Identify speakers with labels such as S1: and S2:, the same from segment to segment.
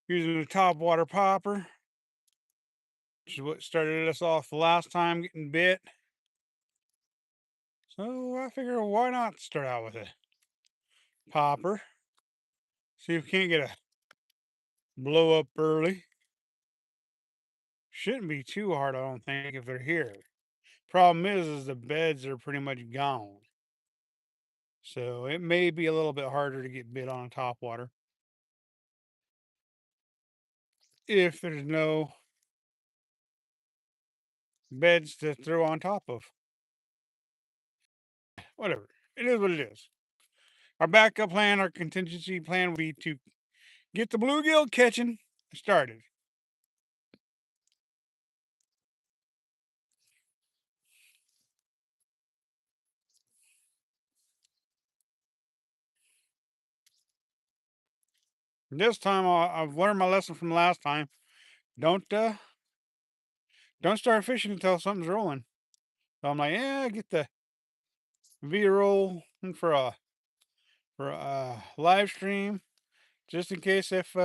S1: using the top water popper, which is what started us off the last time getting bit. So I figure why not start out with a popper? See if we can't get a blow up early. Shouldn't be too hard, I don't think, if they're here. Problem is the beds are pretty much gone. So it may be a little bit harder to get bit on top water if there's no beds to throw on top of. Whatever. It is what it is. Our backup plan, our contingency plan would be to get the bluegill catching started. This time I've learned my lesson from last time. Don't uh don't start fishing until something's rolling. So I'm like, yeah, get the V roll for a live stream just in case if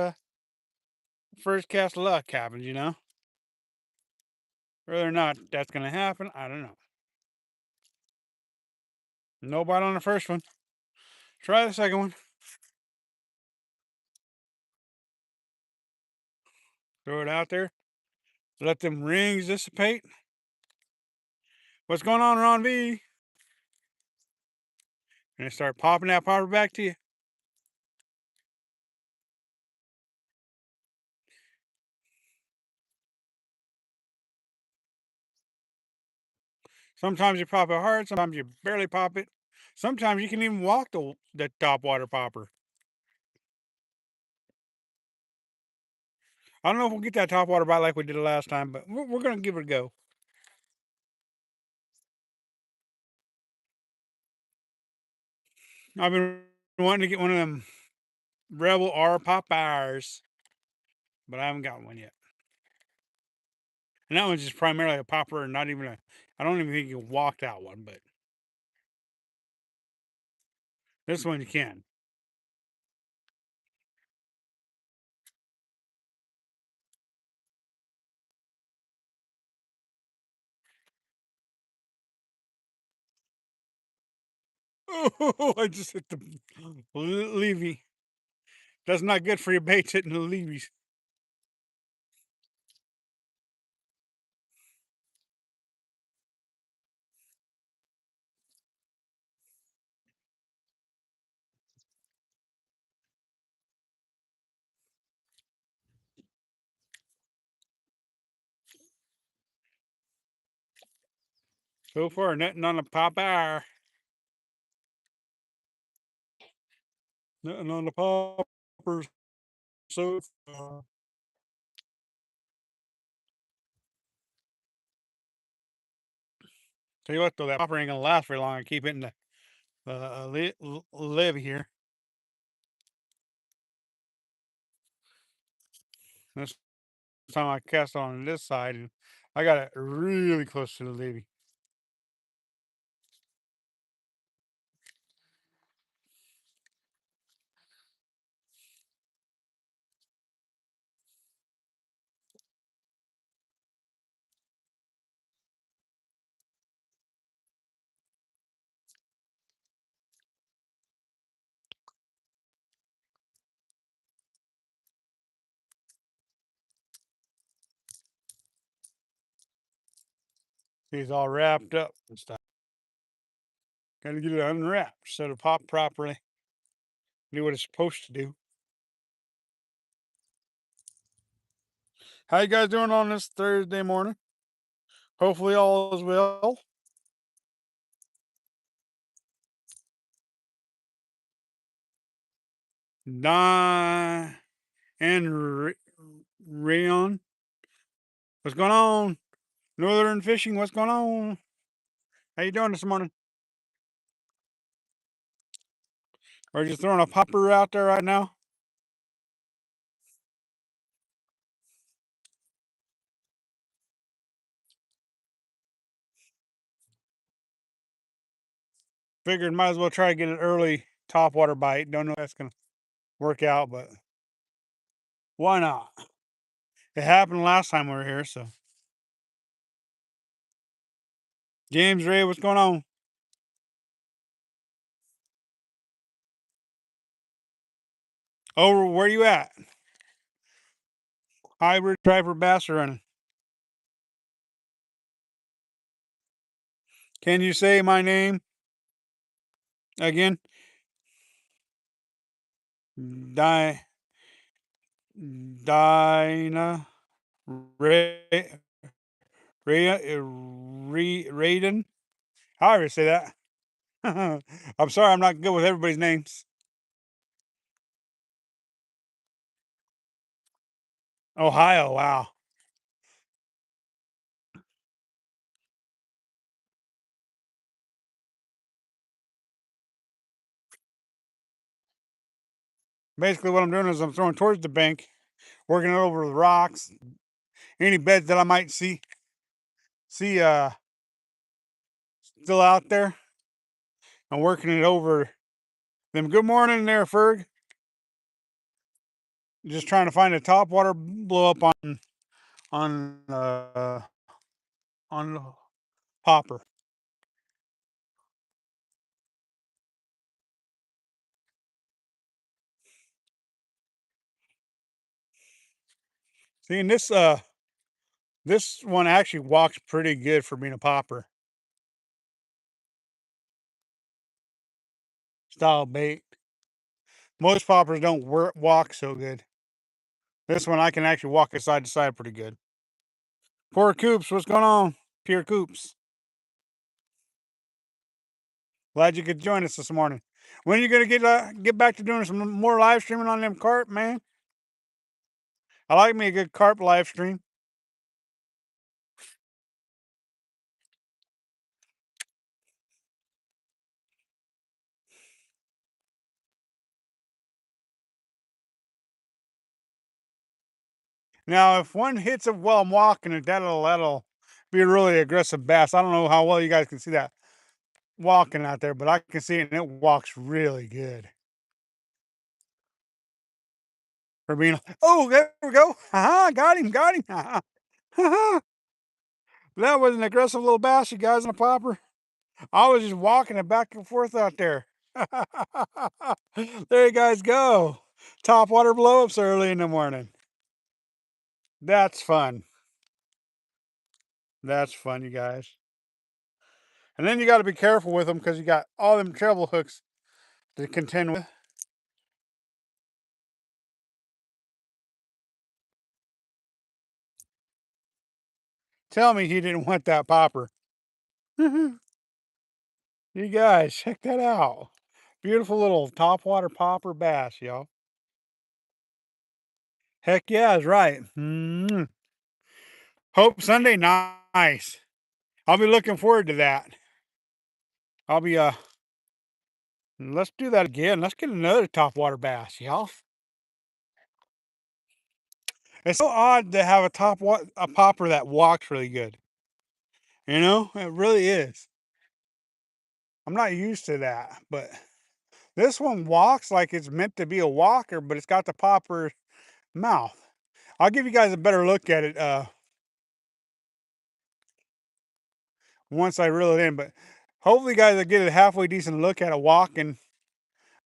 S1: first cast of luck happens, Whether or not that's gonna happen, I don't know. No bite on the first one. Try the second one. Throw it out there. Let them rings dissipate. What's going on, Ron V? And they start popping that popper back to you. Sometimes you pop it hard, sometimes you barely pop it. Sometimes you can even walk the top water popper. I don't know if we'll get that top water bite like we did the last time, but we're going to give it a go. I've been wanting to get one of them Rebel R Popeyes, but I haven't got one yet. And that one's just primarily a popper and not even I don't even think you can walk that one, but this one you can. Oh, I just hit the levy. That's not good for your baits hitting the levies. So far, nothing on the Popeye. Nothing on the poppers so far. Tell you what, though, that popper ain't gonna last very long. I keep hitting the levee here. This time I cast on this side, and I got it really close to the levee. He's all wrapped up and stuff. Got to get it unwrapped so it'll pop properly. Do what it's supposed to do. How you guys doing on this Thursday morning? Hopefully all is well. Don and Rayon, what's going on? Northern Fishing, what's going on? How you doing this morning? Are you just throwing a popper out there right now? Figured might as well try to get an early top water bite. Don't know if that's gonna work out, but Why not? It happened last time we were here, so. James Ray, what's going on? Over where you at? Hybrid driver bass are running. Can you say my name again? Di Dinah Ray Raiden. However you say that. I'm sorry, I'm not good with everybody's names. Ohio, wow. Basically, what I'm doing is I'm throwing towards the bank, working it over the rocks, any beds that I might see still out there. I'm working it over them. Good morning there, Ferg. Just trying to find a top water blow up on uh on the popper. See, and this one actually walks pretty good for being a popper style bait. Most poppers don't walk so good. This one I can actually walk it side to side pretty good. Poor Coops, what's going on? Pure Coops. Glad you could join us this morning. When are you gonna get back to doing some more live streaming on them carp, man? I like me a good carp live stream. Now, if one hits it while I'm walking it, that'll be a really aggressive bass. I don't know how well you guys can see that walking out there, but I can see it and it walks really good. For being, oh, there we go. Haha, got him, got him. Haha. That was an aggressive little bass, you guys, in a popper. I was just walking it back and forth out there. There you guys go. Top water blowups early in the morning. That's fun. That's fun, you guys. And then you got to be careful with them because you got all them treble hooks to contend with. Tell me he didn't want that popper. You guys, check that out. Beautiful little topwater popper bass, y'all. Heck yeah, is right. Hope Sunday, nice. I'll be looking forward to that. I'll be let's do that again. Let's get another topwater bass, y'all. It's so odd to have a popper that walks really good. You know, it really is. I'm not used to that, but this one walks like it's meant to be a walker, but it's got the popper mouth. I'll give you guys a better look at it once I reel it in, but hopefully, you guys will get a halfway decent look at it walking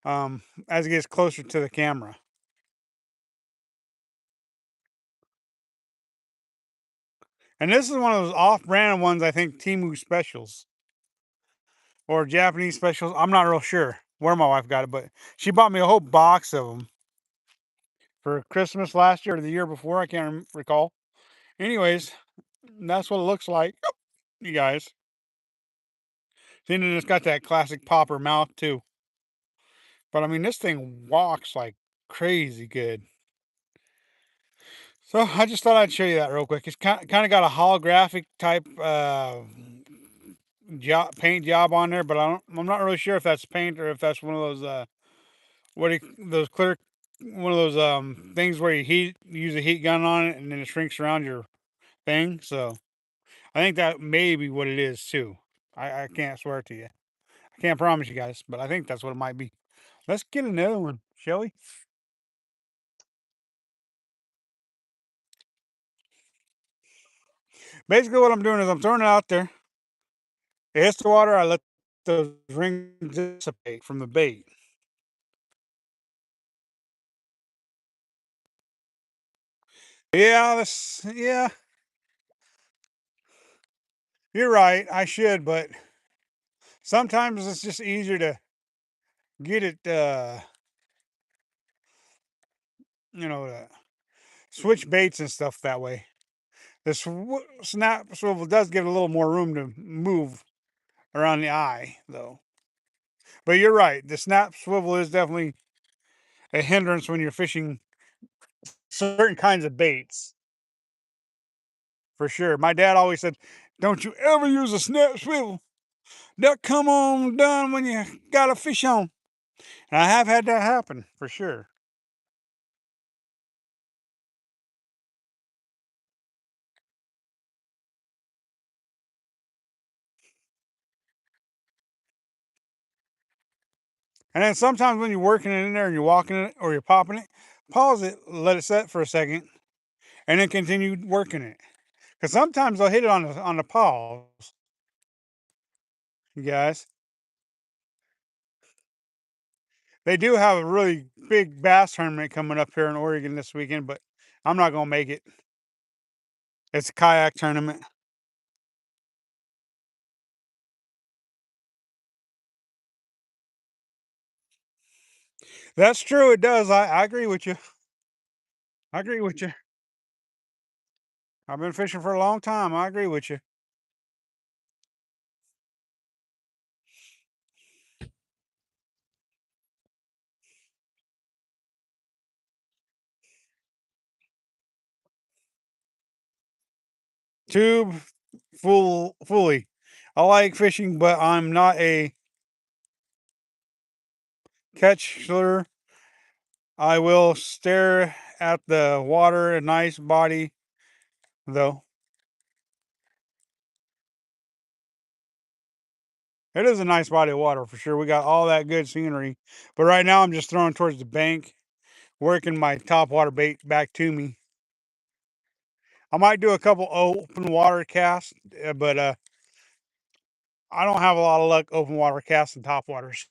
S1: as it gets closer to the camera. And this is one of those off-brand ones, I think Timu specials or Japanese specials. I'm not real sure where my wife got it, but she bought me a whole box of them for Christmas last year or the year before. I can't recall. Anyways, that's what it looks like, you guys. See, and it's got that classic popper mouth too. But I mean, this thing walks like crazy good. So I just thought I'd show you that real quick. It's kind of got a holographic type paint job on there, but I'm not really sure if that's paint or if that's one of those those clear one of those things where you use a heat gun on it and then it shrinks around your thing. So I think that may be what it is too. I can't swear to you. I can't promise you guys, but I think that's what it might be. Let's get another one, shall we? Basically, what I'm doing is I'm throwing it out there. It hits the water. I let the rings dissipate from the bait. Yeah, yeah. You're right. I should, but sometimes it's just easier to get it. Switch baits and stuff that way. The snap swivel does give it a little more room to move around the eye, though. But you're right. The snap swivel is definitely a hindrance when you're fishing certain kinds of baits, for sure. My dad always said, "Don't you ever use a snap swivel. They'll come on done when you got a fish on." And I have had that happen, for sure. And then sometimes when you're working it in there and you're walking it or you're popping it, pause it, let it set for a second, and then continue working it. Because sometimes they'll hit it on the pause, you guys. They do have a really big bass tournament coming up here in Oregon this weekend, but I'm not gonna make it. It's a kayak tournament. That's true. It does. I agree with you. I agree with you. I've been fishing for a long time. I agree with you. Tube fully. I like fishing, but I'm not a catcher. I will stare at the water, a nice body, though. It is a nice body of water for sure. We got all that good scenery. But right now I'm just throwing towards the bank, working my top water bait back to me. I might do a couple open water casts, but I don't have a lot of luck open water casts and top waters.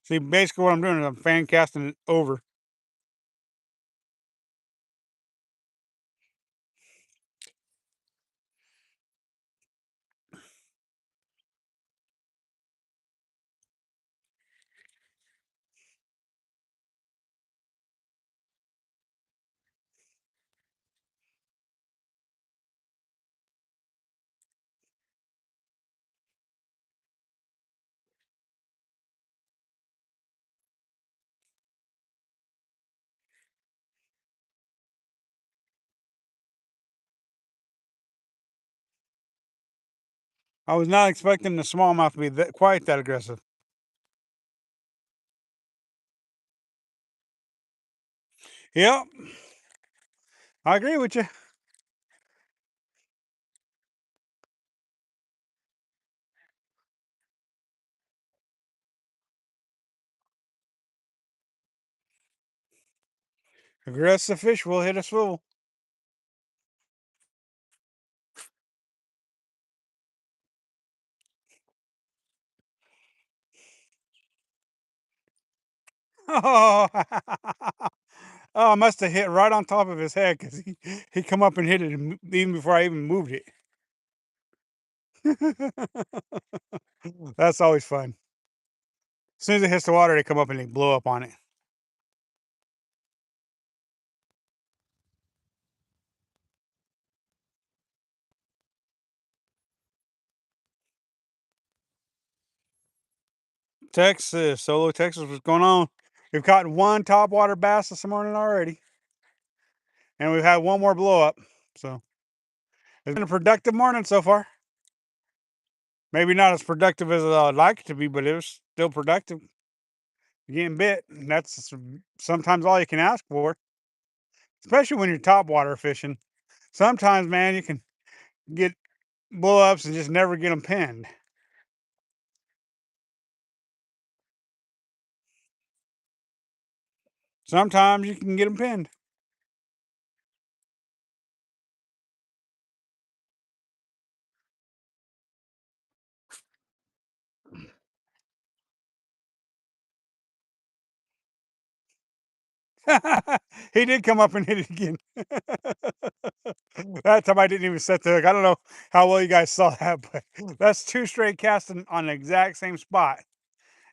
S1: See, basically what I'm doing is I'm fan casting it over. I was not expecting the smallmouth to be quite that aggressive. Yep, I agree with you. Aggressive fish will hit a swivel. Oh, oh, I must have hit right on top of his head because he come up and hit it even before I even moved it. That's always fun. As soon as it hits the water, they come up and they blow up on it. Texas, solo Texas, what's going on? We've caught one topwater bass this morning already, and we've had one more blow up. So it's been a productive morning so far. Maybe not as productive as I'd like it to be, but it was still productive. Getting bit, and that's sometimes all you can ask for, especially when you're topwater fishing. Sometimes, man, you can get blow ups and just never get them pinned. Sometimes you can get them pinned. He did come up and hit it again. That time I didn't even set the hook. I don't know how well you guys saw that, but that's two straight casts on the exact same spot.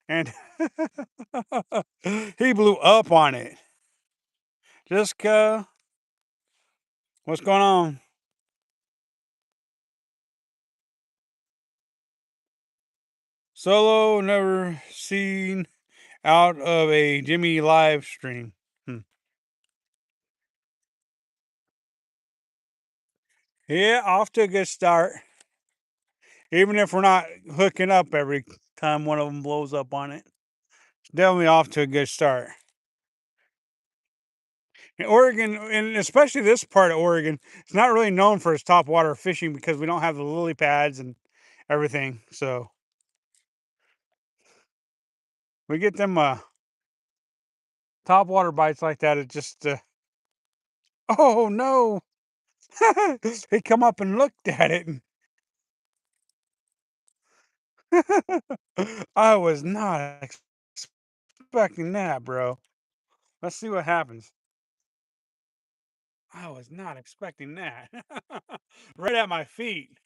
S1: And he blew up on it. Jessica, what's going on? Solo, never seen out of a Jimmy live stream. Hmm. Yeah, off to a good start. Even if we're not hooking up every time one of them blows up on it, it's definitely off to a good start. In Oregon, and especially this part of Oregon, it's not really known for its top water fishing because we don't have the lily pads and everything. So we get them top water bites like that. It just oh no, he come up and looked at it. And I was not expecting that, bro. Let's see what happens. I was not expecting that. Right at my feet.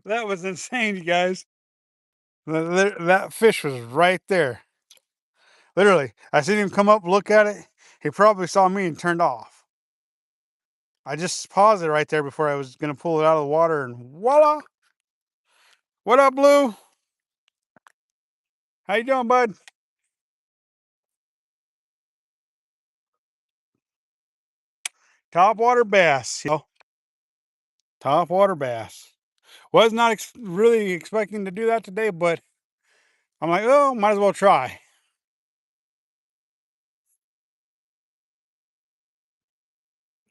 S1: That was insane, you guys. That fish was right there. Literally, I seen him come up, look at it. He probably saw me and turned off. I just paused it right there before I was gonna pull it out of the water, and voila! What up, Blue? How you doing, bud? Top water bass. Top water bass. Was not really expecting to do that today, but I'm like, oh, might as well try.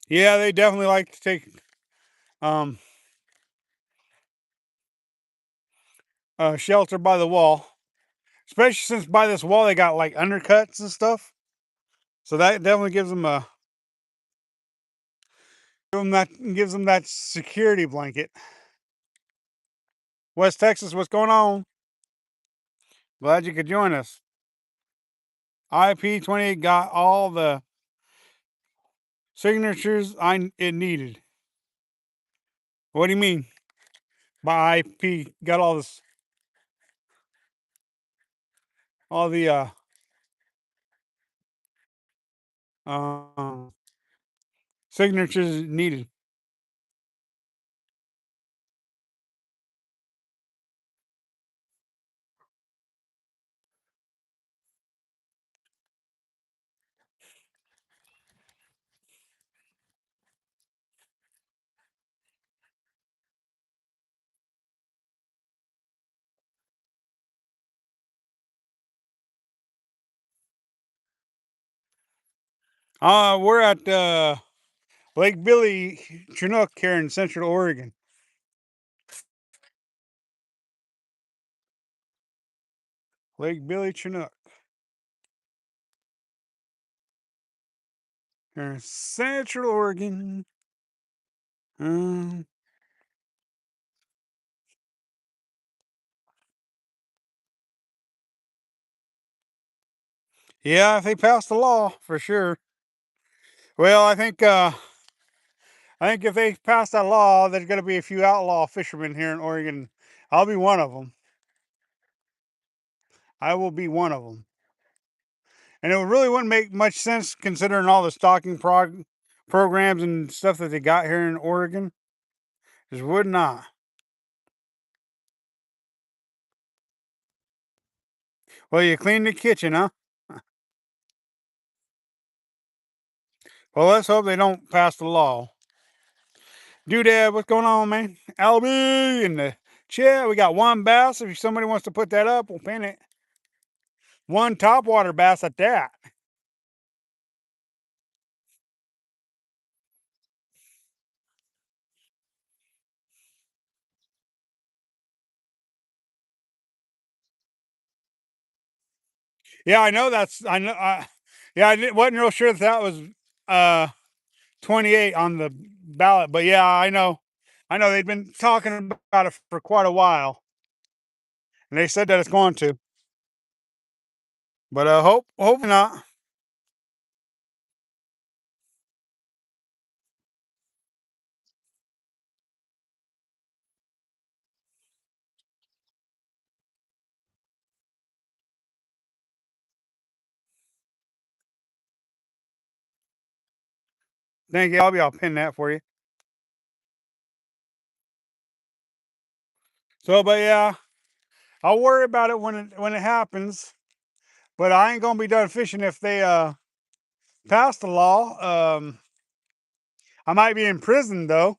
S1: Yeah, they definitely like to take um shelter by the wall, especially since by this wall they got like undercuts and stuff. So that definitely gives them that security blanket. West Texas, what's going on? Glad you could join us. IP28 got all the signatures it needed. What do you mean by IP got all the um signatures needed? We're at Lake Billy Chinook here in Central Oregon. Lake Billy Chinook here in Central Oregon. Um, yeah, if they passed the law for sure. Well, I think if they pass that law, there's going to be a few outlaw fishermen here in Oregon. I'll be one of them. I will be one of them. And it really wouldn't make much sense considering all the stalking programs and stuff that they got here in Oregon. Just would not. Well, you clean the kitchen, huh? Well, let's hope they don't pass the law. Doodad, what's going on, man? Albie in the chat. We got one bass. If somebody wants to put that up, we'll pin it. one topwater bass at that. Yeah, I know that's I know. Yeah, wasn't real sure that was uh 28 on the ballot, but yeah, I know. I know they've been talking about it for quite a while, and they said that it's going to. But hopefully not. Thank you. I'll pin that for you. So, but yeah, I'll worry about it when it happens. But I ain't gonna be done fishing if they pass the law. I might be in prison though,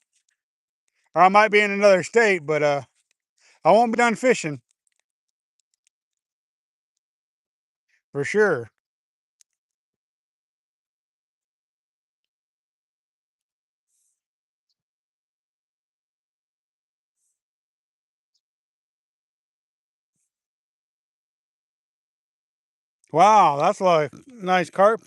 S1: or I might be in another state. But I won't be done fishing for sure. Wow, that's like nice carp.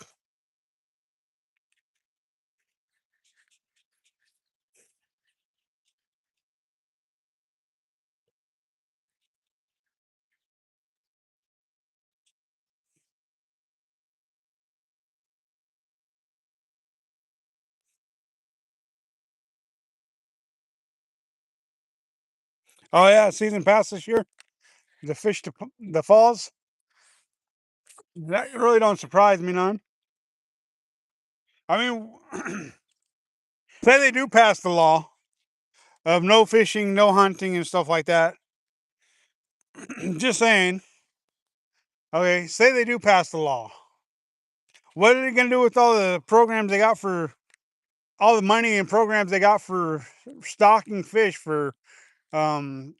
S1: Oh yeah, season pass this year. The fish to the falls. That really don't surprise me none. I mean, say they do pass the law of no fishing, no hunting, and stuff like that. Just saying. Okay, say they do pass the law. What are they going to do with all the programs they got for all the money and programs they got for stocking fish for the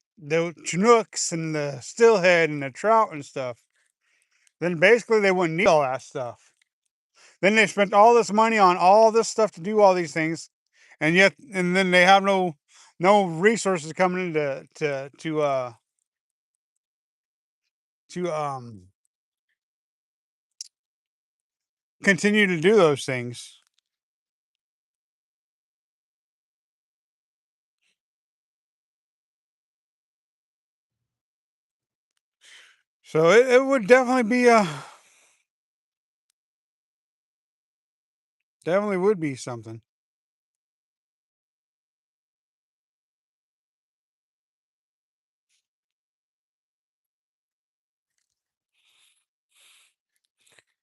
S1: Chinooks and the steelhead and the trout and stuff? Then basically they wouldn't need all that stuff. Then they spent all this money on all this stuff to do all these things, and then they have no resources coming in to continue to do those things. So it would definitely be definitely would be something.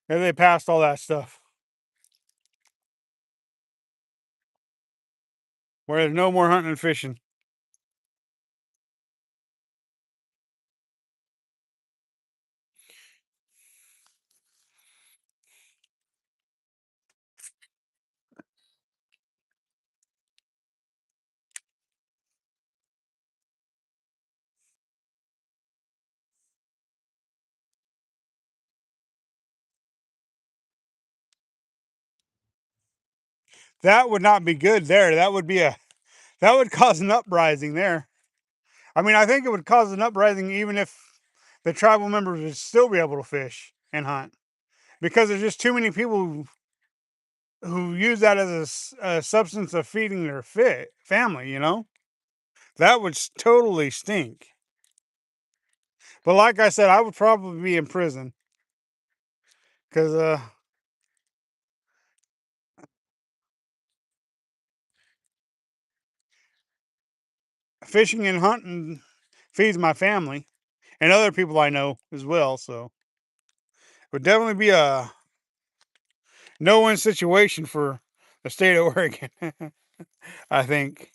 S1: If they passed all that stuff where there's no more hunting and fishing. That would not be good there. That would cause an uprising there. I mean, I think it would cause an uprising even if the tribal members would still be able to fish and hunt because there's just too many people who use that as a substance of feeding their family. That would totally stink. But like I said, I would probably be in prison because fishing and hunting feeds my family and other people I know as well. So it would definitely be a no-win situation for the state of Oregon. I think.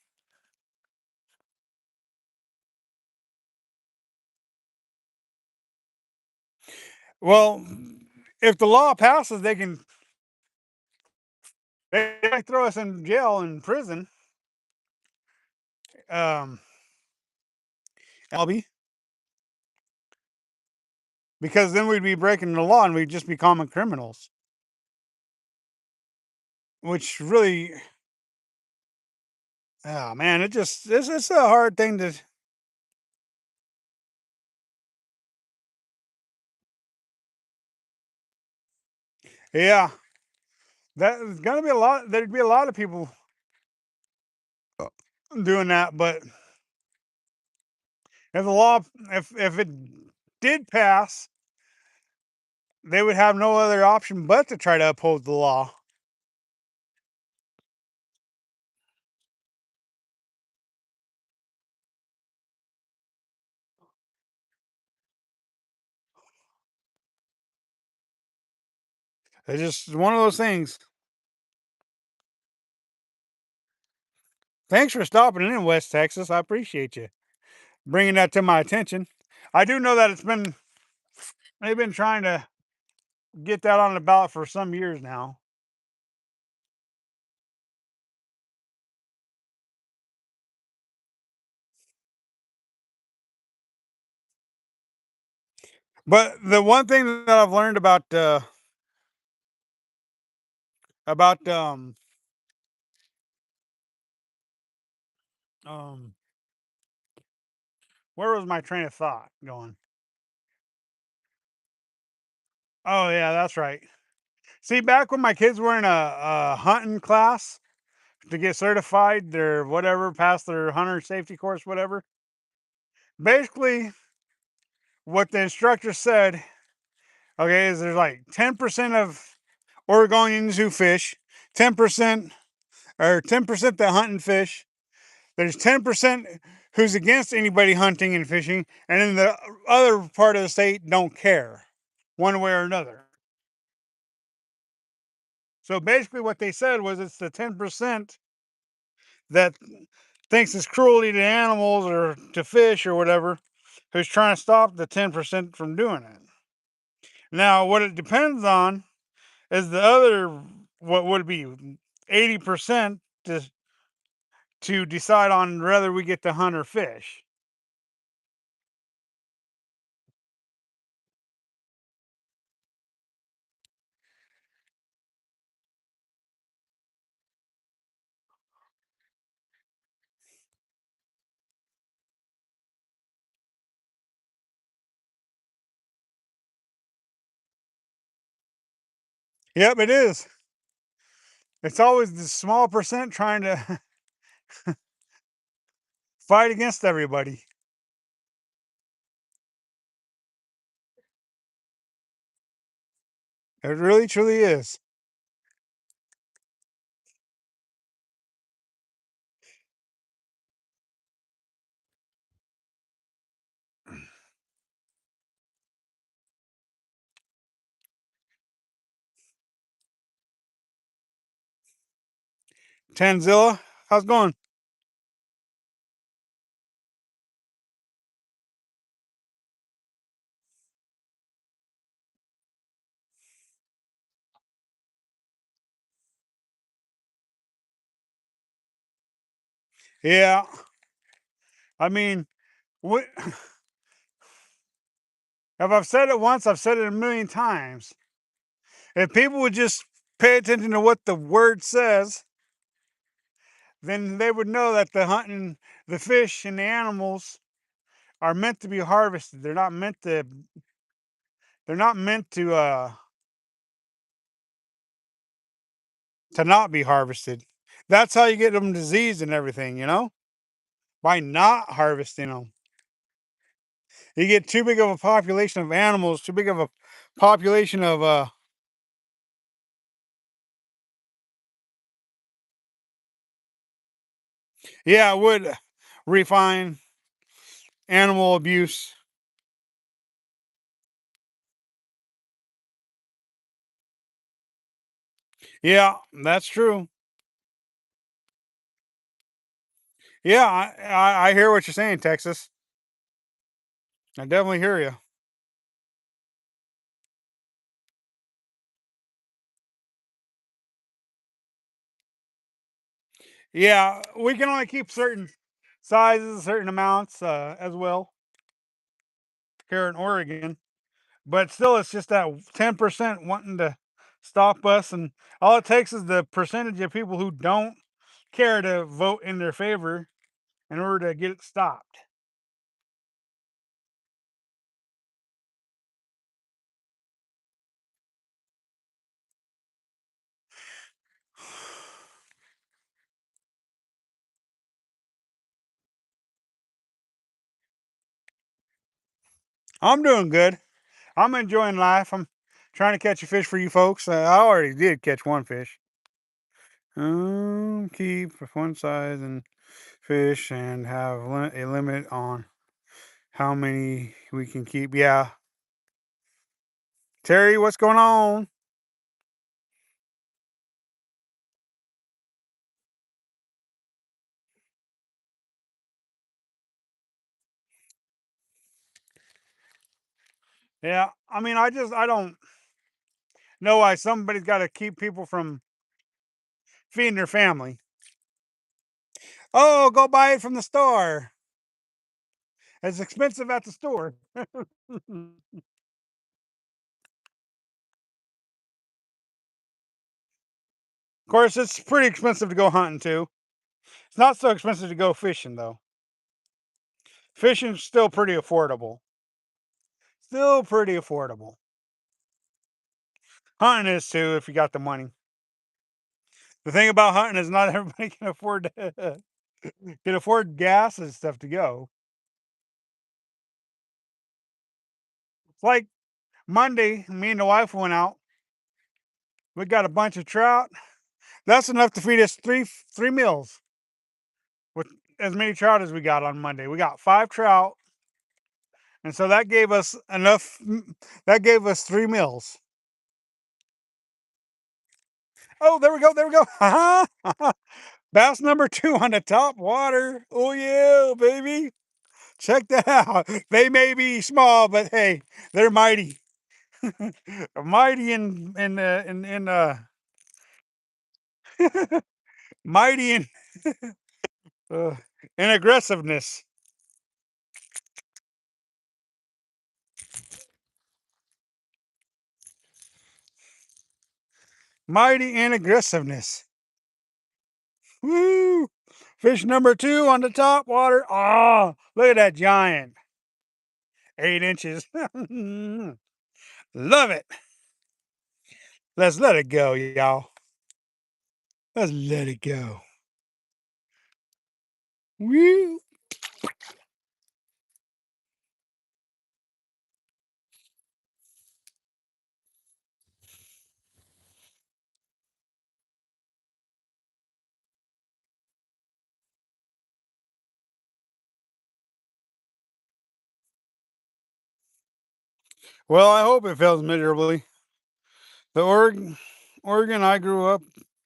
S1: Well, if the law passes, they might throw us in jail and prison. Um, Albie. because then we'd be breaking the law and we'd just be common criminals, which really, oh man, it's a hard thing to. Yeah, there's gonna be a lot. There'd be a lot of people doing that, but if the law, if it did pass, they would have no other option but to try to uphold the law. It's just one of those things. Thanks for stopping in West Texas. I appreciate you bringing that to my attention. I do know that they've been trying to get that on the ballot for some years now. But the one thing that I've learned about um where was my train of thought going? Oh yeah, that's right. See, back when my kids were in a hunting class to get certified, their whatever, pass their hunter safety course, whatever. Basically, what the instructor said, okay, is there's like 10% of Oregonians who fish, 10% or 10% that hunt and fish. There's 10% who's against anybody hunting and fishing, and then the other part of the state don't care one way or another. So basically, what they said was it's the 10% that thinks it's cruelty to animals or to fish or whatever who's trying to stop the 10% from doing it. Now, what it depends on is the other, what would it be, 80% to decide on whether we get to hunt or fish. Yep, it is. It's always the small percent trying to fight against everybody. It really truly is. Tanzilla, how's it going? Yeah, I mean, what, if I've said it once, I've said it a million times. If people would just pay attention to what the word says, then they would know that the hunting, the fish, and the animals are meant to be harvested. They're not meant to. They're not meant to not be harvested. That's how you get them diseased and everything. By not harvesting them. You get too big of a population of animals, too big of a population of yeah, it would refine animal abuse. Yeah, that's true. Yeah, I hear what you're saying, Texas. I definitely hear you. Yeah, we can only keep certain sizes, certain amounts as well here in Oregon. But still, it's just that 10% wanting to stop us, and all it takes is the percentage of people who don't care to vote in their favor in order to get it stopped. I'm doing good. I'm enjoying life. I'm trying to catch a fish for you folks. I already did catch one fish. Keep one size and fish and have a limit on how many we can keep. Yeah. Terry, what's going on? Yeah. I mean, I don't know why somebody's got to keep people from feeding their family. Oh, go buy it from the store. It's expensive at the store. Of course, it's pretty expensive to go hunting too. It's not so expensive to go fishing though. Fishing's still pretty affordable. Still pretty affordable. Hunting is too if you got the money. The thing about hunting is not everybody can afford can afford gas and stuff to go. It's like Monday, me and the wife went out. We got a bunch of trout. That's enough to feed us three meals with as many trout as we got on Monday. We got 5 trout, and so that gave us enough. That gave us 3 meals. Oh, there we go. There we go. Bass number 2 on the top water. Oh yeah, baby. Check that out. They may be small, but hey, they're mighty. Mighty mighty uh, in aggressiveness. Mighty in aggressiveness. Woo! Fish number 2 on the top water. Oh, look at that giant. 8 inches. Love it. Let's let it go, y'all. Let's let it go. Woo! Well, I hope it fails miserably. The Oregon I grew up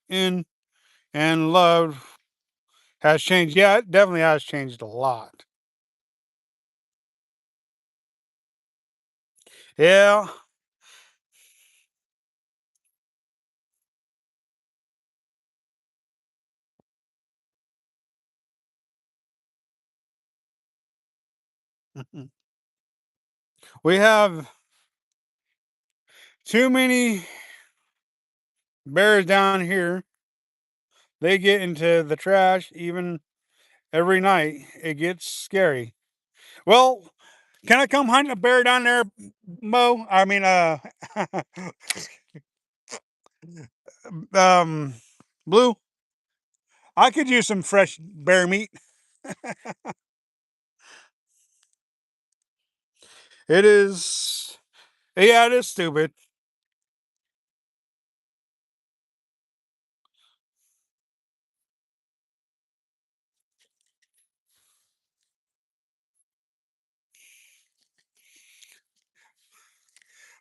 S1: in and loved has changed. Yeah, it definitely has changed a lot. Yeah. We have too many bears down here. They get into the trash even every night. It gets scary. Well, can I come hunt a bear down there, Mo? I mean, um, Blue. I could use some fresh bear meat. It is, yeah, it is stupid.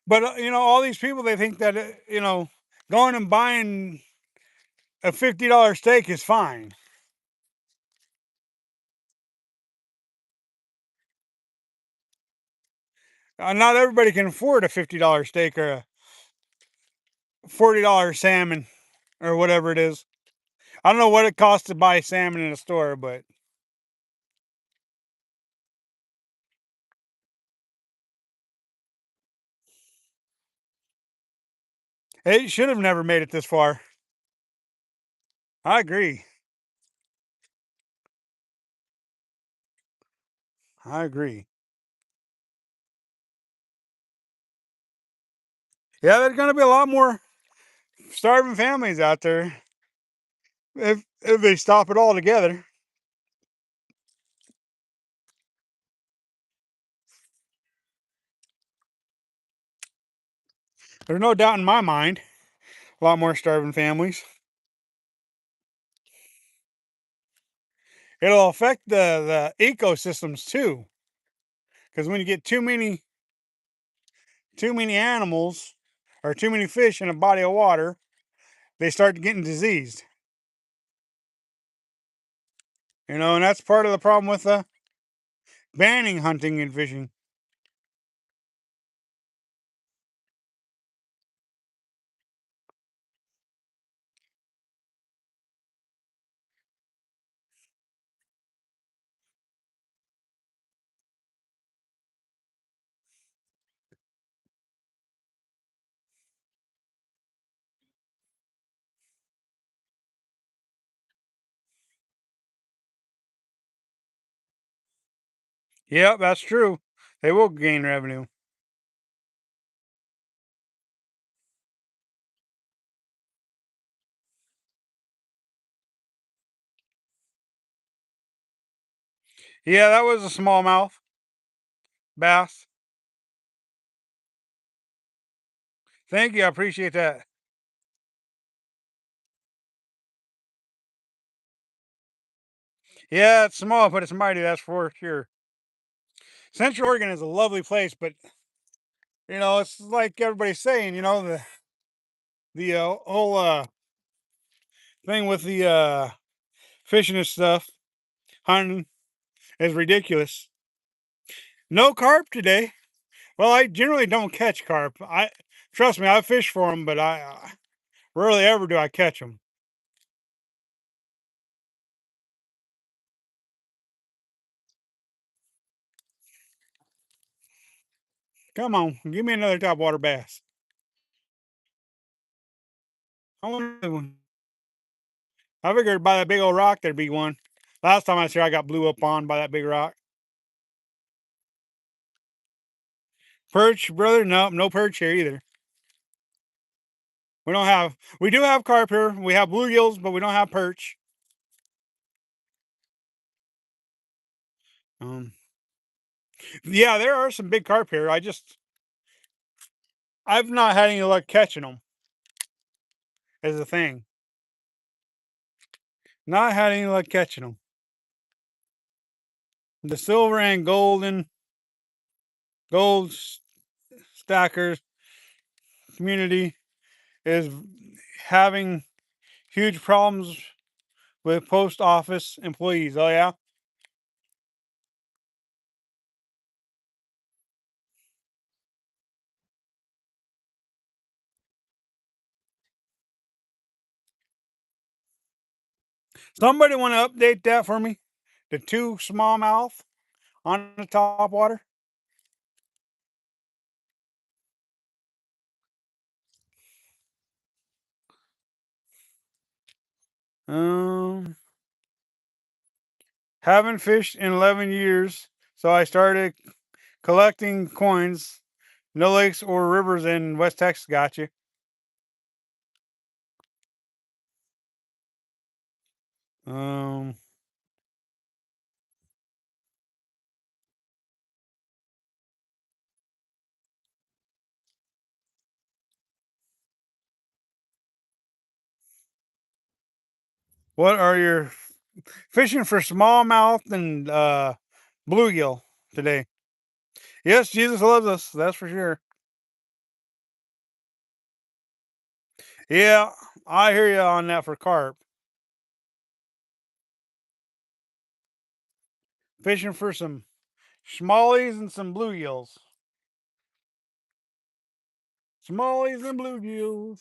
S1: But all these people they think that going and buying a $50 steak is fine. Not everybody can afford a $50 steak or a $40 salmon or whatever it is. I don't know what it costs to buy salmon in a store, but It should have never made it this far. I agree. I agree. Yeah, there's going to be a lot more starving families out there if they stop it all together. There's no doubt in my mind, a lot more starving families. It'll affect the ecosystems too, because when you get too many animals or too many fish in a body of water, they start getting diseased. And that's part of the problem with banning hunting and fishing. Yep, that's true. They will gain revenue. Yeah, that was a smallmouth bass. Thank you. I appreciate that. Yeah, it's small, but it's mighty. That's for sure. Central Oregon is a lovely place, but it's like everybody's saying. The whole thing with the fishing and stuff, hunting is ridiculous. No carp today. Well, I generally don't catch carp. I trust me, I fish for them, but I rarely ever do I catch them. Come on, give me another topwater bass. I want another one. I figured by that big old rock there'd be one. Last time I was here, I got blew up on by that big rock. Perch, brother? Nope, no perch here either. We don't have. We do have carp here. We have bluegills, but we don't have perch. Um, yeah, there are some big carp here. I've not had any luck catching them. Is the thing. Not had any luck catching them. The silver and gold stackers community is having huge problems with post office employees. Oh yeah. Somebody want to update that for me? The two smallmouth on the top water. Um, haven't fished in 11 years, so I started collecting coins. No lakes or rivers in West Texas. Got you. Um, what are your fishing for smallmouth and bluegill today? Yes, Jesus loves us. That's for sure. Yeah, I hear you on that for carp. Fishing for some smallies and some bluegills. Smallies and bluegills.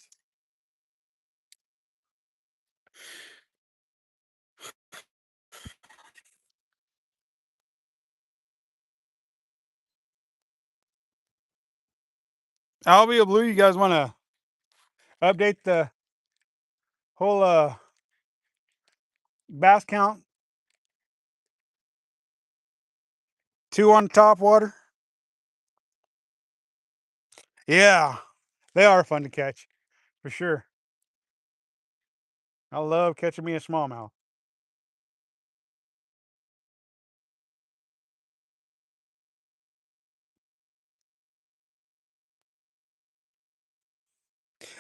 S1: I'll be a blue. You guys want to update the whole bass count. 2 on top water. Yeah, they are fun to catch for sure. I love catching me a smallmouth.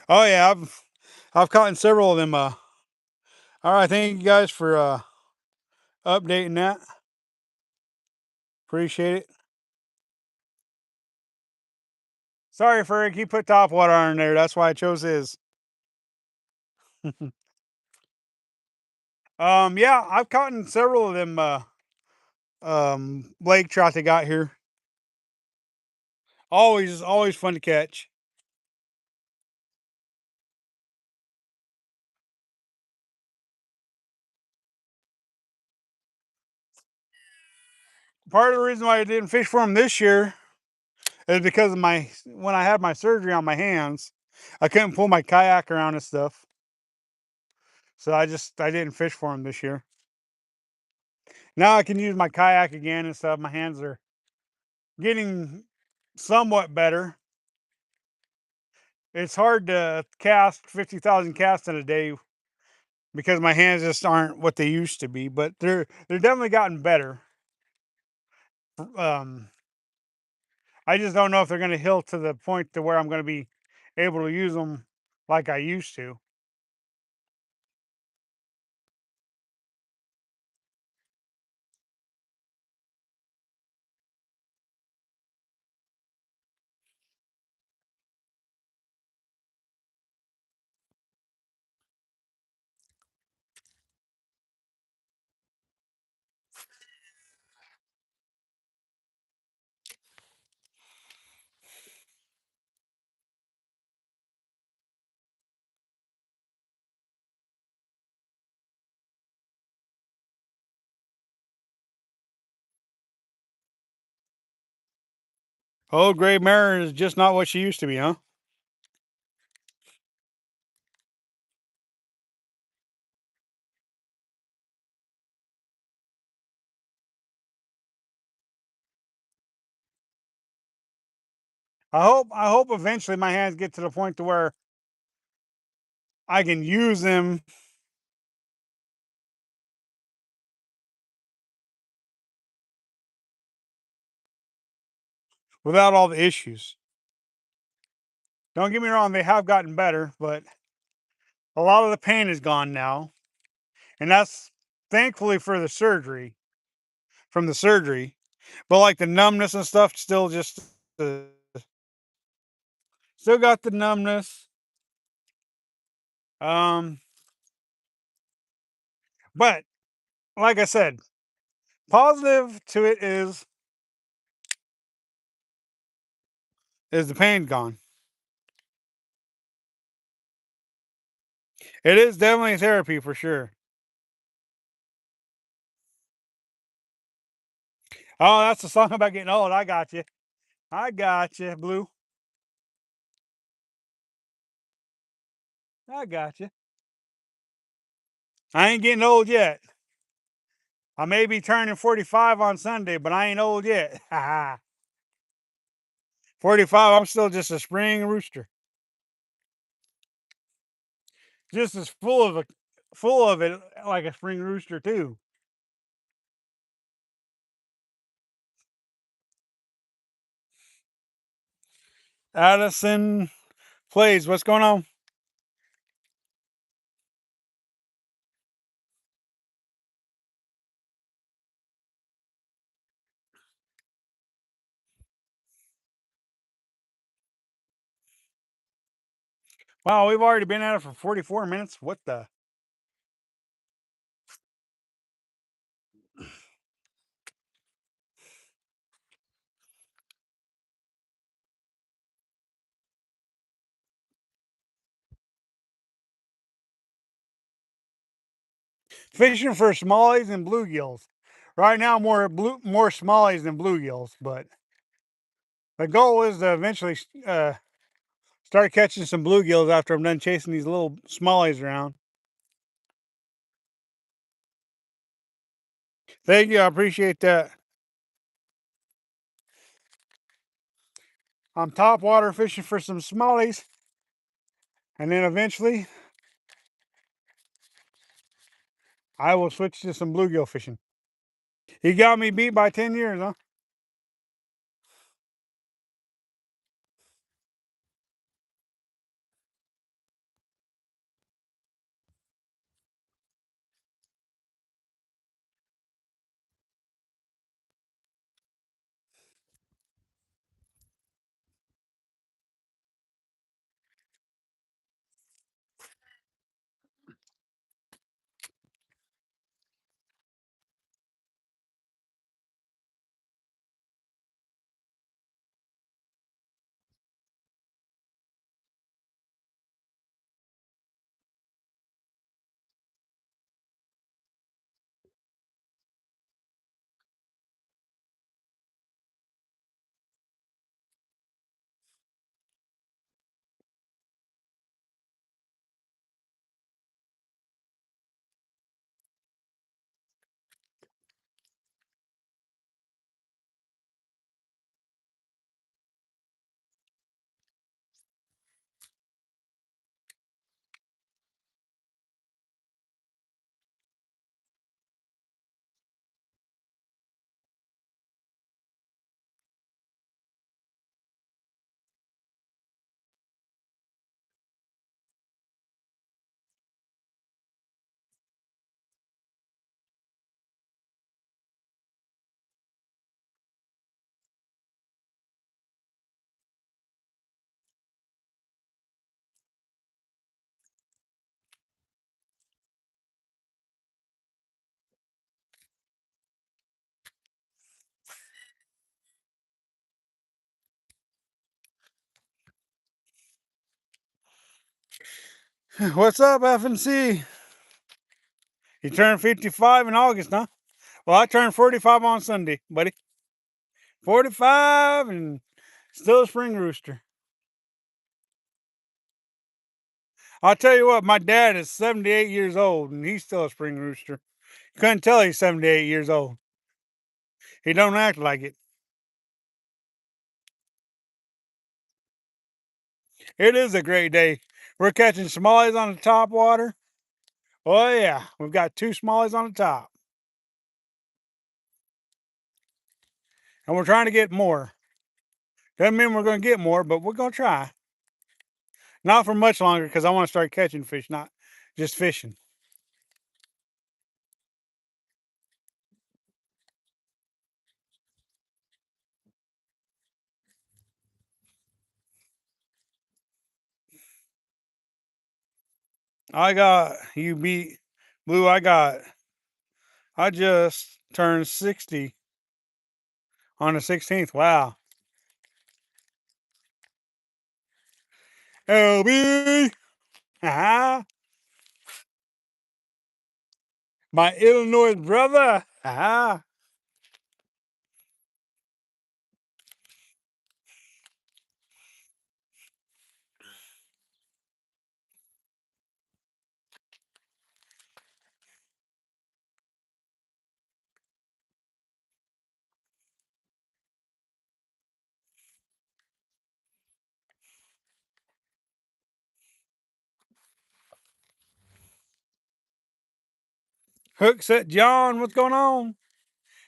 S1: Oh yeah, I've caught in several of them. All right, thank you guys for updating that. Appreciate it. Sorry, Ferg, he put top water on there. That's why I chose his. Yeah, I've caught in several of them lake trout they got here. Always fun to catch. Part of the reason why I didn't fish for them this year is because of my when I had my surgery on my hands, I couldn't pull my kayak around and stuff. So I didn't fish for them this year. Now I can use my kayak again and stuff. My hands are getting somewhat better. It's hard to cast 50,000 casts in a day because my hands just aren't what they used to be, but they're definitely gotten better. Um, I just don't know if they're going to heal to the point to where I'm going to be able to use them like I used to. Oh, Gray Mare is just not what she used to be, huh? I hope eventually my hands get to the point to where I can use them without all the issues. Don't get me wrong, they have gotten better, but a lot of the pain is gone now. And that's thankfully for the surgery, from the surgery. But like the numbness and stuff, uh, still got the numbness. Um, but like I said, positive to it is the pain gone. It is definitely therapy for sure. Oh, that's the song about getting old. I got you. I got you, Blue. I got you. I ain't getting old yet. I may be turning 45 on Sunday, but I ain't old yet. 45, I'm still just a spring rooster. Just as full of it like a spring rooster too. Addison plays. What's going on? Wow, we've already been at it for 44 minutes. What the? Fishing for smallies and bluegills. Right now, more smallies than bluegills, but the goal is to eventually Start catching some bluegills after I'm done chasing these little smallies around. Thank you. I appreciate that. I'm top water fishing for some smallies. And then eventually, I will switch to some bluegill fishing. He got me beat by 10 years, huh? What's up, FNC? You turned 55 in August, huh? Well, I turned 45 on Sunday, buddy. 45 and still a spring rooster. I'll tell you what, my dad is 78 years old and he's still a spring rooster. Couldn't tell he's 78 years old. He don't act like it. It is a great day. We're catching smallies on the top water. Oh yeah, we've got 2 smallies on the top. And we're trying to get more. Doesn't mean we're going to get more, but we're going to try. Not for much longer because I want to start catching fish, not just fishing. I got, you beat, Blue, I just turned 60 on the 16th. Wow. LB, uh-huh. My Illinois brother, uh-huh. Hook set John, what's going on?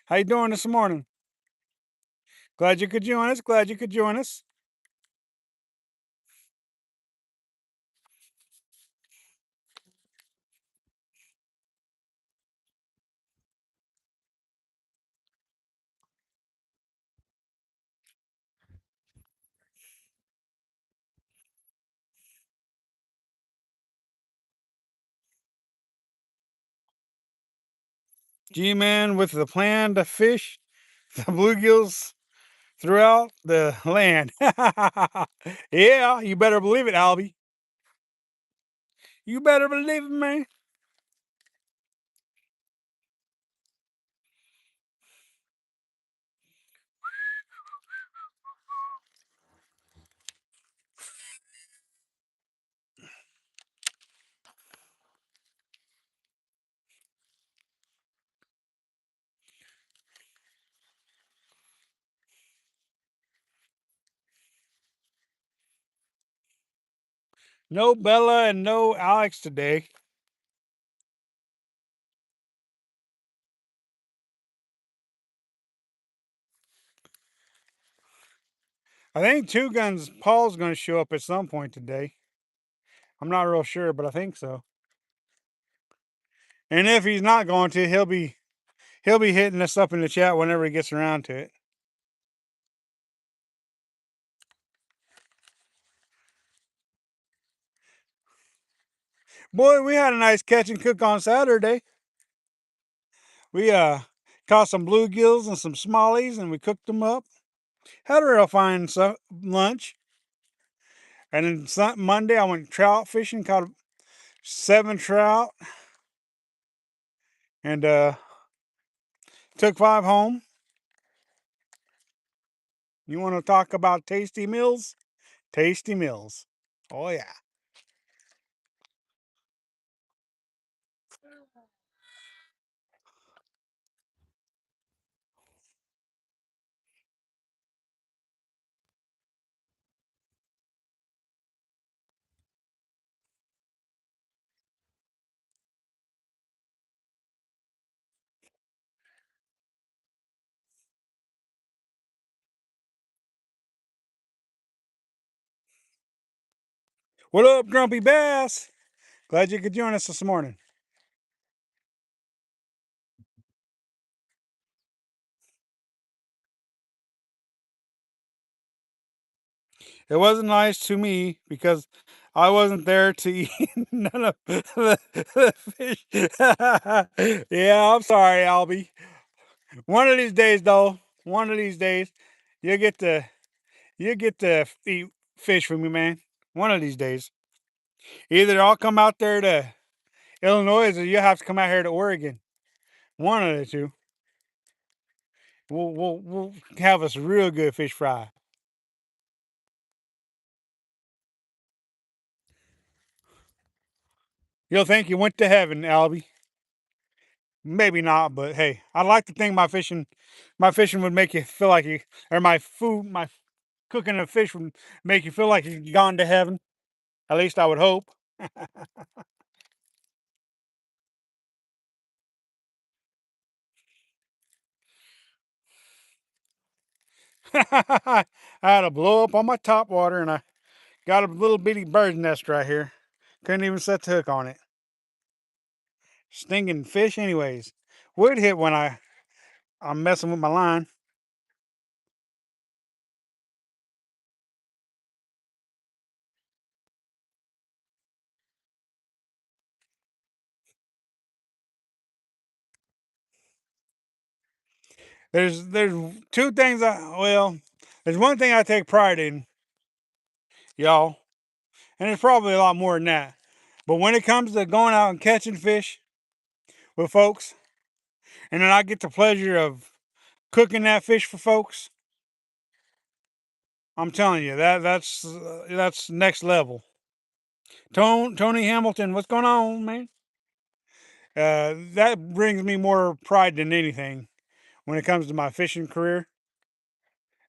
S1: How you doing this morning? Glad you could join us. Glad you could join us. G-Man with the plan to fish the bluegills throughout the land. Yeah, you better believe it, Albie. You better believe it, man. No Bella and no Alex today. I think Two Guns Paul's going to show up at some point today. I'm not real sure, but I think so. And if he's not going to, he'll be hitting us up in the chat whenever he gets around to it. Boy, we had a nice catch and cook on Saturday. We caught some bluegills and some smallies, and we cooked them up. Had a real fine lunch. And then Monday, I went trout fishing, caught 7 trout, and took 5 home. You want to talk about tasty meals? Tasty meals. Oh yeah. What up, Grumpy Bass? Glad you could join us this morning. It wasn't nice to me because I wasn't there to eat none of the fish. Yeah, I'm sorry, Albie. One of these days, though, one of these days, you'll get to eat fish with me, man. One of these days, either I'll come out there to Illinois, or you'll have to come out here to Oregon. One of the two. We'll have us a real good fish fry. You'll think you went to heaven, Albie. Maybe not, but hey, I like to think my fishing would make you feel like you, or my cooking of fish would make you feel like you've gone to heaven. At least I would hope. I had a blow up on my top water, and I got a little bitty bird's nest right here. Couldn't even set the hook on it. Stinging fish, anyways. Would hit when I'm messing with my line. There's two things there's one thing I take pride in, y'all, and there's probably a lot more than that. But when it comes to going out and catching fish with folks, and then I get the pleasure of cooking that fish for folks, I'm telling you that's next level. Tony Hamilton, what's going on, man? That brings me more pride than anything when it comes to my fishing career.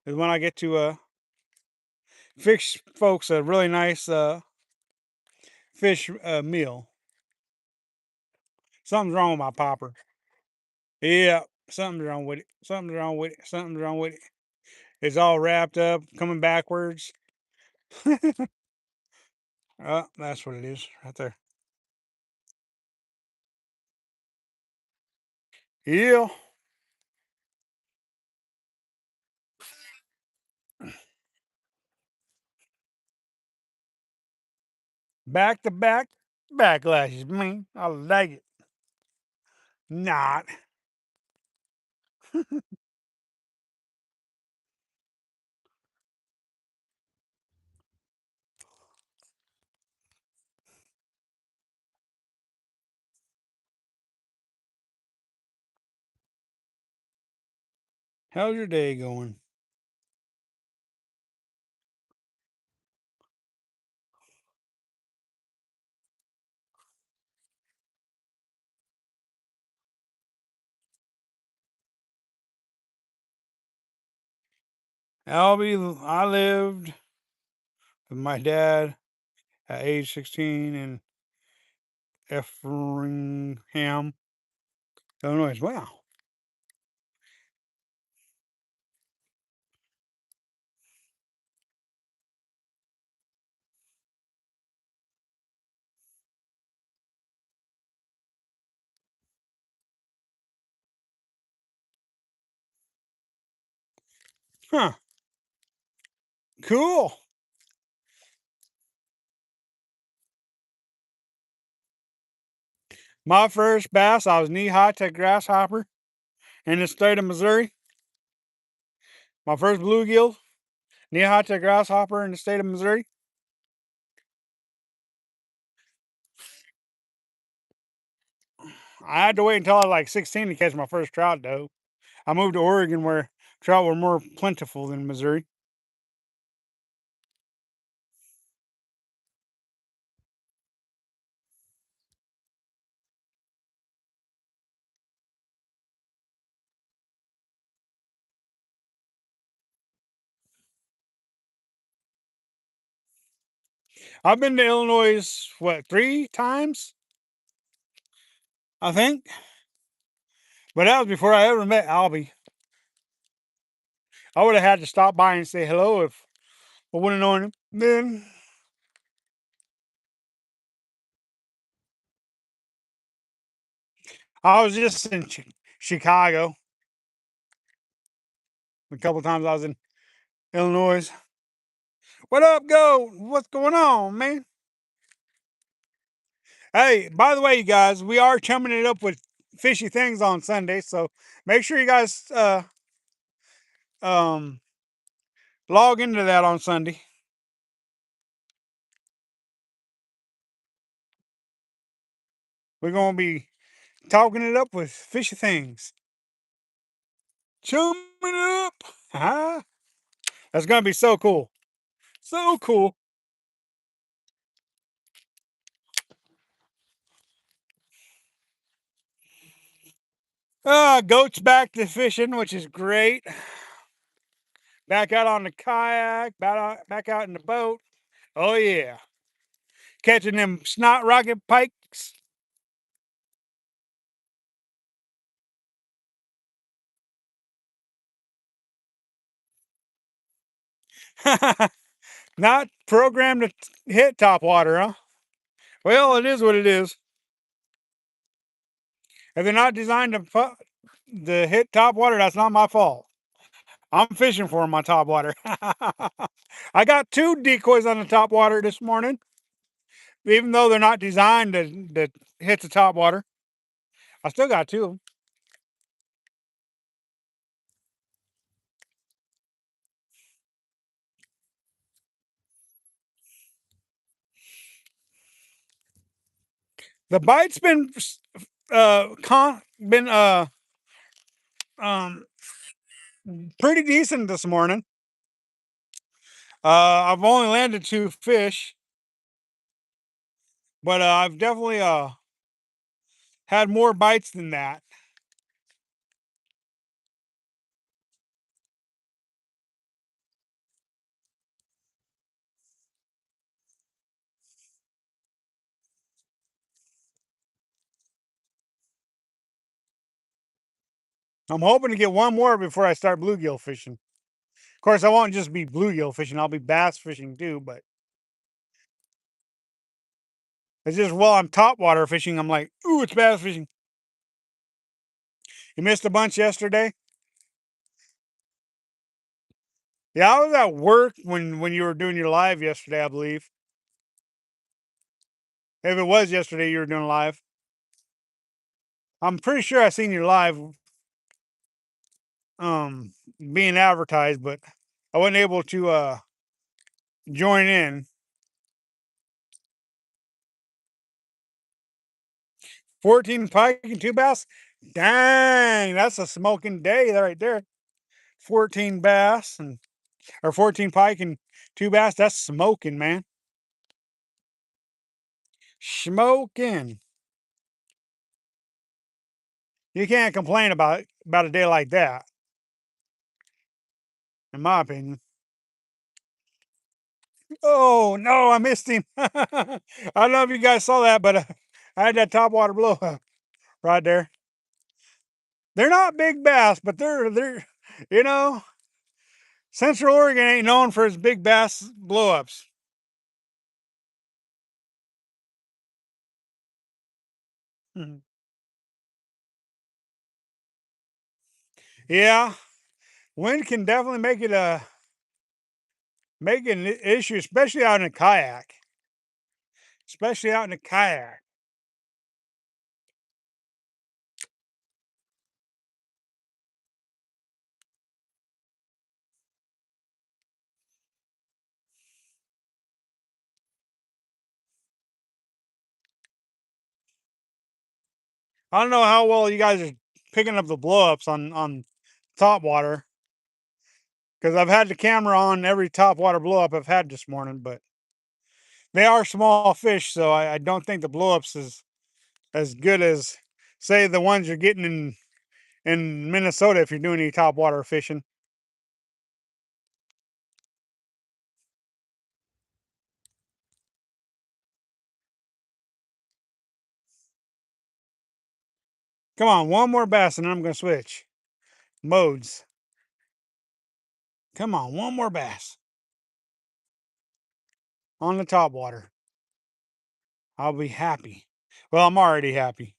S1: Is when I get to fish folks a really nice fish meal. Something's wrong with my popper. Yeah, something's wrong with it. Something's wrong with it. Something's wrong with it. It's all wrapped up, coming backwards. Oh, that's what it is right there. Yeah, back to back backlashes, man. I like it. Not. How's your day going? Albie, I lived with my dad at age 16 in Effingham, Illinois. Wow. Huh. Cool. My first bass, I was knee high to a grasshopper in the state of Missouri. My first bluegill, knee high to a grasshopper in the state of Missouri. I had to wait until I was like 16 to catch my first trout, though. I moved to Oregon where trout were more plentiful than Missouri. I've been to Illinois, what, 3 times, I think? But that was before I ever met Albie. I would have had to stop by and say hello if I wouldn't have known him. Then I was just in Chicago. A couple times I was in Illinois. What up, go? What's going on, man? Hey, by the way, you guys, we are chumming it up with fishy things on Sunday, so make sure you guys um log into that on Sunday. We're gonna be talking it up with fishy things. Chumming it up. Huh? That's gonna be so cool. So cool. Goat's back to fishing, which is great. Back out on the kayak, back out in the boat. Oh yeah. Catching them snot rocket pikes. Not programmed to hit top water, huh? Well, it is what it is. If they're not designed to hit top water, that's not my fault. I'm fishing for my top water. I got 2 decoys on the top water this morning, even though they're not designed to hit the top water. I still got 2 of them. The bite's been been um pretty decent this morning. I've only landed 2 fish, but I've definitely had more bites than that. I'm hoping to get one more before I start bluegill fishing. Of course, I won't just be bluegill fishing; I'll be bass fishing too. But it's just while I'm top water fishing, I'm like, ooh, it's bass fishing. You missed a bunch yesterday. Yeah, I was at work when you were doing your live yesterday, I believe. If it was yesterday, you were doing live. I'm pretty sure I seen your live being advertised, but I wasn't able to join in. 14 pike and 2 bass. Dang, that's a smoking day right there. 14 bass and or 14 pike and 2 bass. That's smoking, man. Smoking. You can't complain about a day like that, in my opinion. Oh no, I missed him. I don't know if you guys saw that, but I had that topwater blow up right there. They're not big bass, but they're you know, Central Oregon ain't known for its big bass blowups. Yeah, wind can definitely make it an issue, especially out in a kayak. Especially out in a kayak. I don't know how well you guys are picking up the blowups on top water because I've had the camera on every top water blowup I've had this morning, but they are small fish, so I don't think the blowups is as good as say the ones you're getting in Minnesota if you're doing any top water fishing. Come on, one more bass and then I'm gonna switch modes. Come on, one more bass on the top water. I'll be happy. Well, I'm already happy.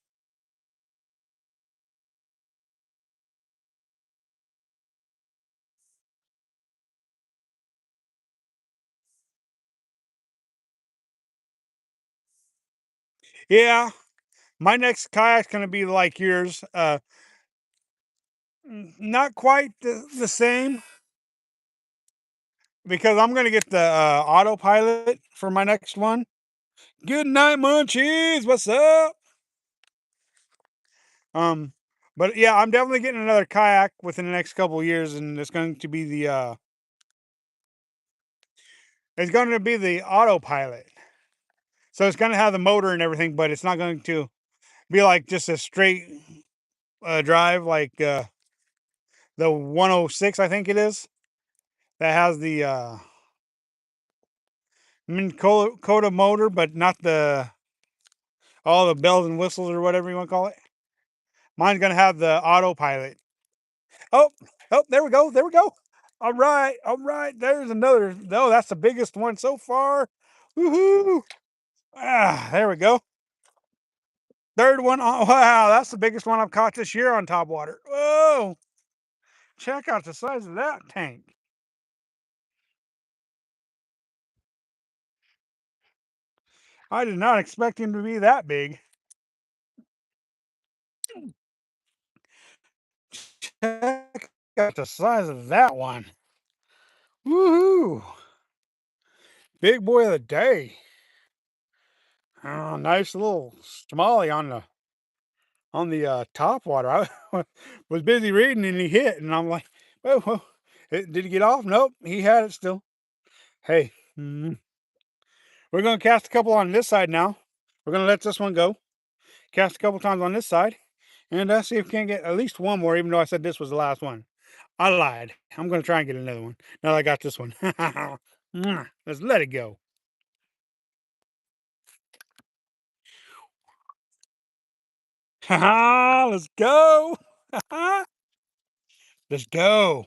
S1: Yeah, my next kayak's gonna be like yours. Not quite the same because I'm gonna get the autopilot for my next one. Good night, munchies. What's up? Um, but yeah, I'm definitely getting another kayak within the next couple of years, and it's going to be the autopilot. So it's going to have the motor and everything, but it's not going to be like just a straight drive like the 106, I think it is, that has the Minn Kota motor, but not the all the bells and whistles or whatever you want to call it. Mine's going to have the autopilot. Oh, oh, there we go. There we go. All right. All right. There's another. No, that's the biggest one so far. Woohoo. Ah, there we go. Third one. Oh, wow. That's the biggest one I've caught this year on top water. Whoa. Check out the size of that tank. I did not expect him to be that big. Check out the size of that one. Woohoo. Big boy of the day. Oh, nice little smallie on the top water. I was busy reading and he hit, and I'm like, oh, did he get off? Nope, he had it still. Hey, we're going to cast a couple on this side now. We're going to let this one go. Cast a couple times on this side, and see if we can get at least one more, even though I said this was the last one. I lied. I'm going to try and get another one now that I got this one. Let's let it go. Let's go. Let's go.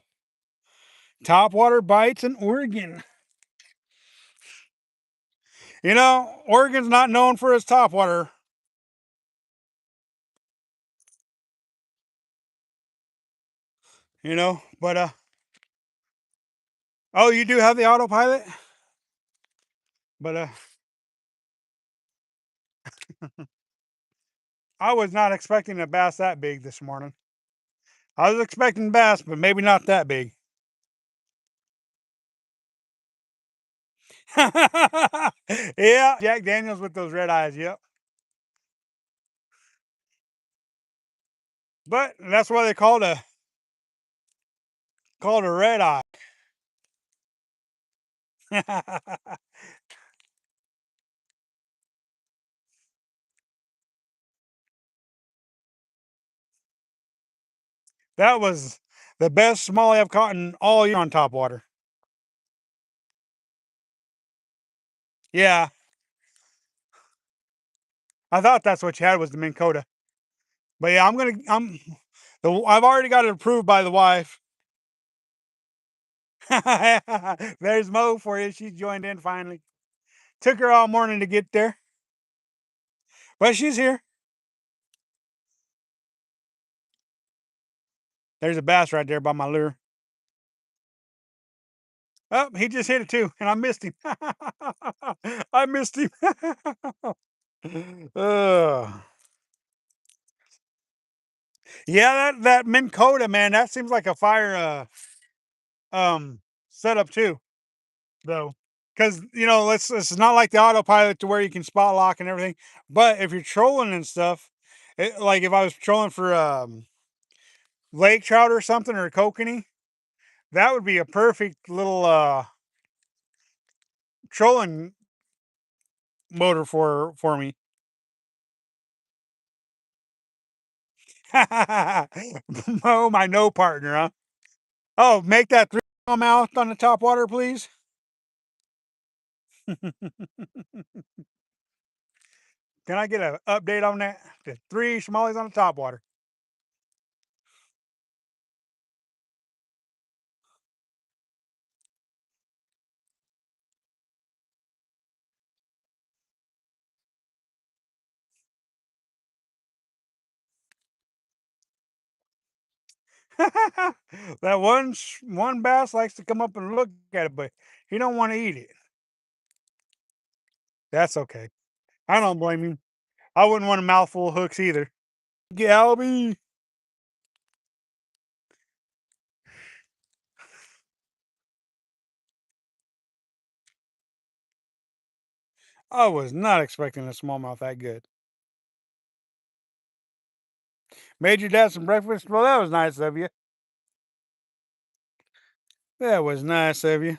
S1: Top water bites in Oregon. You know, Oregon's not known for its top water, but oh, you do have the autopilot? But I was not expecting a bass that big this morning. I was expecting bass, but maybe not that big. Yeah, Jack Daniels with those red eyes, yep. But that's why they called a red eye. That was the best smallie I've caught in all year on top water. Yeah, I thought that's what you had was the Minn Kota. But yeah, I've already got it approved by the wife. There's Mo for you. She joined in finally. Took her all morning to get there, but she's here. There's a bass right there by my lure. Oh, he just hit it too, and I missed him. I missed him. Ugh. Yeah, that Minn Kota, man, that seems like a fire setup too, though. Because it's not like the autopilot to where you can spot lock and everything. But if you're trolling and stuff, like if I was trolling for lake trout or something or kokanee, that would be a perfect little trolling motor for me. Oh, my no partner, huh? Oh, make that three mouth on the top water, please. Can I get an update on that? The three smallies on the top water. That one bass likes to come up and look at it, but he don't want to eat it. That's okay. I don't blame him. I wouldn't want a mouthful of hooks either. Galby. I was not expecting a smallmouth that good. Made your dad some breakfast? Well, that was nice of you. That was nice of you.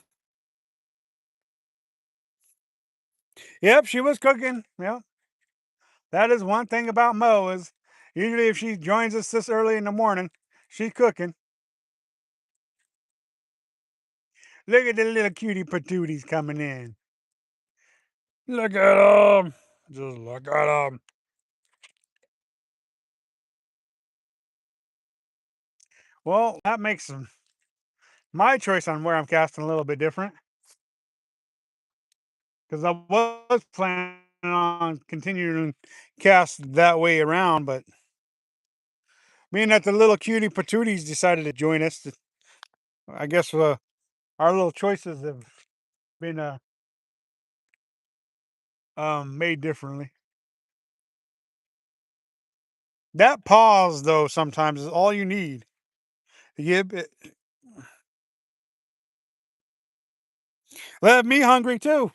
S1: Yep, she was cooking. Yep. That is one thing about Mo is usually if she joins us this early in the morning, she's cooking. Look at the little cutie patooties coming in. Look at them. Just look at them. Well, that makes my choice on where I'm casting a little bit different because I was planning on continuing to cast that way around, but being that the little cutie patooties decided to join us, I guess our little choices have been made differently. That pause, though, sometimes is all you need. Yep, left me hungry too,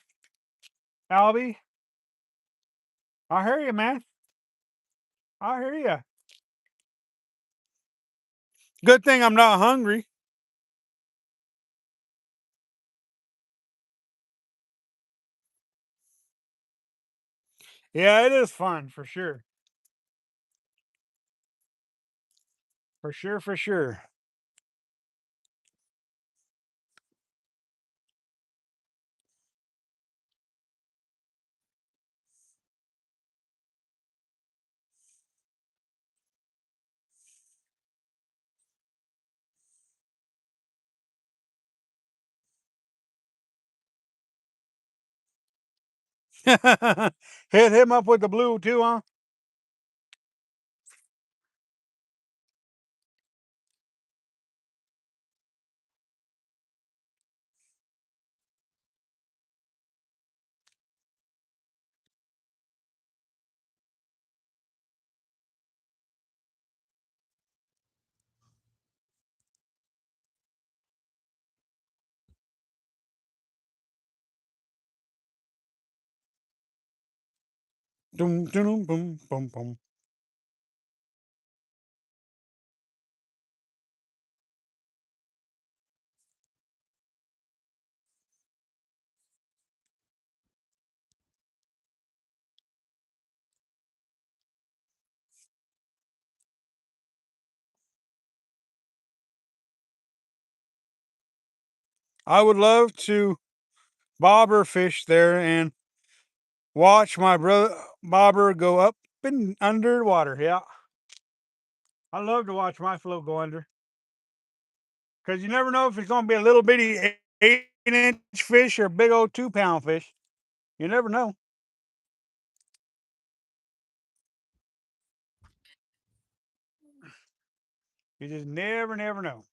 S1: Albie. I hear you, man. I hear you. Good thing I'm not hungry. Yeah, it is fun for sure. For sure, for sure. Hit him up with the blue too, huh? Dum, dum, boom, boom, boom. I would love to bobber fish there and Watch my brother bobber go up and underwater. Yeah, I love to watch my float go under because you never know if it's going to be a little bitty 8-inch fish or a big old 2-pound fish. You never know. You just never know.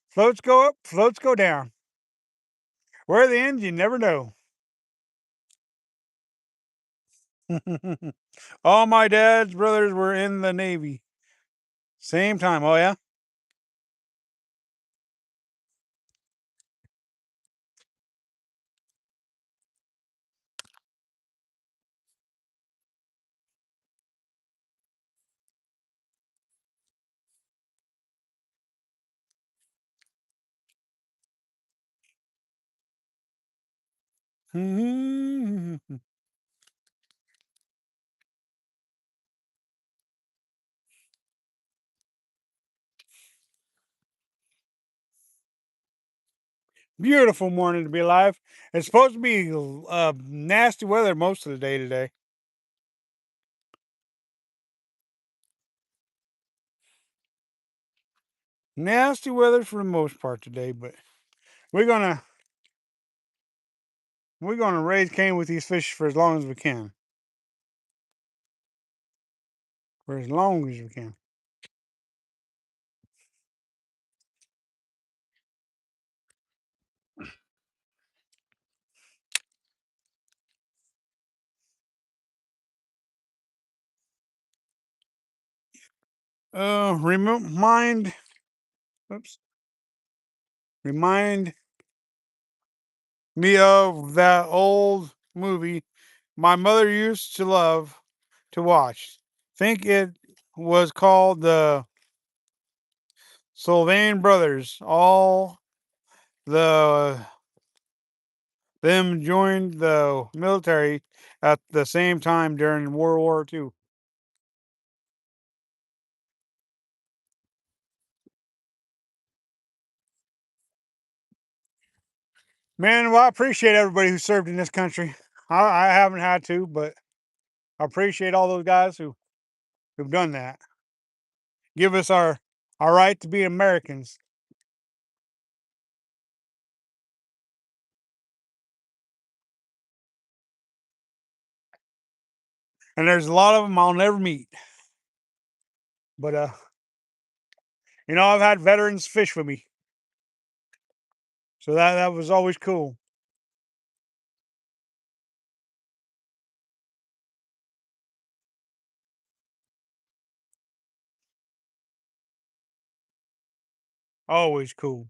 S1: Floats go up, floats go down. Where the end, you never know. All my dad's brothers were in the Navy. Same time. Oh, yeah? Beautiful morning to be alive. It's supposed to be nasty weather most of the day today. Nasty weather for the most part today, but we're gonna we're gonna raise Cain with these fish for as long as we can. For as long as we can. Remind oops. Remind me of that old movie my mother used to love to watch. Think it was called the Sylvain Brothers. All the them joined the military at the same time during World War II. Man, well, I appreciate everybody who served in this country. I haven't had to, but I appreciate all those guys who've done that. Give us our right to be Americans. And there's a lot of them I'll never meet. But I've had veterans fish with me, so that was always cool. Always cool.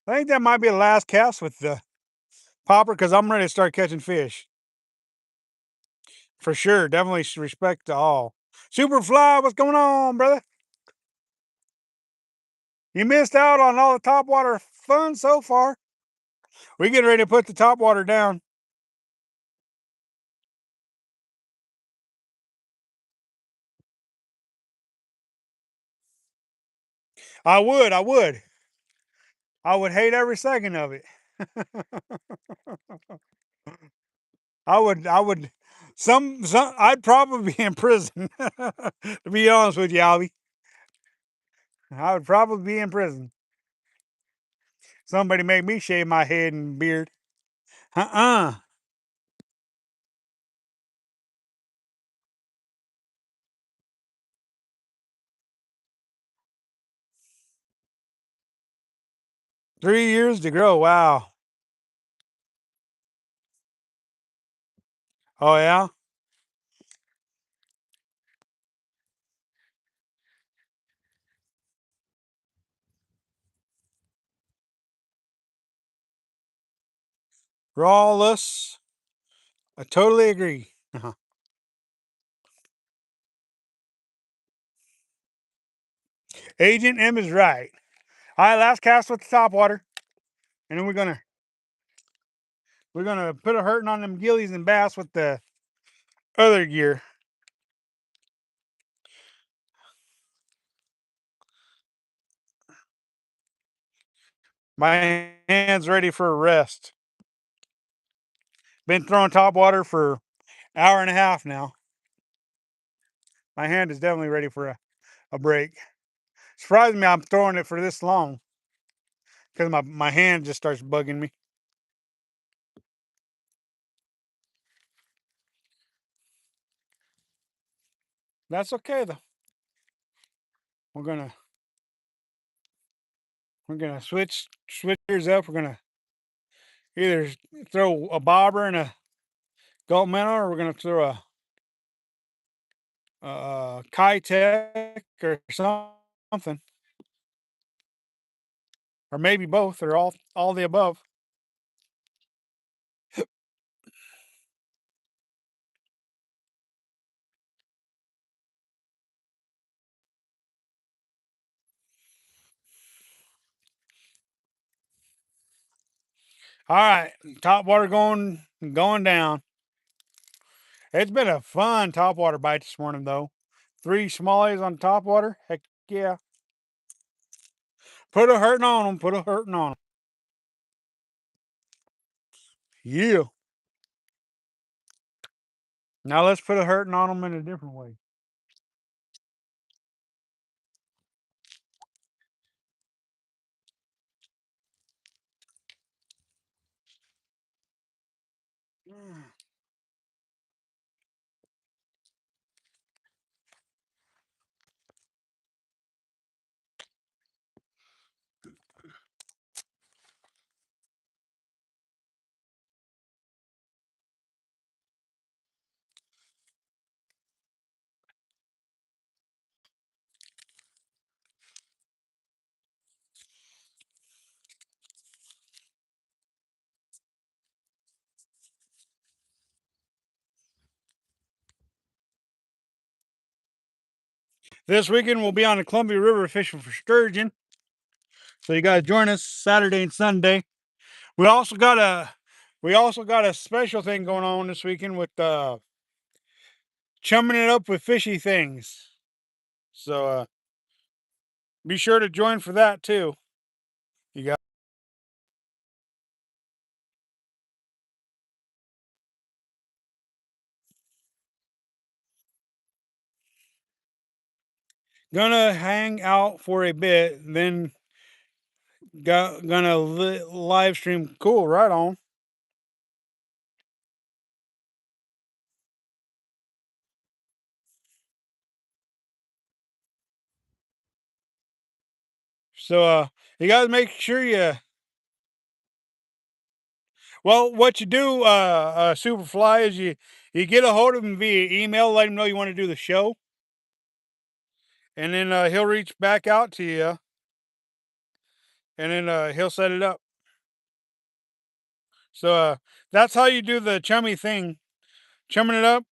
S1: I think that might be the last cast with the popper because I'm ready to start catching fish for sure. Definitely respect to all. Superfly, what's going on, brother? You missed out on all the topwater fun so far. We getting ready to put the topwater down. I would hate every second of it. I would. I'd probably be in prison. To be honest with you, Albie, I would probably be in prison. Somebody make me shave my head and beard. 3 years to grow. Wow. Oh yeah. Rawless. I totally agree. Agent M is right. All right, last cast with the top water, and then we're gonna put a hurting on them gillies and bass with the other gear. My hand's ready for a rest. Been throwing top water for hour and a half now. My hand is definitely ready for a break. Surprised me I'm throwing it for this long because my hand just starts bugging me. That's okay though. We're gonna switch gears up. We're gonna either throw a bobber and a gold minnow, or we're gonna throw a Kitech or something, or maybe both, or all the above. All right, top water going down. It's been a fun topwater bite this morning, though. 3 smallies on topwater. Heck yeah. Put a hurting on them. Put a hurting on them. Yeah. Now let's put a hurting on them in a different way. This weekend we'll be on the Columbia River fishing for sturgeon. So you guys join us Saturday and Sunday. We also got a special thing going on this weekend with chumming it up with fishy things. So be sure to join for that too. You got gonna hang out for a bit, then gonna live stream. Cool, right on. So you guys make sure you well what you do Superfly is you get a hold of him via email, let him know you want to do the show, and then he'll reach back out to you, and then he'll set it up. So that's how you do the chummy thing. Chumming it up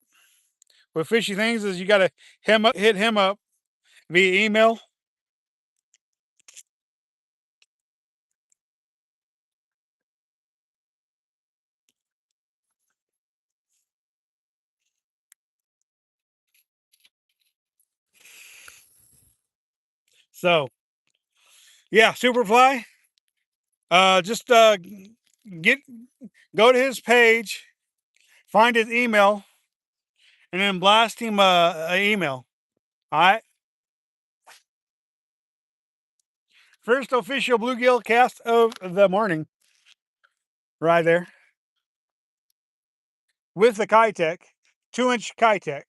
S1: with fishy things is you gotta hit him up via email. So yeah, Superfly. Just get go to his page, find his email, and then blast him an email. All right. First official bluegill cast of the morning, right there, with the Kitech, 2-inch Kitech.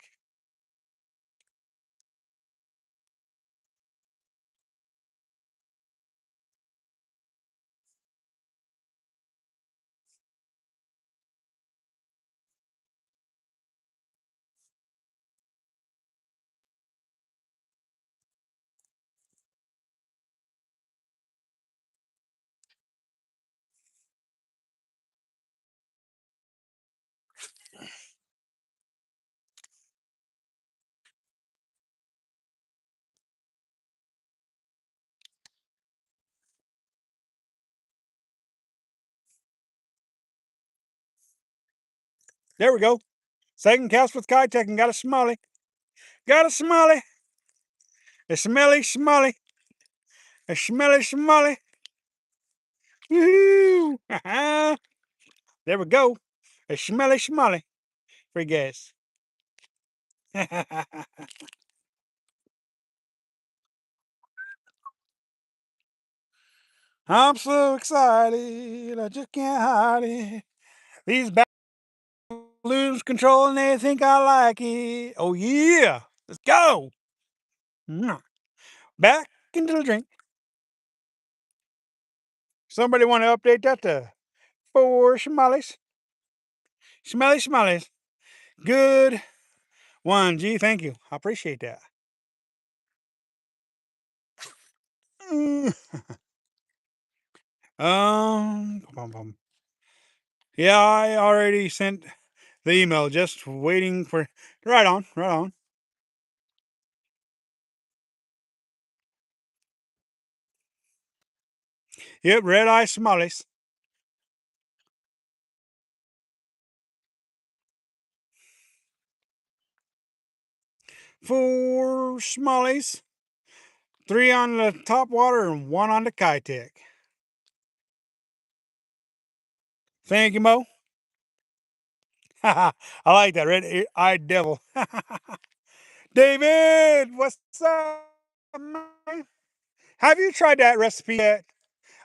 S1: There we go. Second cast with Kitech and got a smelly. Got a smelly. A smelly smelly. A smelly smelly. Woo! There we go. A smelly schmolly for gas. I'm so excited, I just can't hide it. These balloons controlling, they think I like it. Oh yeah, let's go. Mwah. Back into the drink. Somebody want to update that to 4 schmollies? Smelly schmollies. Good one, G. Thank you. I appreciate that. Mm. Bum, bum. Yeah, I already sent the email. Just waiting for. Right on, right on. Yep, red eye schmollies. 4 schmollies. 3 on the top water and 1 on the Kitech. Thank you, Mo. I like that red-eyed devil. David, what's up, man? Have you tried that recipe yet?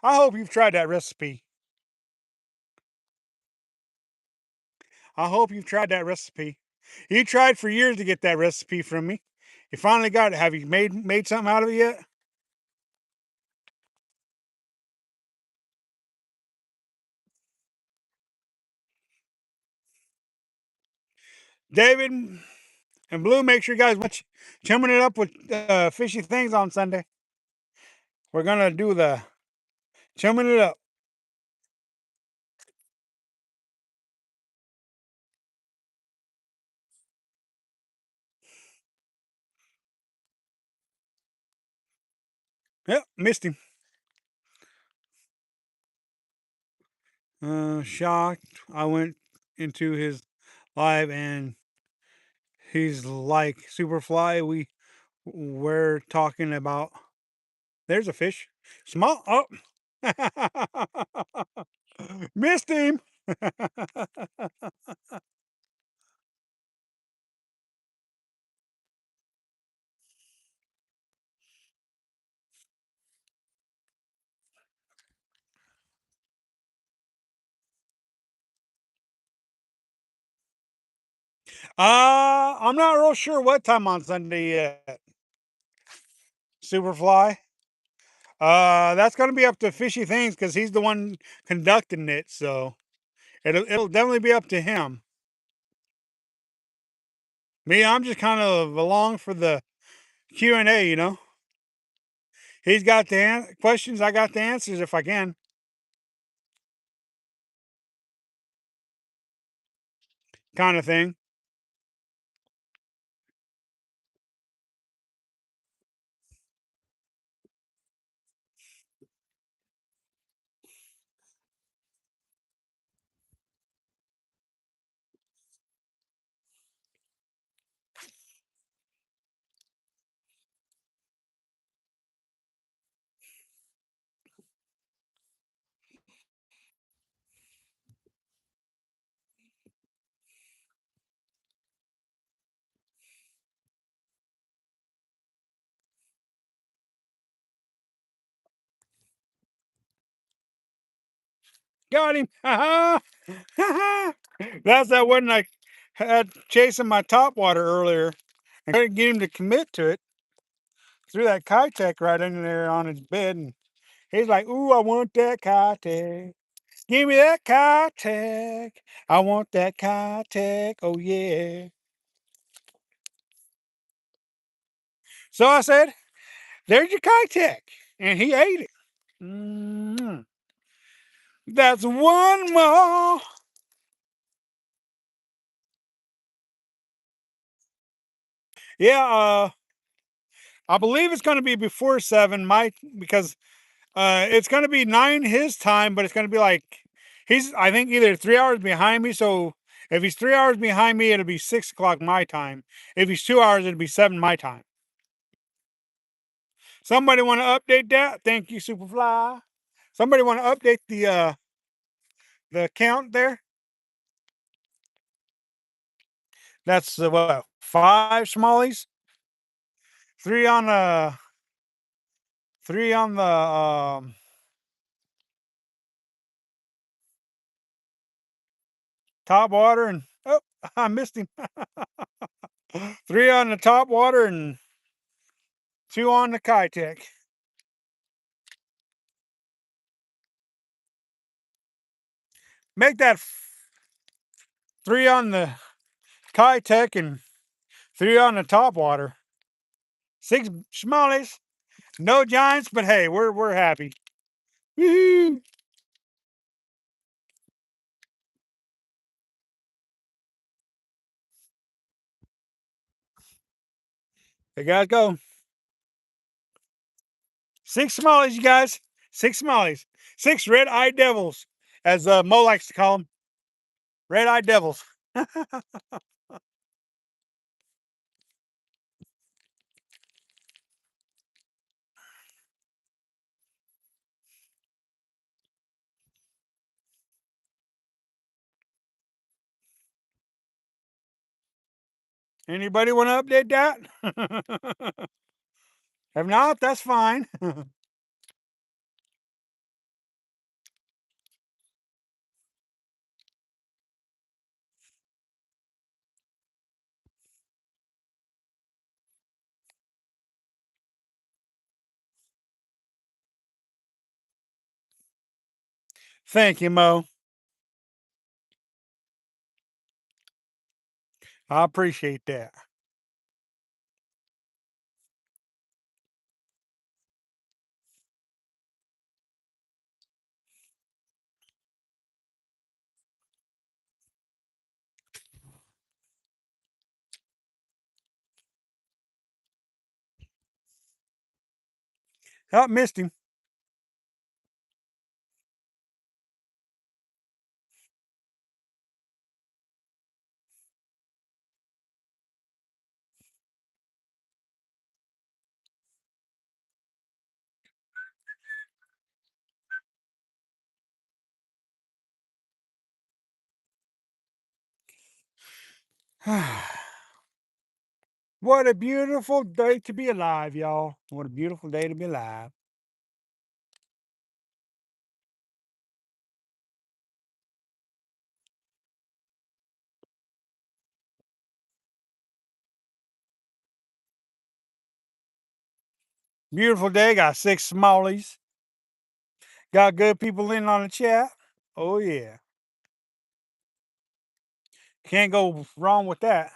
S1: I hope you've tried that recipe. I hope you've tried that recipe. You tried for years to get that recipe from me. You finally got it. Have you made something out of it yet? David and Blue, make sure you guys watch chumming it up with fishy things on Sunday. We're gonna do the chumming it up. Yep, missed him. Shocked. I went into his live and he's like Superfly. We're talking about. There's a fish. Small. Oh, missed him. I'm not real sure what time on Sunday yet. Superfly. That's gonna be up to Fishy Things because he's the one conducting it. So it'll definitely be up to him. Me, I'm just kind of along for the Q&A. He's got the questions. I got the answers if I can, kind of thing. Got him. That's that one I had chasing my top water earlier and couldn't get him to commit to it. Threw that Kitech right in there on his bed, and he's like, "Ooh, I want that Kitech. Give me that Kitech. I want that Kitech. Oh yeah." So I said, "There's your Kitech," and he ate it. Mm, that's one more. Yeah, I believe it's going to be before 7, because it's going to be 9 his time, but it's going to be like he's I think either 3 hours behind me. So if he's 3 hours behind me, it'll be 6 o'clock my time. If he's 2 hours, it'll be 7 my time. Somebody want to update that? Thank you, Superfly. Somebody want to update the count there? That's what, 5 smallies, three on the three on the top water, and oh, I missed him. 3 on the top water and 2 on the Kitech. Make that 3 on the Kitech and 3 on the top water. 6 smallies, no giants, but hey, we're happy. Woo-hoo. There guys go. 6 smallies, you guys. 6 smallies. 6 red-eyed devils, as Mo likes to call them. Red-eyed devils. Anybody want to update that? If not, that's fine. Thank you, Mo. I appreciate that. Oh, missed him. What a beautiful day to be alive, y'all. What a beautiful day to be alive. Beautiful day. Got 6 smallies. Got good people in on the chat. Oh, yeah. Can't go wrong with that.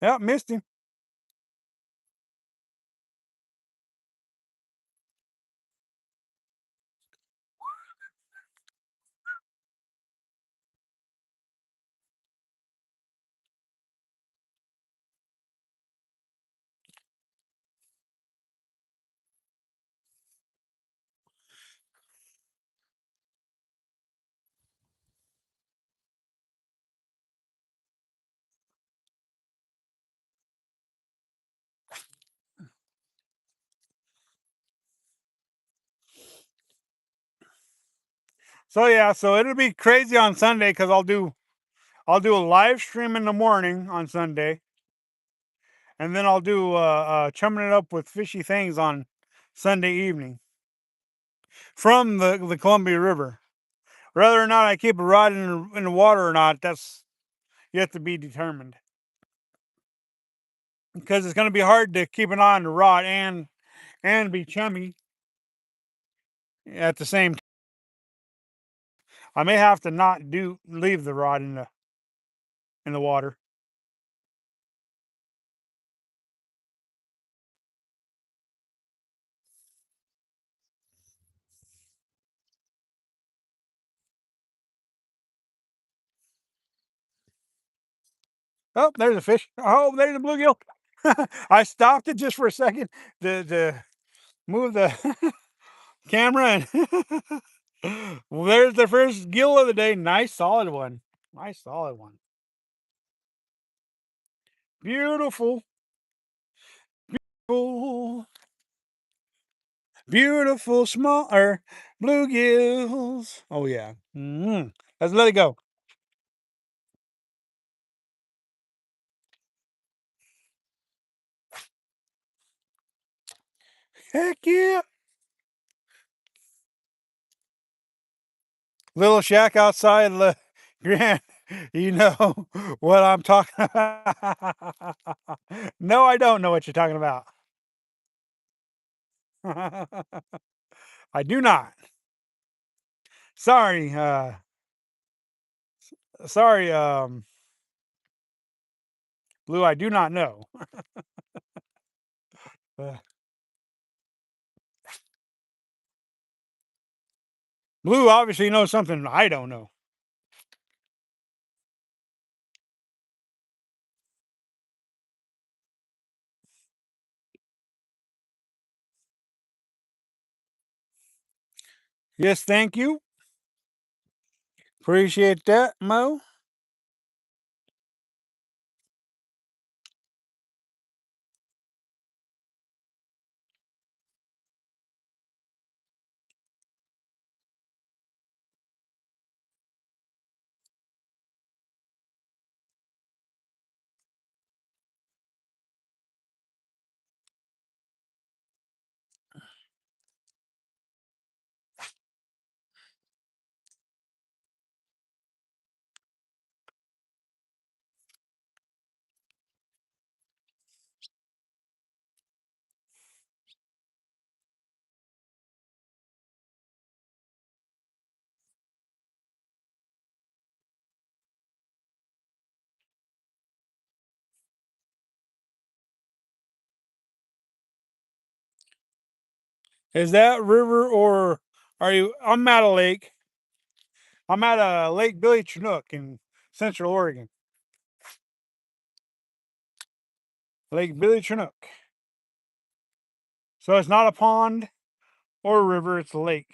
S1: Yep, missed him. So yeah, so it'll be crazy on Sunday because I'll do a live stream in the morning on Sunday, and then I'll do chumming it up with fishy things on Sunday evening from the Columbia River. Whether or not I keep a rod in the water or not, that's yet to be determined. Because it's going to be hard to keep an eye on the rod and be chummy at the same time. I may have to not leave the rod in the water. Oh, there's a fish. Oh, there's a bluegill. I stopped it just for a second. The Move the camera and well, there's the first gill of the day. Nice solid one. Nice solid one. Beautiful. Beautiful. Beautiful small bluegills. Oh yeah. Let's let it go. Heck yeah. Little shack outside. Grant, you know what I'm talking about. No, I don't know what you're talking about. I do not. Sorry. Sorry, Blue, I do not know. Uh, Blue obviously knows something I don't know. Yes, thank you. Appreciate that, Mo. Is that river or are you? I'm at a lake. I'm at a Lake Billy Chinook in Central Oregon. Lake Billy Chinook. So it's not a pond or a river, it's a lake.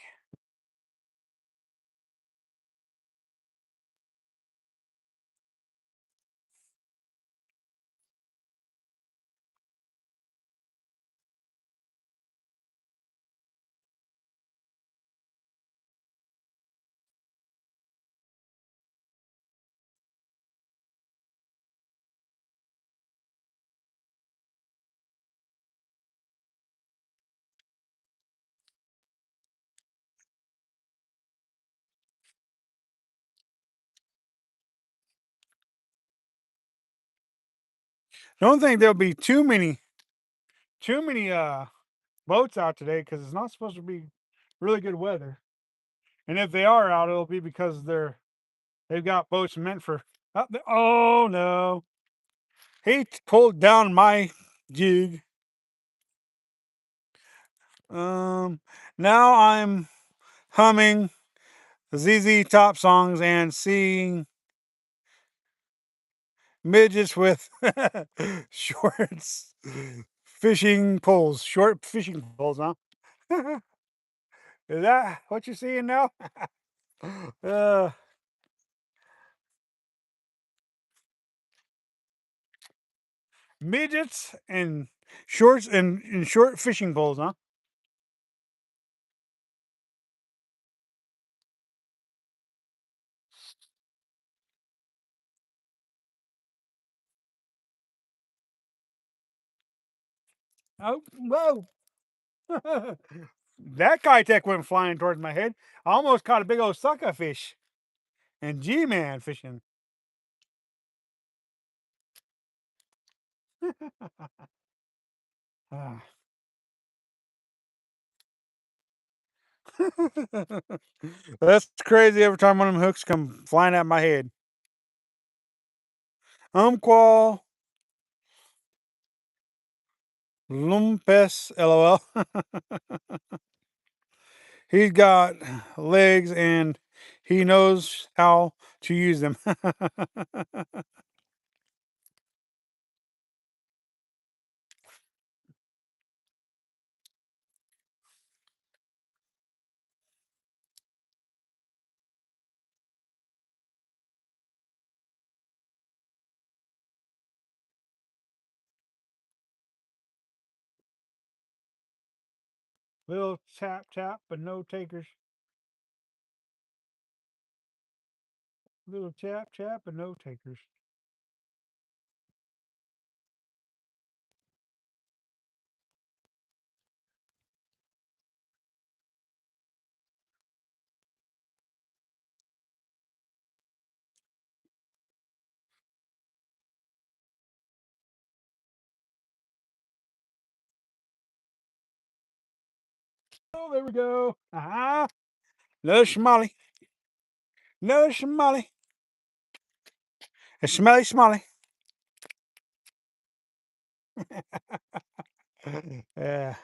S1: Don't think there'll be too many boats out today because it's not supposed to be really good weather. And if they are out, it'll be because they've got boats meant for. Oh no! He pulled down my jig. Now I'm humming ZZ Top songs and seeing midgets with shorts, fishing poles, short fishing poles, huh? Is that what you're seeing now? uh, Midgets and shorts and short fishing poles, huh? Oh, whoa! That Kitech went flying towards my head. I almost caught a big old sucker fish and G-man fishing. Ah. That's crazy every time one of them hooks come flying at my head. Umqual Lumpes LOL. He's got legs and he knows how to use them. Little tap tap, but no takers. Little tap tap, but no takers. Oh, there we go. Aha. Another schmolly. Another schmolly. A smelly schmolly. Yeah.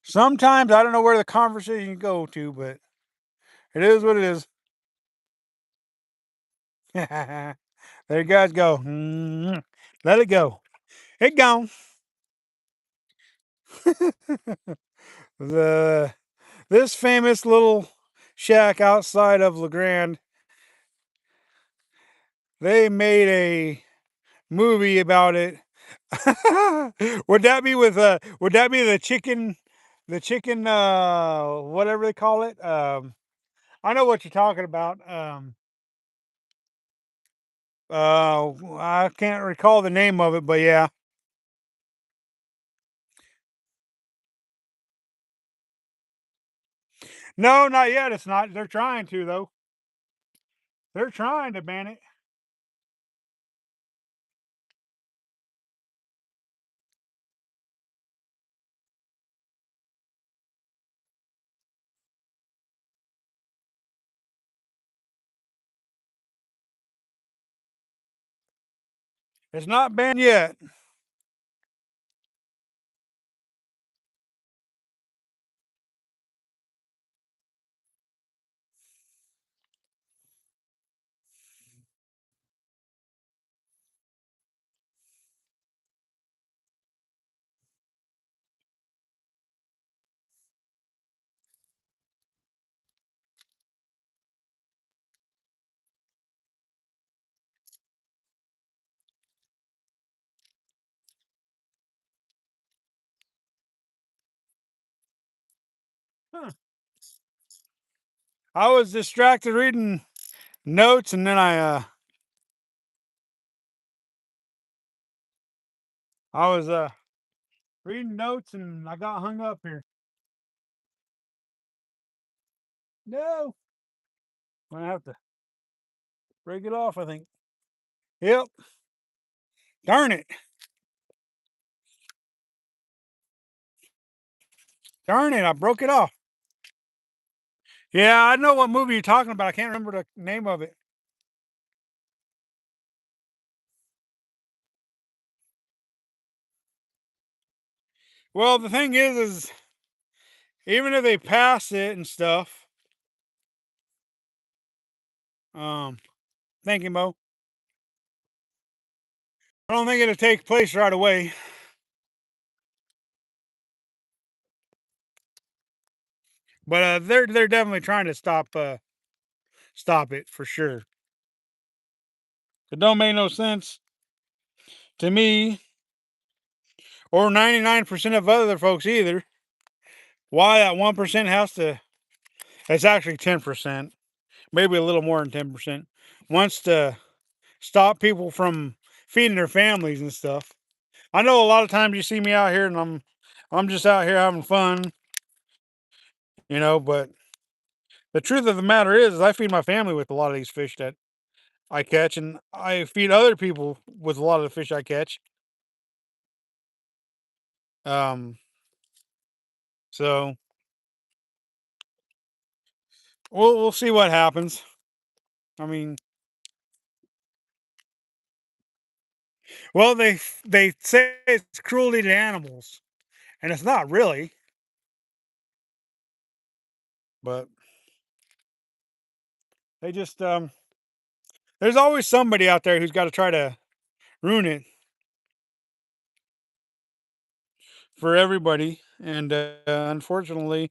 S1: Sometimes I don't know where the conversation go to, but it is what it is. There you guys go. Let it go. It gone. the This famous little shack outside of LeGrand, they made a movie about it. Would that be with would that be the chicken whatever they call it? I know what you're talking about. I can't recall the name of it, but yeah. No, not yet. It's not. They're trying to though. They're trying to ban it. It's not banned yet. Huh. I was distracted reading notes, and then I was reading notes, and I got hung up here. No, I'm gonna have to break it off. I think. Yep. Darn it. Darn it. I broke it off. Yeah, I know what movie you're talking about. I can't remember the name of it. Well, the thing is even if they pass it and stuff, um, thank you, Mo. I don't think it'll take place right away. But they're definitely trying to stop it for sure. It don't make no sense to me or 99% of other folks either. Why that 1% has to? It's actually 10%, maybe a little more than 10%. Wants to stop people from feeding their families and stuff. I know a lot of times you see me out here and I'm just out here having fun, but the truth of the matter is I feed my family with a lot of these fish that I catch, and I feed other people with a lot of the fish I catch. Um, so we'll see what happens. I mean, well, they say it's cruelty to animals, and it's not really, but they just there's always somebody out there who's got to try to ruin it for everybody, and unfortunately,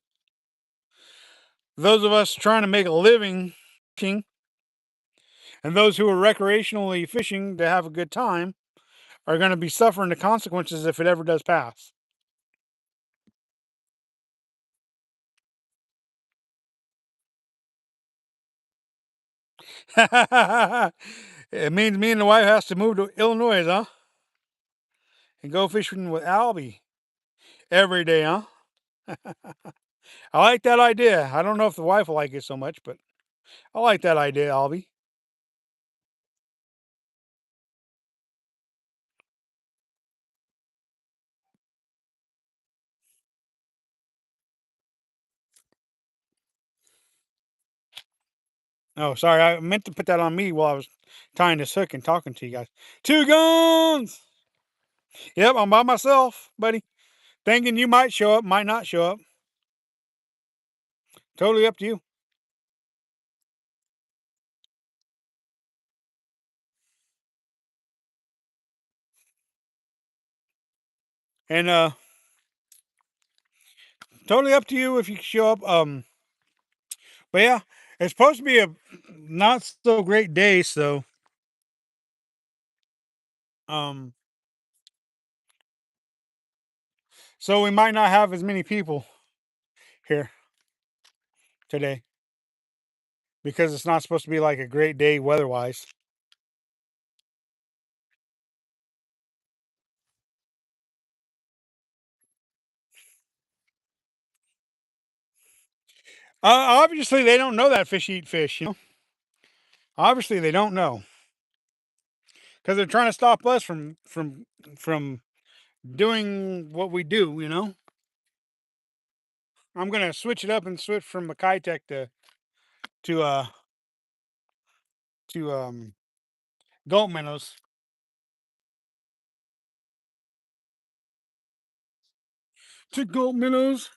S1: those of us trying to make a living fishing and those who are recreationally fishing to have a good time are going to be suffering the consequences if it ever does pass. It means me and the wife has to move to Illinois, huh? And go fishing with Albie every day, huh? I like that idea. I don't know if the wife will like it so much, but I like that idea, Albie. Oh, sorry. I meant to put that on me while I was tying this hook and talking to you guys. Two guns! Yep, I'm by myself, buddy. Thinking you might show up, might not show up. Totally up to you. And totally up to you if you show up. But yeah, it's supposed to be a not so great day, so um so we might not have as many people here today because it's not supposed to be like a great day weather-wise. Obviously they don't know that fish eat fish, you know. Obviously they don't know because they're trying to stop us from doing what we do, you know. I'm gonna switch it up and switch from Makai Tech to uh to goat minnows. To goat minnows.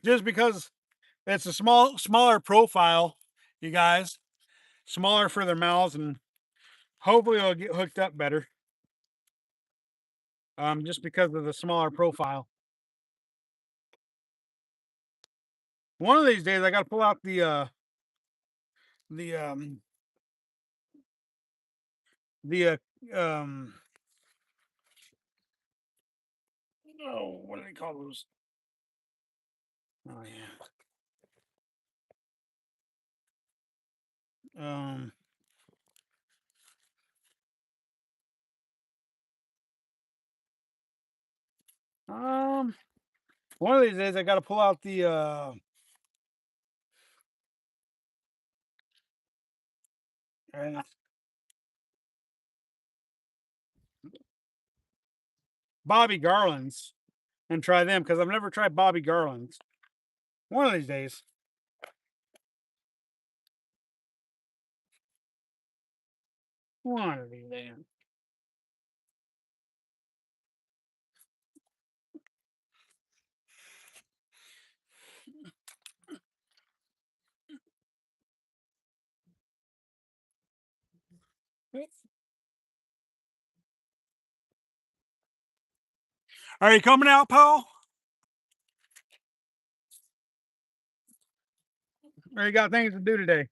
S1: Just because it's a smaller profile, you guys. Smaller for their mouths, and hopefully it'll get hooked up better. Just because of the smaller profile. One of these days, I got to pull out the the oh, what do they call those? Oh yeah. Um, one of these days, I got to pull out the uh, Bobby Garlands and try them because I've never tried Bobby Garlands. One of these days. One of these days. Are you coming out, Paul? Or you got things to do today?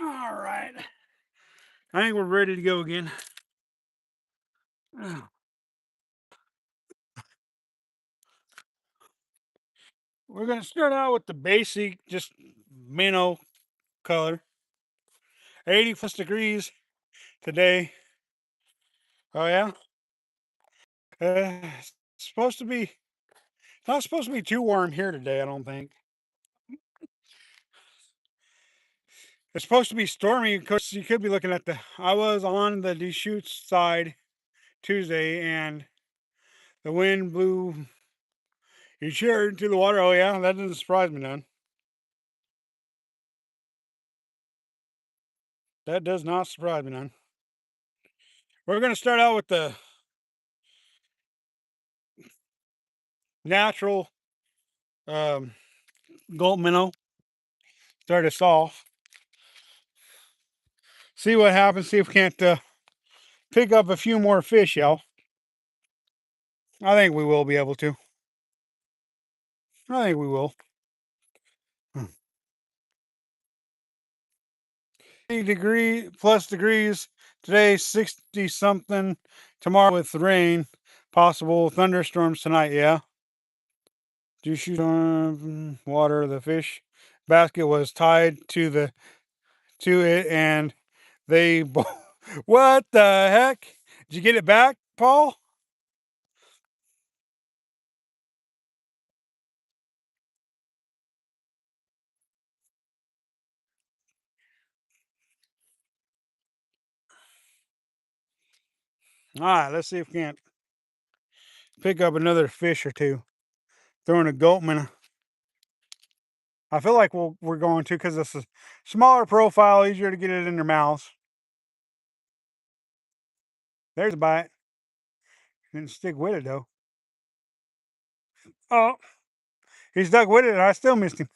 S1: All right. I think we're ready to go again. We're gonna start out with the basic, just minnow color. 80 plus degrees today. Oh yeah. It's supposed to be not supposed to be too warm here today. I don't think it's supposed to be stormy. Of course, you could be looking at the. I was on the Deschutes side Tuesday, and the wind blew your chair into the water. Oh yeah, that doesn't surprise me none. That does not surprise me none. We're gonna start out with the natural um, gold minnow. start us off. See what happens. See if we can't pick up a few more fish, y'all. I think we will be able to. I think we will. 80 plus degrees today, 60 something tomorrow with rain, possible thunderstorms tonight. Yeah. Do you shoot on water? The fish basket was tied to it, and they. What the heck? Did you get it back, Paul? All right, let's see if we can't pick up another fish or two. Throwing a gulpman. I feel like we're going to because it's a smaller profile, easier to get it in their mouths. There's a bite. Didn't stick with it though. Oh, he stuck with it, and I still missed him.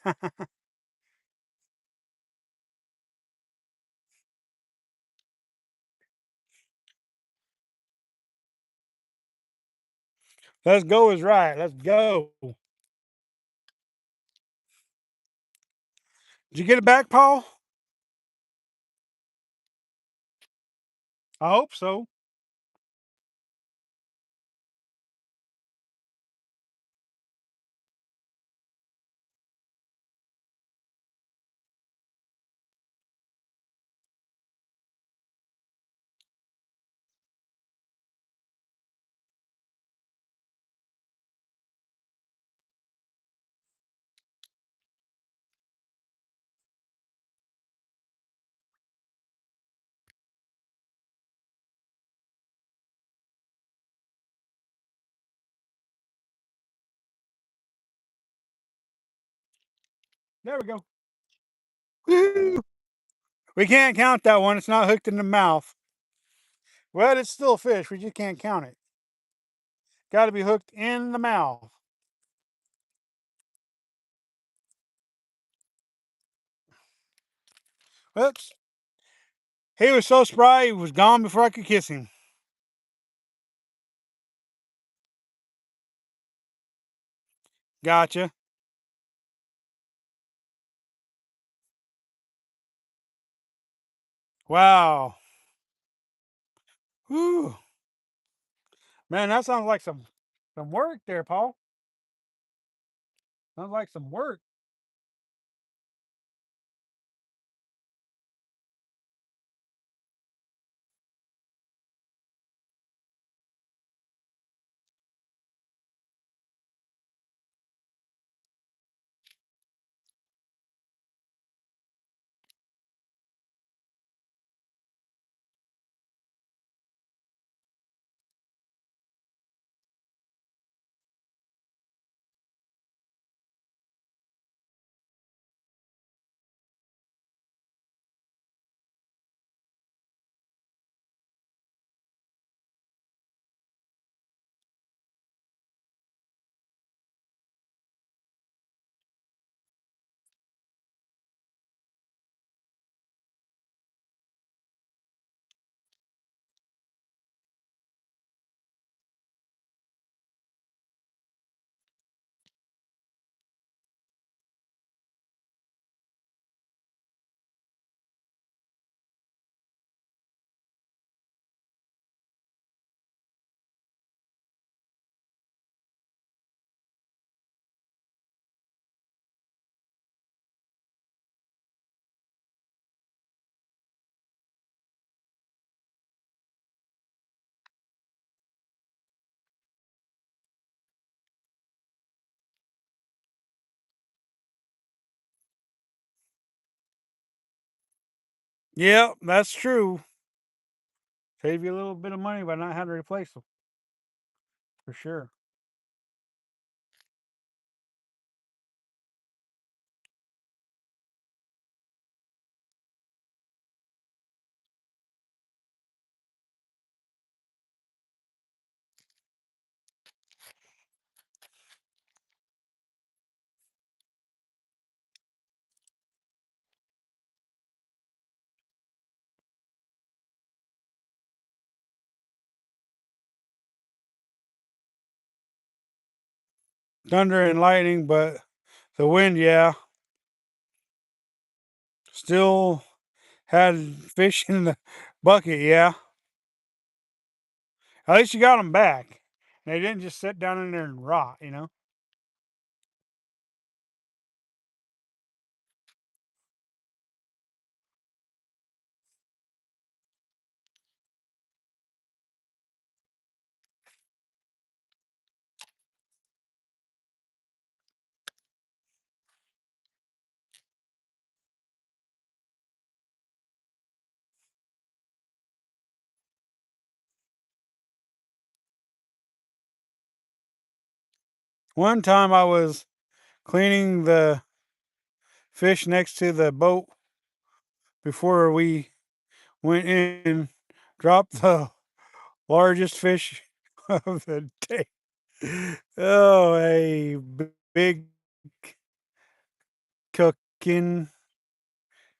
S1: Let's go is right. Let's go. Did you get it back, Paul? I hope so. There we go. Woo! We can't count that one. It's not hooked in the mouth. Well, it's still a fish. We just can't count it. Got to be hooked in the mouth. Oops. He was so spry, he was gone before I could kiss him. Gotcha. Wow. Whew. Man, that sounds like some work there, Paul. Sounds like some work. Yep, that's true. Save you a little bit of money by not having to replace them. For sure. thunder and lightning, but the wind, yeah, still had fish in the bucket, yeah. At least you got them back. They didn't just sit down in there and rot, you know. One time I was cleaning the fish next to the boat before we went in, dropped the largest fish of the day. Oh, a big cooking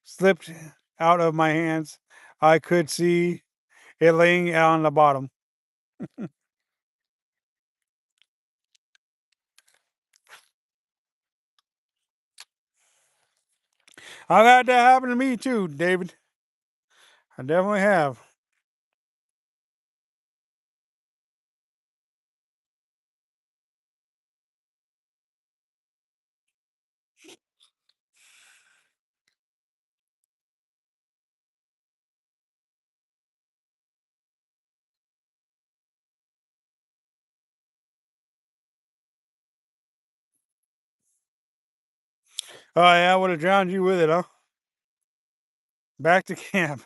S1: slipped out of my hands. I could see it laying on the bottom. I've had that happen to me too, David. I definitely have. Oh yeah, I would have drowned you with it, huh? Back to camp.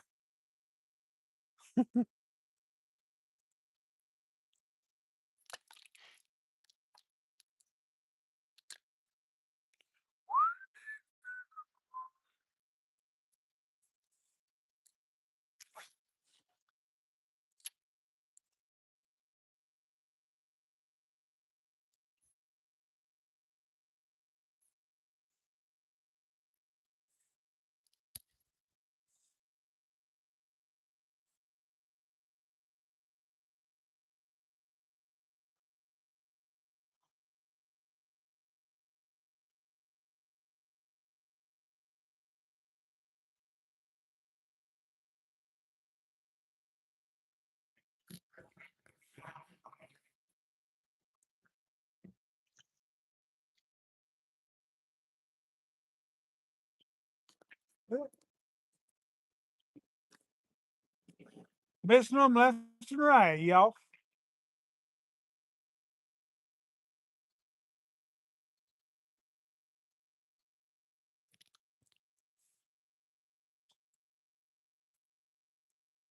S1: Missing them left and right, y'all.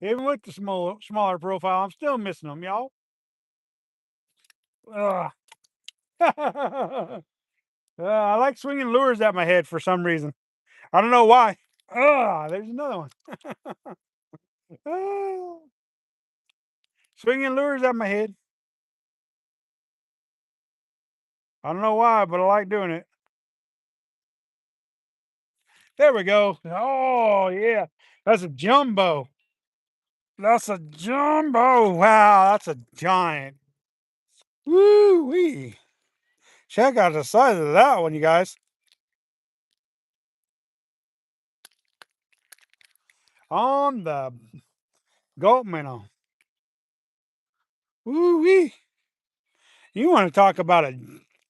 S1: Even with the smaller profile, I'm still missing them, y'all. Ugh. I like swinging lures at my head for some reason. I don't know why. There's another one. Ah, swinging lures at my head. I don't know why, but I like doing it. There we go. Oh yeah, that's a jumbo. That's a jumbo. Wow, that's a giant. Woo wee. Check out the size of that one, you guys. On the goat minnow. Woo wee. You want to talk about a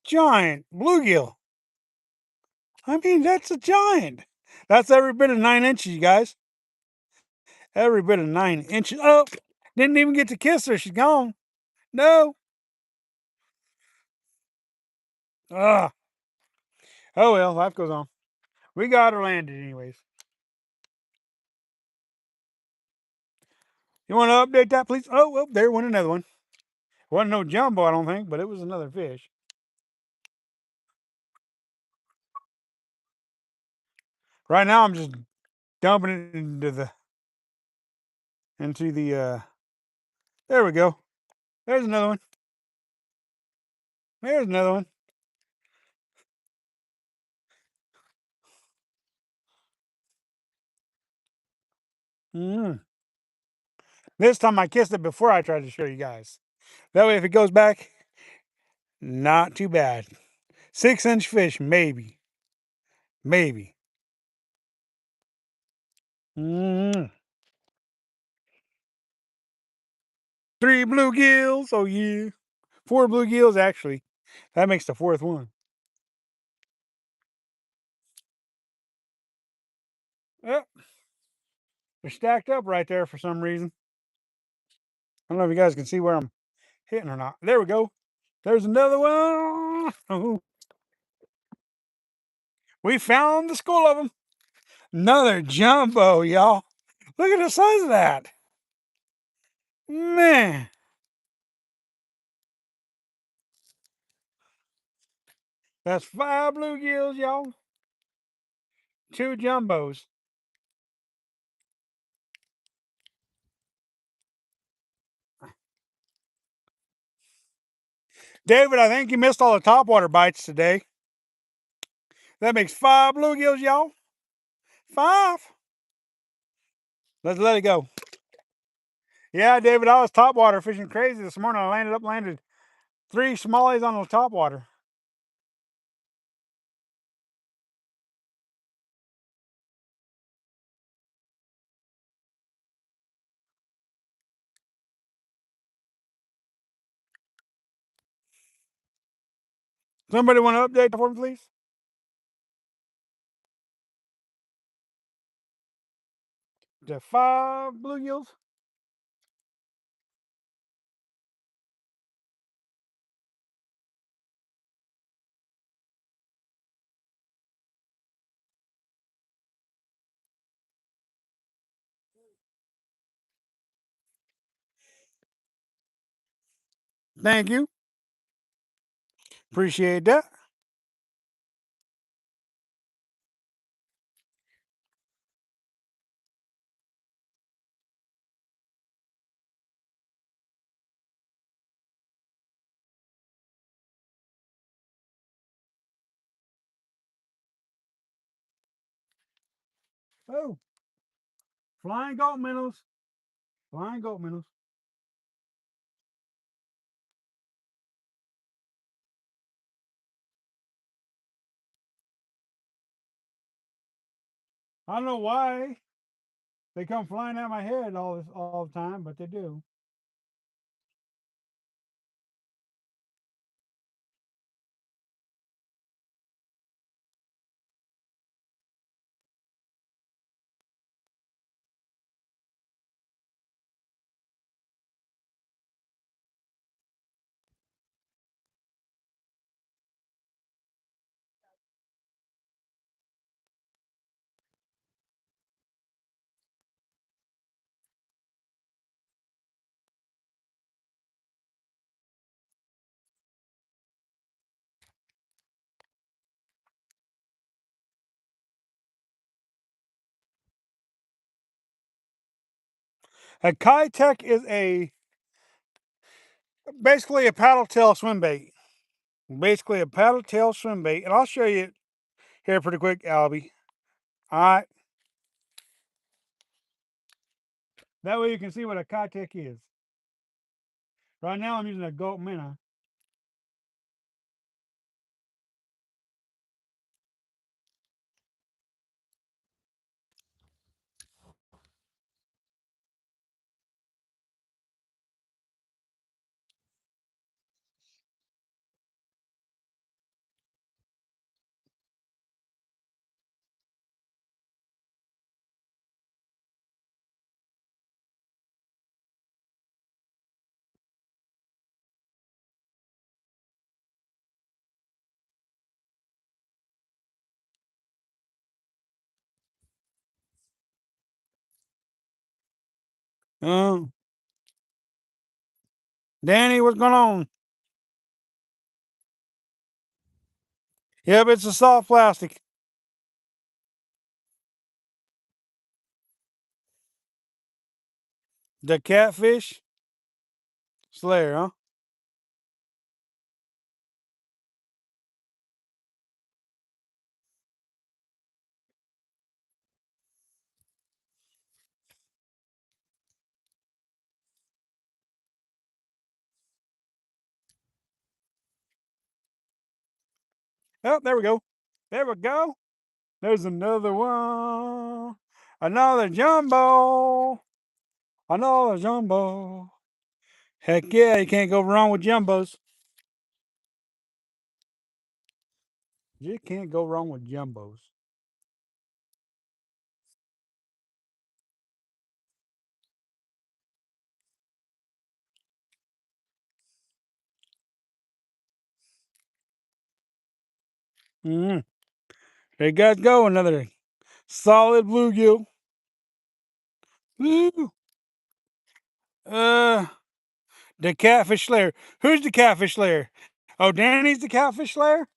S1: giant bluegill? I mean, that's a giant. That's every bit of 9 inches, you guys. Every bit of 9 inches. Oh, didn't even get to kiss her. She's gone. No. Ah. Oh well, life goes on. We got her landed anyways. You want to update that, please? Oh, well, there went another one. Wasn't no jumbo, I don't think, but it was another fish. Right now, I'm just dumping it into the. There we go. There's another one. There's another one. Mm. This time I kissed it before I tried to show you guys. That way, if it goes back, not too bad. 6-inch fish, maybe. Maybe. Mm. 3 bluegills. Oh, yeah. 4 bluegills, actually. That makes the fourth one. Yep. They're stacked up right there for some reason. I don't know if you guys can see where I'm hitting or not. There we go. There's another one. Oh, we found the school of them. Another jumbo, y'all. Look at the size of that. Man. That's 5 bluegills, y'all. 2 jumbos. David, I think you missed all the topwater bites today. That makes 5 bluegills, y'all. 5. Let's let it go. Yeah, David, I was topwater fishing crazy this morning. I landed 3 smallies on the topwater. Somebody want to update for me, please? The 5 bluegills. Thank you. Appreciate that. Oh, flying goat minnows. Flying goat minnows. I don't know why they come flying at my head all the time, but they do. A Kitech is basically a paddle tail swim bait. Basically a paddle tail swim bait, and I'll show you here pretty quick, Albie. All right, that way you can see what a Kitech is. Right now, I'm using a goat minnow. Uh, Danny, what's going on? Yep, it's a soft plastic. The catfish slayer, huh? Oh, there we go. There we go. There's another one. Another jumbo. Another jumbo. Heck yeah, you can't go wrong with jumbos. You can't go wrong with jumbos. Mm-hmm. There you guys go. Another solid bluegill. Woo. Uh, the catfish slayer. Who's the catfish slayer? Oh, Danny's the catfish slayer?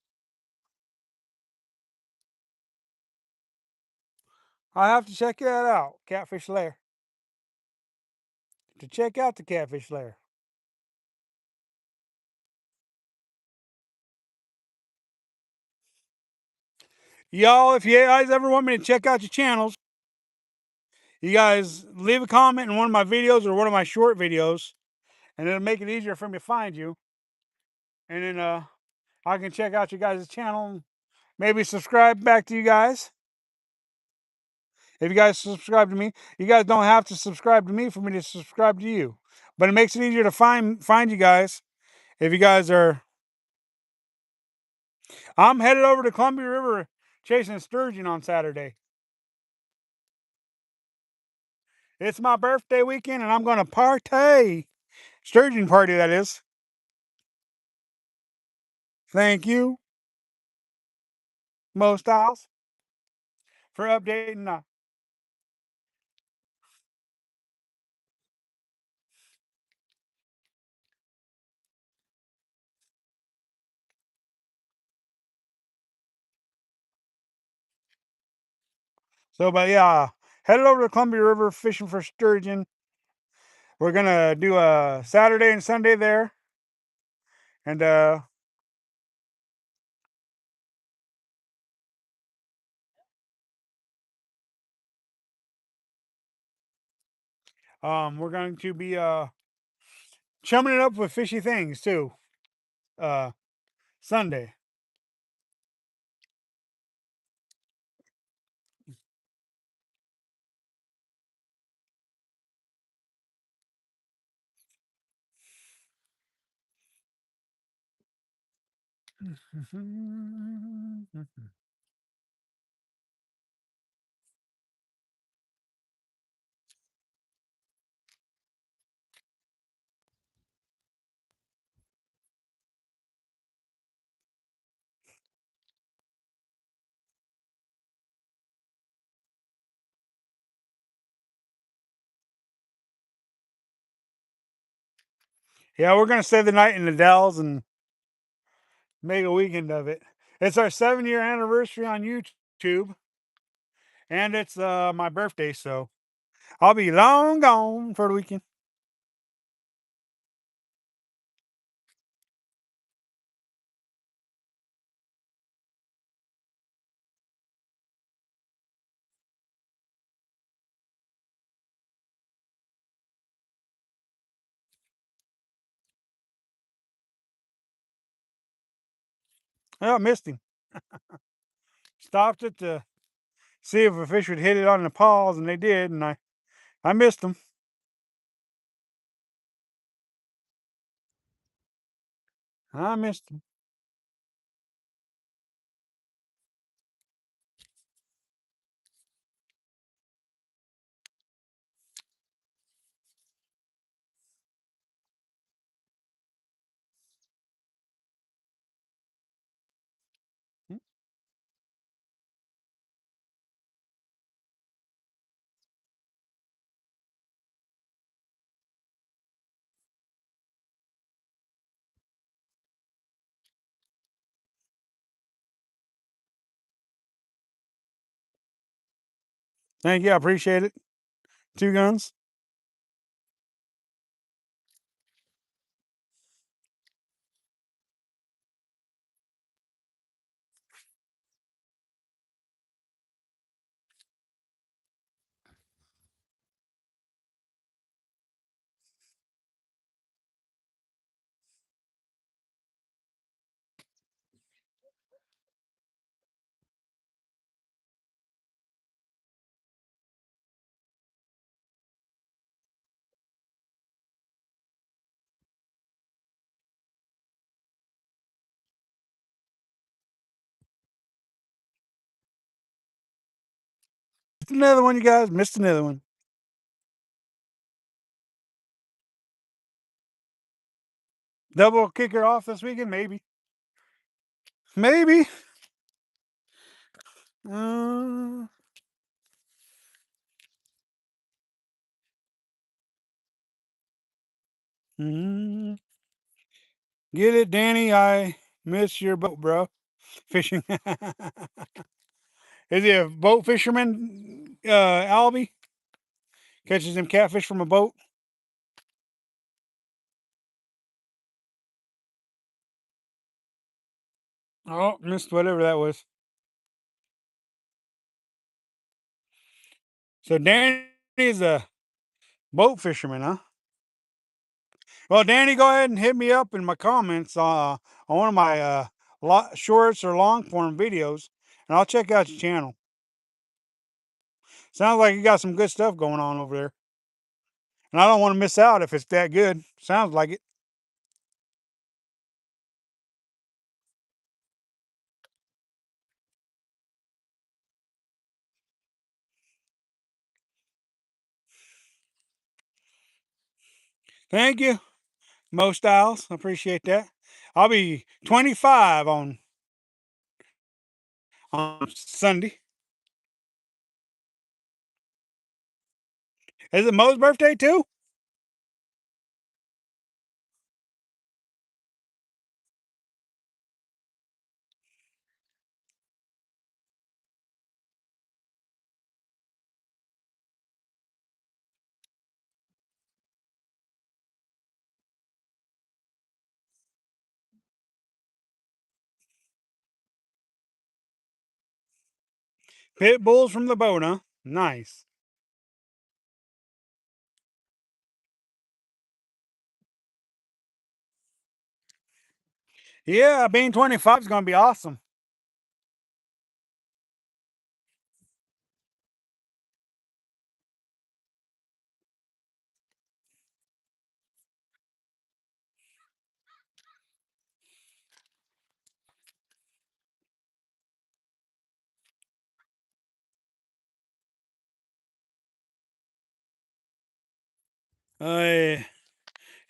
S1: I have to check that out. Catfish slayer. To check out the catfish slayer. Y'all, if you guys ever want me to check out your channels, you guys leave a comment in one of my videos or one of my short videos, and it'll make it easier for me to find you. And then I can check out you guys' channel and maybe subscribe back to you guys. If you guys subscribe to me, you guys don't have to subscribe to me for me to subscribe to you. But it makes it easier to find you guys if you guys are. I'm headed over to Columbia River chasing sturgeon on Saturday. It's my birthday weekend and I'm gonna partay. Sturgeon party, that is. Thank you, Mo Styles, for updating. So, but yeah, headed over to Columbia River fishing for sturgeon. We're gonna do a Saturday and Sunday there, and we're going to be chumming it up with fishy things too. Uh, Sunday. Yeah, we're gonna stay the night in the Dells and make a weekend of it. It's our 7-year anniversary on YouTube, and it's my birthday, so I'll be long gone for the weekend. Oh, I missed him. Stopped it to see if a fish would hit it on the paws, and they did, and I missed them. I missed them. Thank you, I appreciate it. Two guns. another one, you guys. Missed another one. Double kicker off this weekend, maybe. Maybe. Uh, mm, get it, Danny. I miss your boat, bro. Fishing. Is he a boat fisherman, Albie? Catches them catfish from a boat? Oh, missed whatever that was. So Danny's a boat fisherman, huh? Well, Danny, go ahead and hit me up in my comments on one of my shorts or long form videos, and I'll check out your channel. Sounds like you got some good stuff going on over there. And I don't want to miss out if it's that good. Sounds like it. Thank you, Mo Styles. I appreciate that. I'll be 25 on Sunday. Is it Mo's birthday too? Pit bulls from the boat, huh? Nice. Yeah, being 25 is going to be awesome. Uh,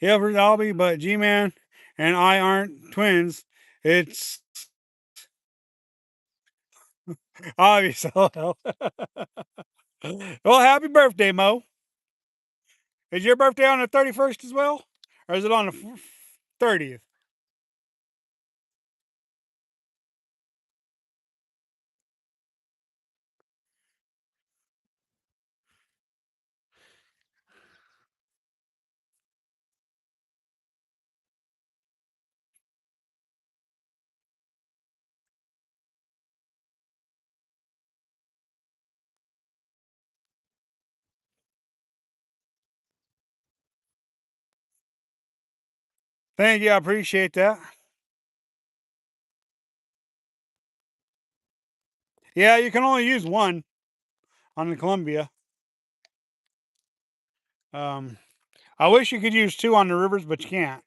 S1: yeah, for Albie, but G-Man and I aren't twins. It's obvious. Well, happy birthday, Mo. Is your birthday on the 31st as well? Or is it on the 30th? Thank you. I appreciate that. Yeah, you can only use one on the Columbia. Um, I wish you could use two on the rivers, but you can't.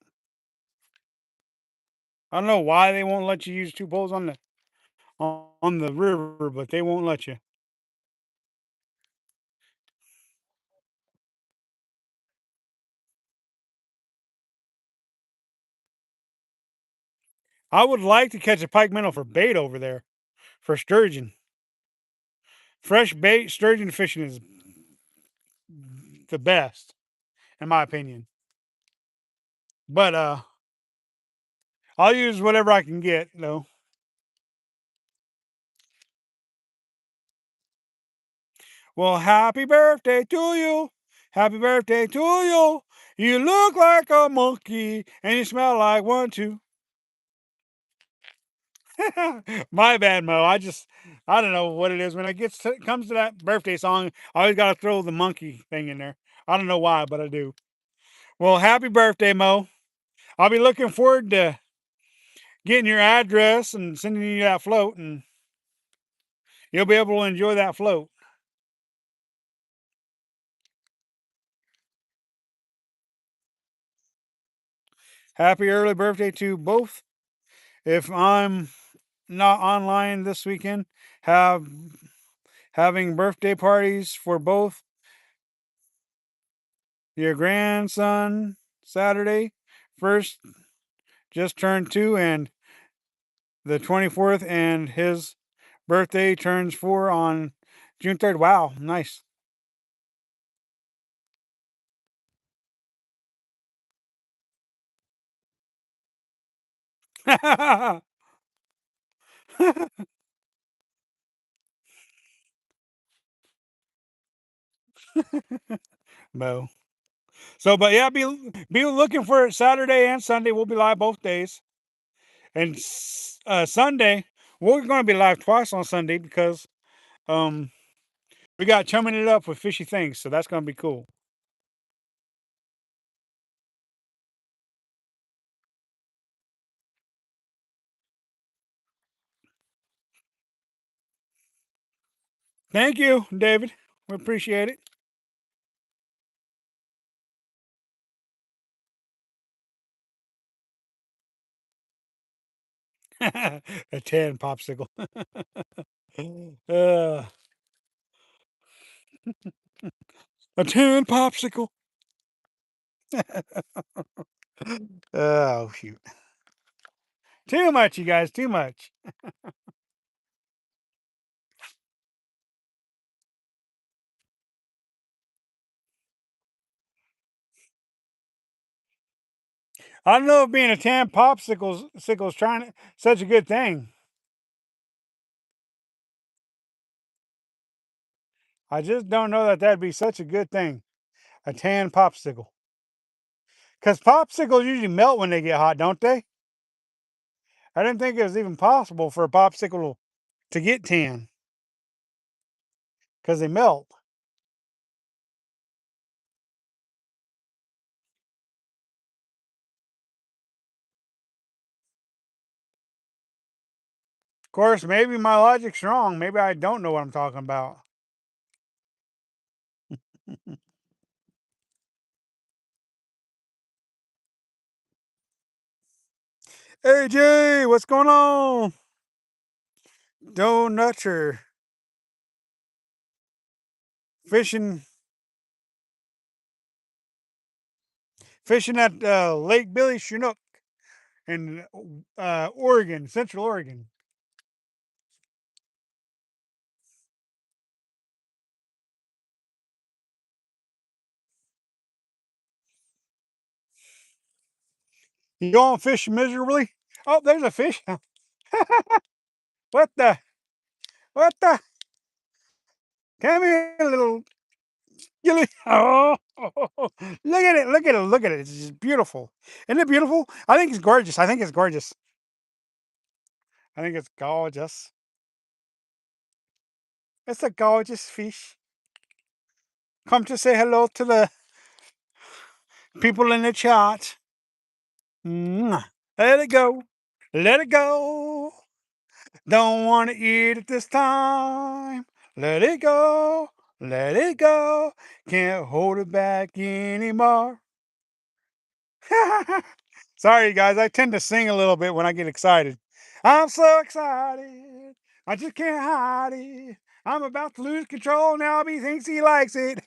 S1: I don't know why they won't let you use two poles on the river, but they won't let you. I would like to catch a pike minnow for bait over there for sturgeon. Fresh bait sturgeon fishing is the best, in my opinion. But I'll use whatever I can get though. Well, happy birthday to you. Happy birthday to you. You look like a monkey and you smell like one too. My bad, Mo. I don't know what it is when it comes to that birthday song. I always got to throw the monkey thing in there. I don't know why, but I do. Well, happy birthday, Mo. I'll be looking forward to getting your address and sending you that float, and you'll be able to enjoy that float. Happy early birthday to both. If I'm not online this weekend, have having birthday parties for both your grandson Saturday, first just turned 2, and the 24th, and his birthday turns 4 on June 3rd. Wow, nice. Bo. So, but yeah, be looking for it Saturday and Sunday. We'll be live both days, and Sunday we're going to be live twice on Sunday because um we got chumming it up with fishy things, so that's going to be cool. Thank you, David. We appreciate it. A tan popsicle. uh, a tan popsicle. Oh shoot! Too much, you guys. Too much. I don't know if being a tan popsicle's trying such a good thing. I just don't know that that'd be such a good thing. A tan popsicle. Because popsicles usually melt when they get hot, don't they? I didn't think it was even possible for a popsicle to get tan because they melt. Of course, maybe my logic's wrong. Maybe I don't know what I'm talking about. Hey Jay, what's going on? Donutcher. Fishing fishing at Lake Billy Chinook in Oregon, Central Oregon. You going fishing miserably? Oh, there's a fish. What the? What the? Come here, little Gilly. Oh, look at it. Look at it. Look at it. It's just beautiful. Isn't it beautiful? I think it's gorgeous. I think it's gorgeous. I think it's gorgeous. It's a gorgeous fish. Come to say hello to the people in the chat. Mwah. Let it go. Let it go. Don't want to eat it this time. Let it go. Let it go. Can't hold it back anymore. Sorry, guys. I tend to sing a little bit when I get excited. I'm so excited. I just can't hide it. I'm about to lose control now. He thinks he likes it.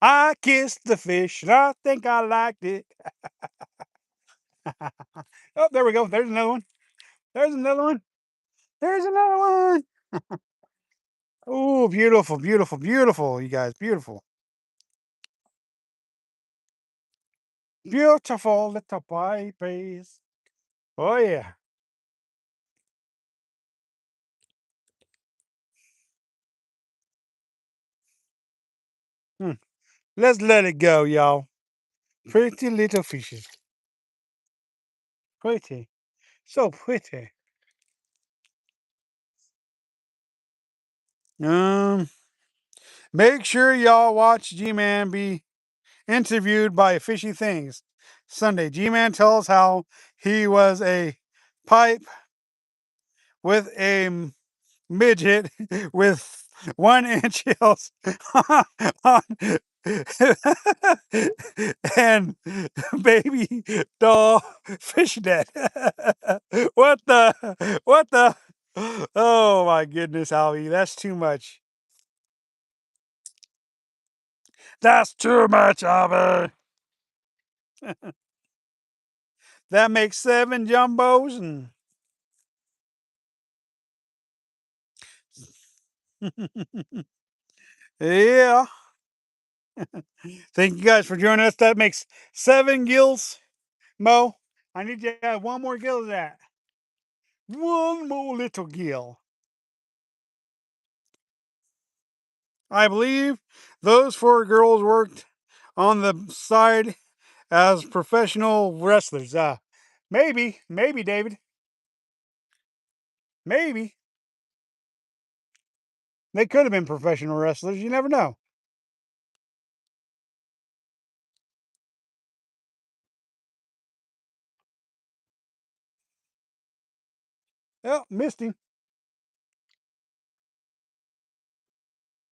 S1: I kissed the fish and I think I liked it. Oh, there we go. There's another one. There's another one. There's another one. Oh, beautiful, beautiful, beautiful, you guys. Beautiful. Beautiful little babies. Oh, yeah. Hmm. Let's let it go, y'all. Pretty little fishes. Pretty. So pretty. Um, make sure y'all watch G-Man be interviewed by Fishy Things Sunday. G-Man tells how he was a pipe with a midget with 1 inch heels on and baby doll fishnet. What the oh my goodness, Albie, that's too much. That's too much, Albie. That makes 7 jumbos and yeah. Thank you guys for joining us. That makes 7 gills. Mo, I need you to add one more gill to that. One more little gill. I believe those 4 girls worked on the side as professional wrestlers. Maybe, David. Maybe. They could have been professional wrestlers. You never know. Oh, missed him.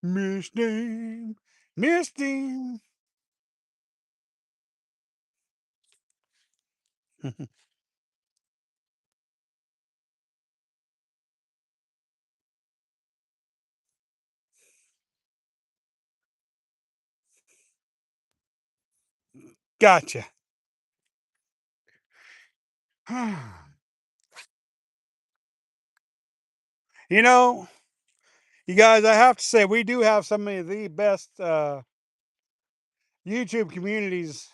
S1: Missed him. Missed him. Gotcha. You know, you guys, I have to say, we do have some of the best YouTube communities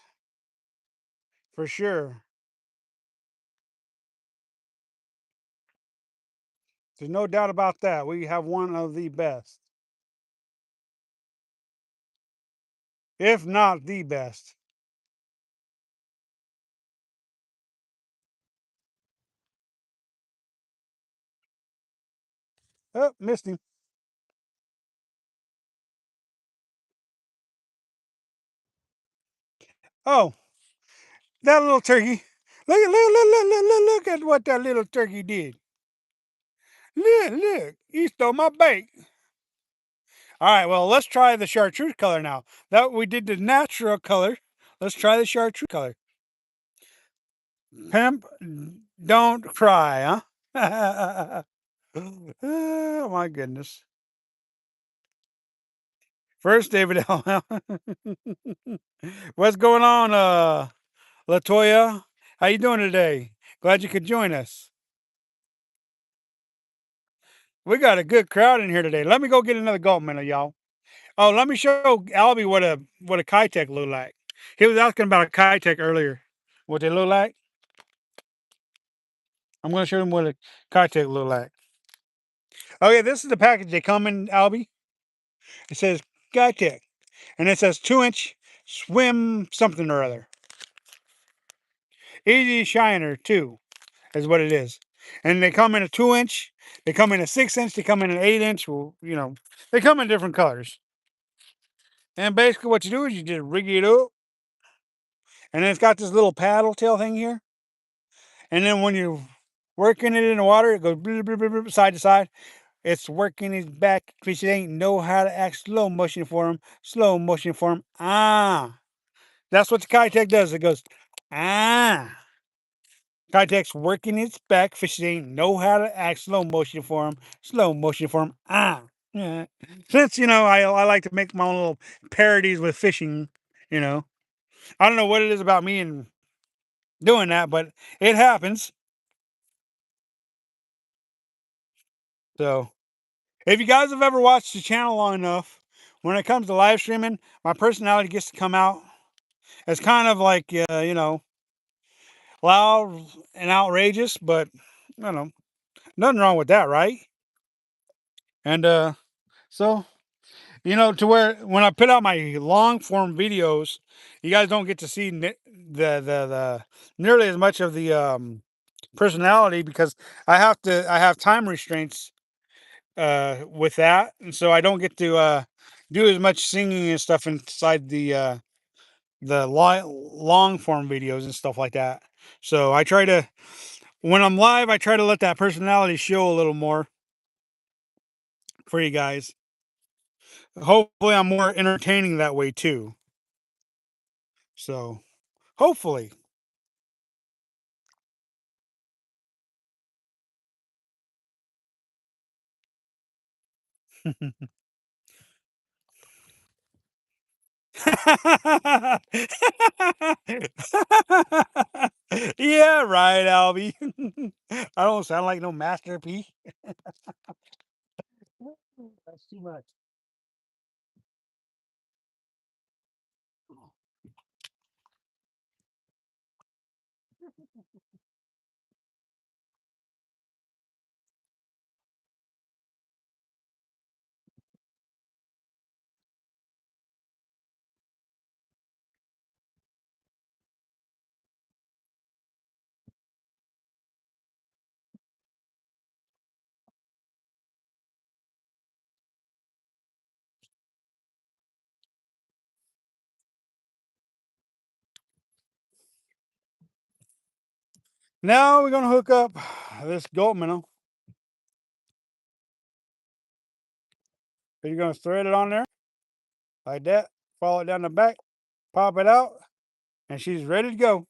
S1: for sure. There's no doubt about that. We have one of the best, if not the best. Oh, missed him. Oh, that little turkey. Look at what that little turkey did. Look, he stole my bait. All right, well, let's try the chartreuse color now. That we did the natural color. Let's try the chartreuse color. Pimp, don't cry, huh? Oh my goodness. First, David L. What's going on, Latoya? How you doing today? Glad you could join us. We got a good crowd in here today. Let me go get another gulp minute, y'all. Oh, let me show Albie what a Kitech look like. He was asking about a Kitech earlier. What they look like? I'm going to show him what a Kitech look like. Okay, this is the package they come in, Albie. It says Kitech, and it says 2-inch swim something or other. Easy Shiner 2 is what it is. And they come in a 2-inch, they come in a 6-inch, they come in an 8-inch. Well, they come in different colors. And basically, what you do is you just rig it up, and then it's got this little paddle tail thing here. And then when you're working it in the water, it goes side to side. It's working his back. Fish ain't know how to act slow motion for him. Slow motion for him. Ah. That's what the Kitech does. It goes, ah. Kitech's working its back. Fish ain't know how to act slow motion for him. Slow motion for him. Ah. Yeah. Since, I like to make my own little parodies with fishing, you know. I don't know what it is about me and doing that, but it happens. So, if you guys have ever watched the channel long enough, when it comes to live streaming, my personality gets to come out. It's kind of like, loud and outrageous, but I don't know, nothing wrong with that, right? And so to where when I put out my long form videos, you guys don't get to see the nearly as much of the personality because I have time restraints with that, and so I don't get to do as much singing and stuff inside the long form videos and stuff like that. So I try to when I'm live, I try to let that personality show a little more for you guys. Hopefully, I'm more entertaining that way too. So, hopefully. Yeah, right, Albie. I don't sound like no masterpiece. That's too much. Now we're gonna hook up this goat minnow. You're gonna thread it on there like that. Follow it down the back. Pop it out, and she's ready to go.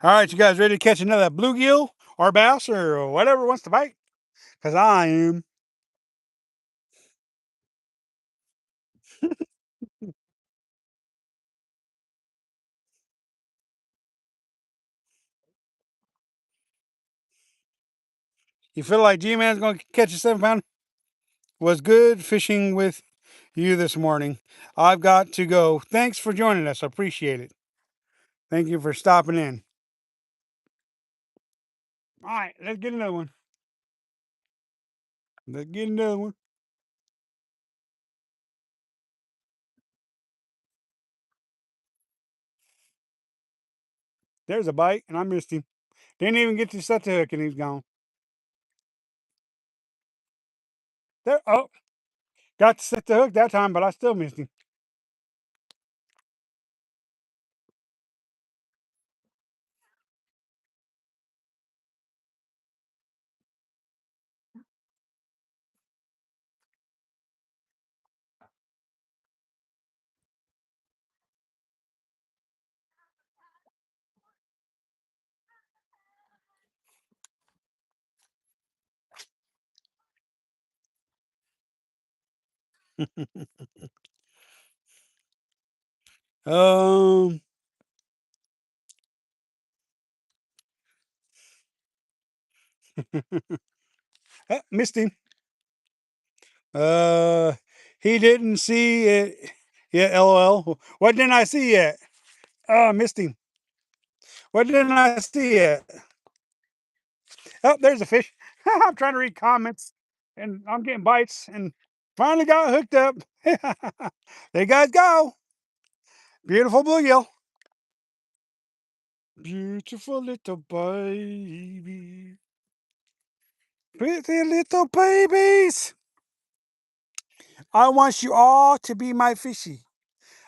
S1: All right, you guys ready to catch another bluegill or bass or whatever wants to bite? Because I am. You feel like G-Man's going to catch a 7 pounder? Was good fishing with you this morning. I've got to go. Thanks for joining us. I appreciate it. Thank you for stopping in. All right, let's get another one. Let's get another one. There's a bite, and I missed him. Didn't even get to set the hook, and he's gone. There. Oh, got to set the hook that time, but I still missed him. Um, missed him. Uh, he didn't see it. Yeah, LOL. What didn't I see yet? Oh, I missed him. What didn't I see yet? Oh, there's a fish. I'm trying to read comments, and I'm getting bites, and finally got hooked up. There you guys go. Beautiful bluegill. Beautiful little baby. Pretty little babies. I want you all to be my fishy.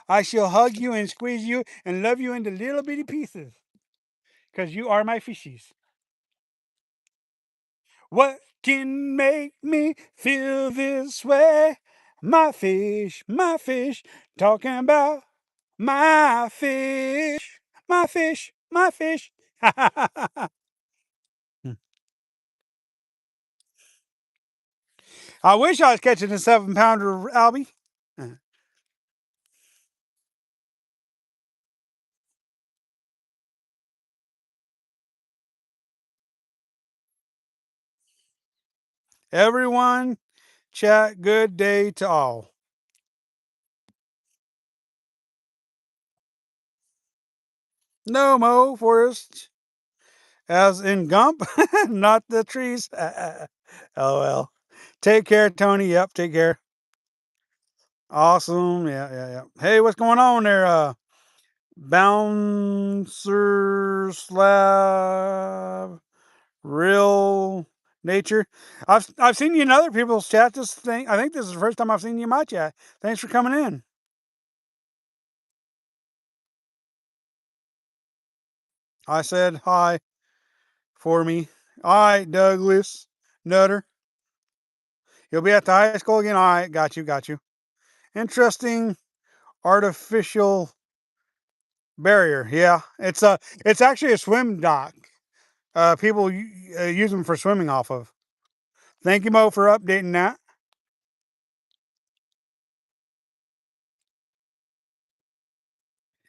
S1: I shall hug you and squeeze you and love you into little bitty pieces because you are my fishies. What can make me feel this way? My fish, talking about my fish, my fish, my fish. I wish I was catching a 7 pounder, Albie. Everyone, chat, good day to all. No mo forest, as in Gump, not the trees. LOL. Take care, Tony. Yep, take care. Awesome. Yeah, yeah, yeah. Hey, what's going on there? Bouncer slab, real nature. I've seen you in other people's chat. This thing, I think this is the first time I've seen you in my chat. Thanks for coming in. I said hi for me. All right, Douglas Nutter. You'll be at the high school again. All right, got you, got you. Interesting artificial barrier. Yeah, it's actually a swim dock. People use them for swimming off of. Thank you, Mo, for updating that.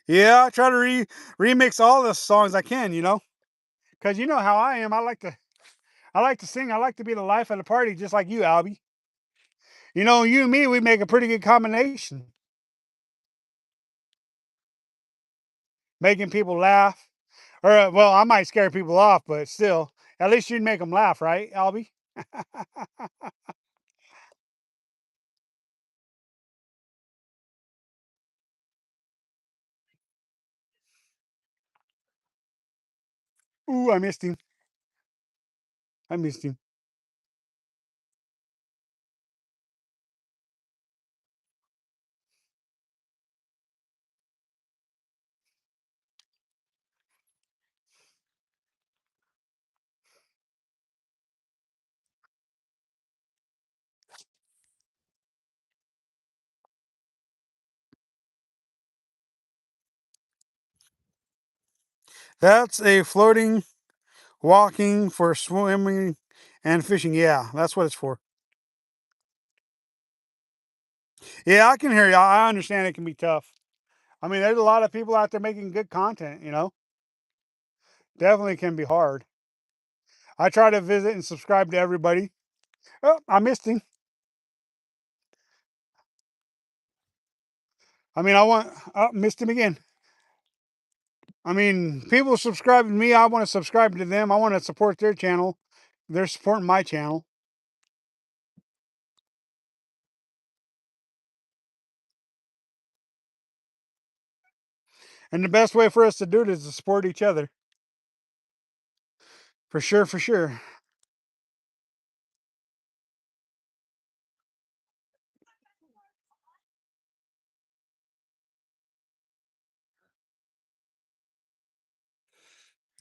S1: Yeah, I try to remix all the songs I can. Because you know how I am. I like to sing. I like to be the life of the party, just like you, Albie. You and me, we make a pretty good combination, making people laugh. Or well, I might scare people off, but still, at least you'd make them laugh, right, Albie? Ooh, I missed him. I missed him. That's a floating, walking for swimming and fishing. Yeah, that's what it's for. Yeah, I can hear you. I understand it can be tough. I mean, there's a lot of people out there making good content. Definitely can be hard. I try to visit and subscribe to everybody. Oh, I missed him. I mean, missed him again. I mean, people subscribe to me. I want to subscribe to them. I want to support their channel. They're supporting my channel. And the best way for us to do it is to support each other. For sure, for sure.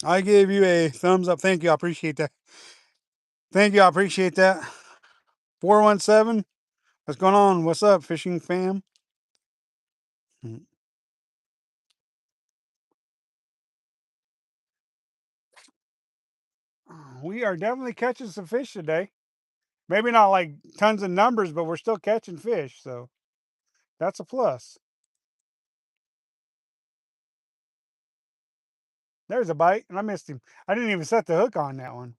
S1: I gave you a thumbs up. Thank you. I appreciate that. Thank you. I appreciate that. 417. What's going on? What's up, fishing fam? Mm. We are definitely catching some fish today. Maybe not like tons of numbers, but we're still catching fish. So that's a plus. There's a bite, and I missed him. I didn't even set the hook on that one.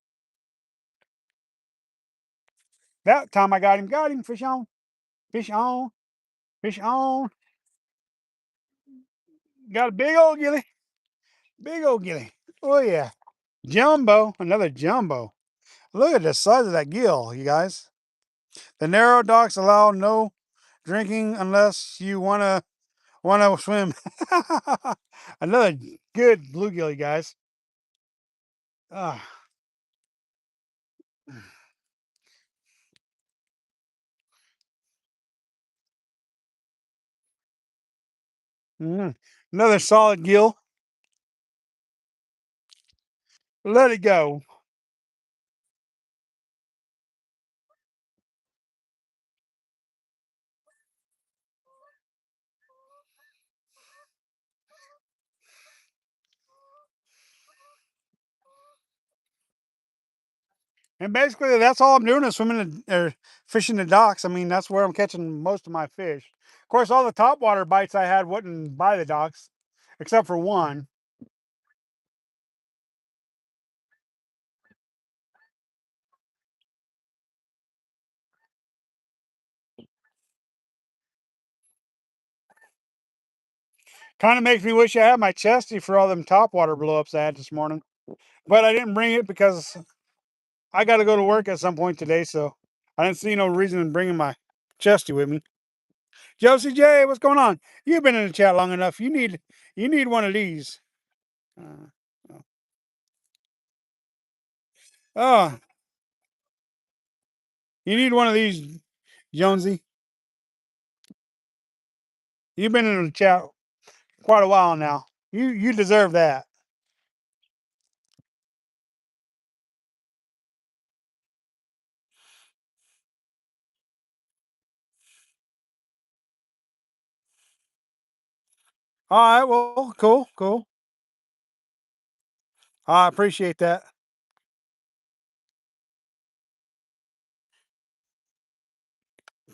S1: That time I got him. Got him. Fish on. Fish on. Fish on. Got a big old gilly. Big old gilly. Oh, yeah. Jumbo. Another jumbo. Look at the size of that gill, you guys. The narrow docks allow no drinking unless you wanna swim. Another good bluegill, you guys. Ah, mm. Another solid gill. Let it go. And basically, that's all I'm doing is swimming or fishing the docks. I mean, that's where I'm catching most of my fish. Of course, all the topwater bites I had wasn't by the docks, except for one. Kind of makes me wish I had my chesty for all them topwater blowups I had this morning. But I didn't bring it because I got to go to work at some point today, so I didn't see no reason in bringing my chesty with me. Josie J, what's going on? You've been in the chat long enough. You need one of these. Uh, oh, you need one of these, Jonesy. You've been in the chat quite a while now. You deserve that. All right. Well, cool, cool. I appreciate that.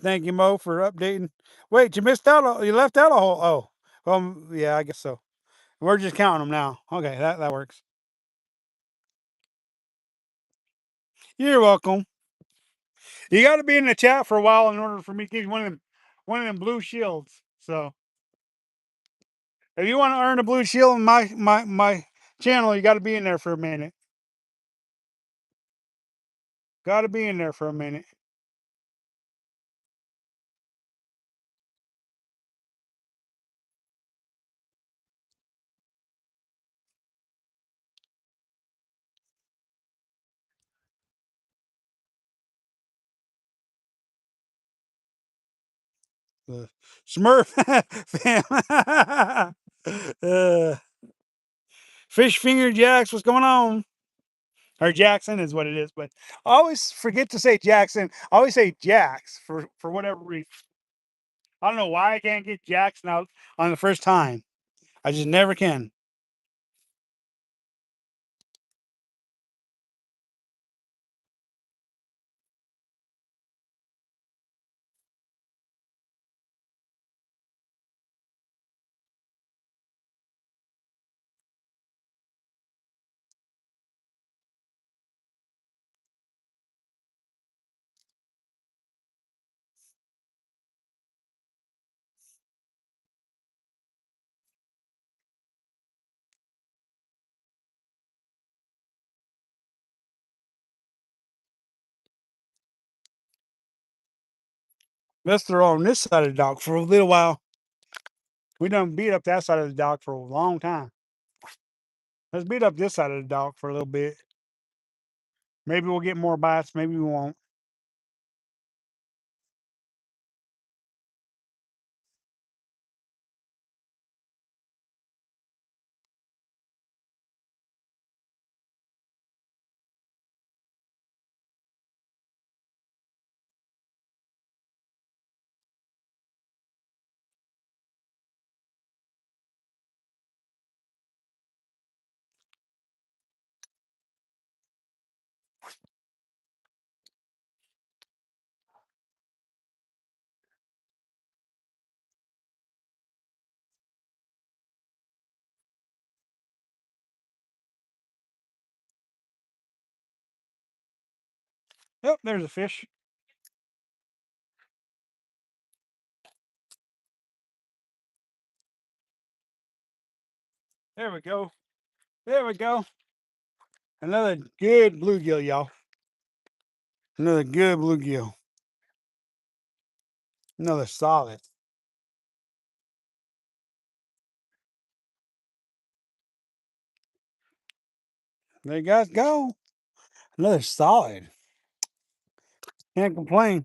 S1: Thank you, Mo, for updating. Wait, you missed out. You left out a whole. Oh, yeah, I guess so. We're just counting them now. Okay, that works. You're welcome. You got to be in the chat for a while in order for me to give you one of them blue shields. So if you want to earn a blue shield in my channel, you got to be in there for a minute. Got to be in there for a minute. Smurf fam. uh, Fish Finger Jacks, what's going on? Or Jackson is what it is, but I always forget to say Jackson. I always say Jax for whatever reason. I don't know why I can't get Jackson out on the first time. I just never can. Let's throw on this side of the dock for a little while. We done beat up that side of the dock for a long time. Let's beat up this side of the dock for a little bit. Maybe we'll get more bites. Maybe we won't. Yep, there's a fish. There we go. There we go. Another good bluegill, y'all. Another good bluegill. Another solid. There you guys go. Another solid. Can't complain.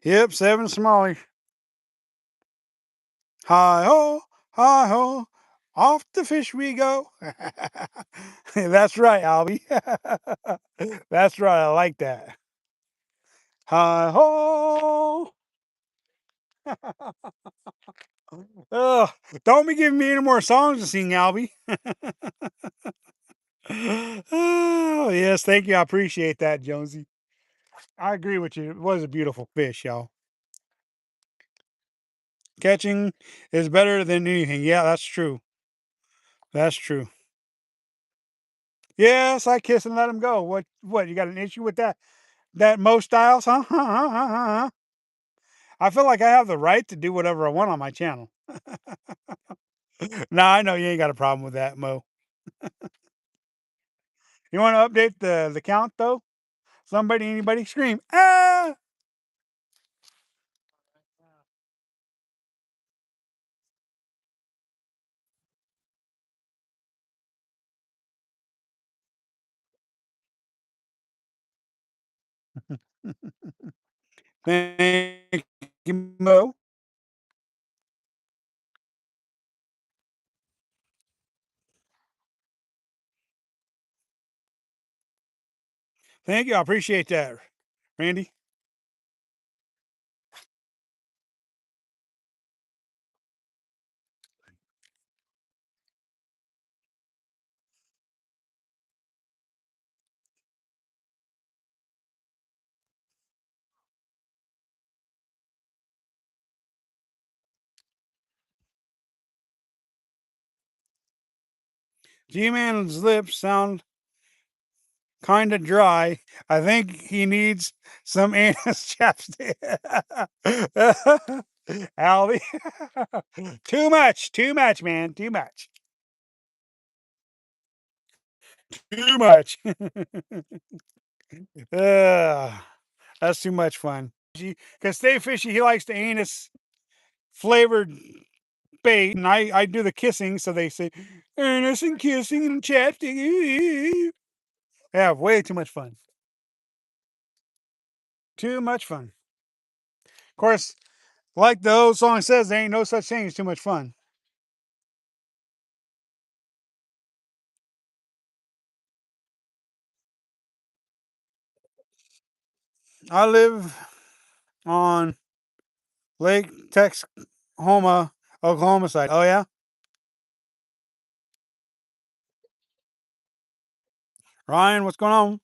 S1: Yep, 7 smallies. Hi ho, hi ho. Off the fish we go. That's right, Albie. That's right. I like that. Hi ho. Ugh, don't be giving me any more songs to sing, Albie. Oh, yes, thank you. I appreciate that, Jonesy. I agree with you. It was a beautiful fish, y'all. Catching is better than anything. Yeah, that's true. That's true. Yes, I kiss and let him go. What, you got an issue with that? That Mo Styles, huh? I feel like I have the right to do whatever I want on my channel. No, I know you ain't got a problem with that, Mo. You want to update the count though? Somebody, anybody scream, ah! Thank you, Mo. Thank you. I appreciate that, Randy. G-Man's lips sound kind of dry. I think he needs some anus chapstick. Albie. Too much, man. Too much. Too much. uh, that's too much fun. Because Stay Fishy, he likes the anus flavored bait, and I do the kissing, so they say anus and kissing and chapstick. Yeah, way too much fun. Too much fun. Of course, like the old song says, there ain't no such thing as too much fun. I live on Lake Texhoma, Oklahoma side. Oh yeah, Ryan, what's going on?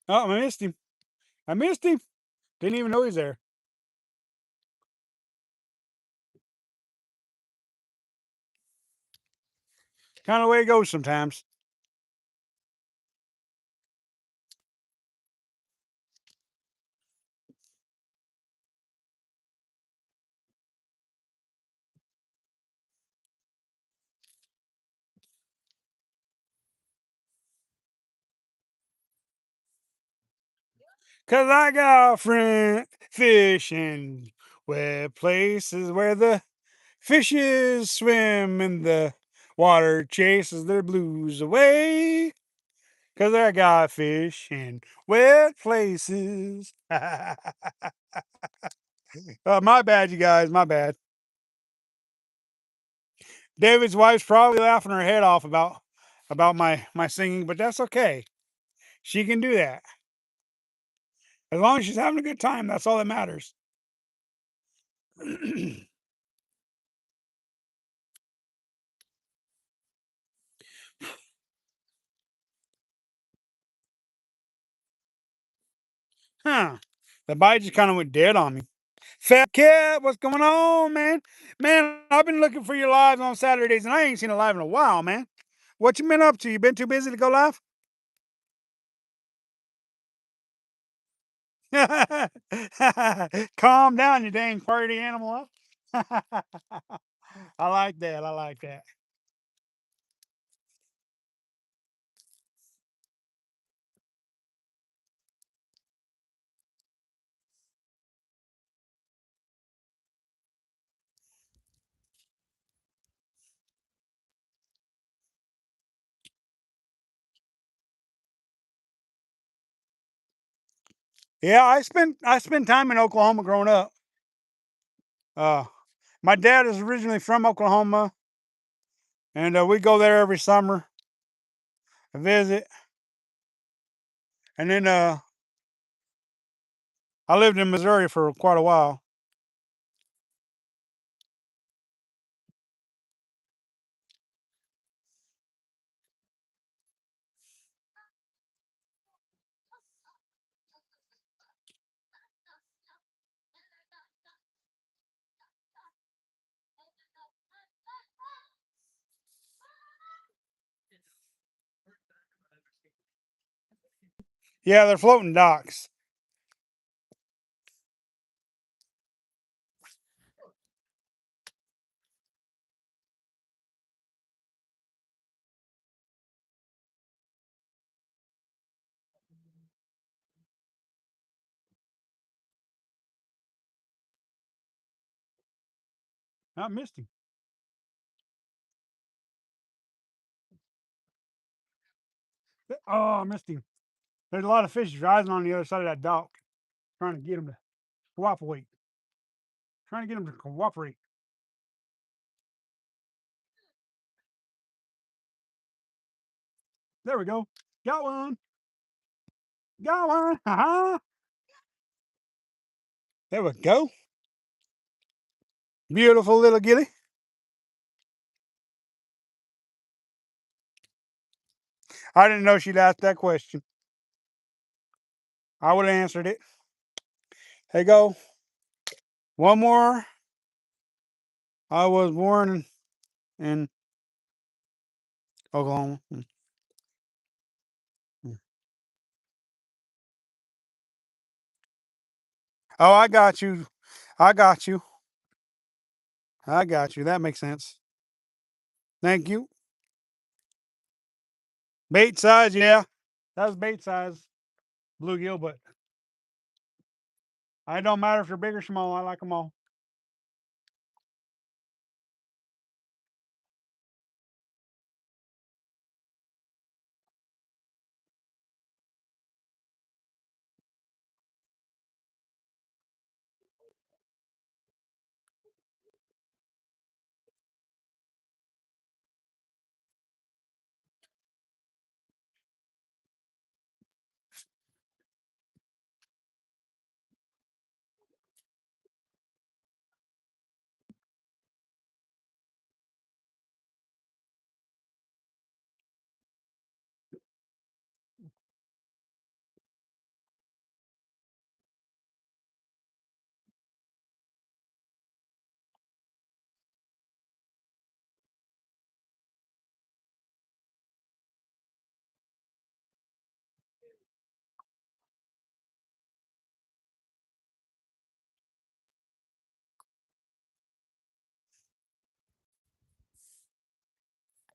S1: Oh, I missed him. I missed him. Didn't even know he's there. Kind of the way it goes sometimes. Cause I got a friend fishing where places where the fishes swim and the water chases their blues away. Cause I got fish in wet places. My bad, you guys. My bad. David's wife's probably laughing her head off about my singing, but that's okay. She can do that as long as she's having a good time. That's all that matters. Huh? The bite just kind of went dead on me. Fat cat, what's going on, man? Man, I've been looking for your lives on Saturdays, and I ain't seen a live in a while, man. What you been up to? You been too busy to go live? Calm down, you dang party animal. I like that. I like that. Yeah, I spent time in Oklahoma growing up. Uh, my dad is originally from Oklahoma, and we go there every summer to visit. And then I lived in Missouri for quite a while. Yeah, they're floating docks. I missed him. Oh, I missed him. There's a lot of fish rising on the other side of that dock, trying to get him to cooperate. Trying to get him to cooperate. There we go. Got one. Got one. Ha ha. There we go. Beautiful little gilly. I didn't know she'd ask that question. I would have answered it. Here you go. One more. I was born in Oklahoma. Oh, I got you. I got you. I got you. That makes sense. Thank you. Bait size, yeah. That was bait size bluegill, but I don't matter if they're big or small. I like them all.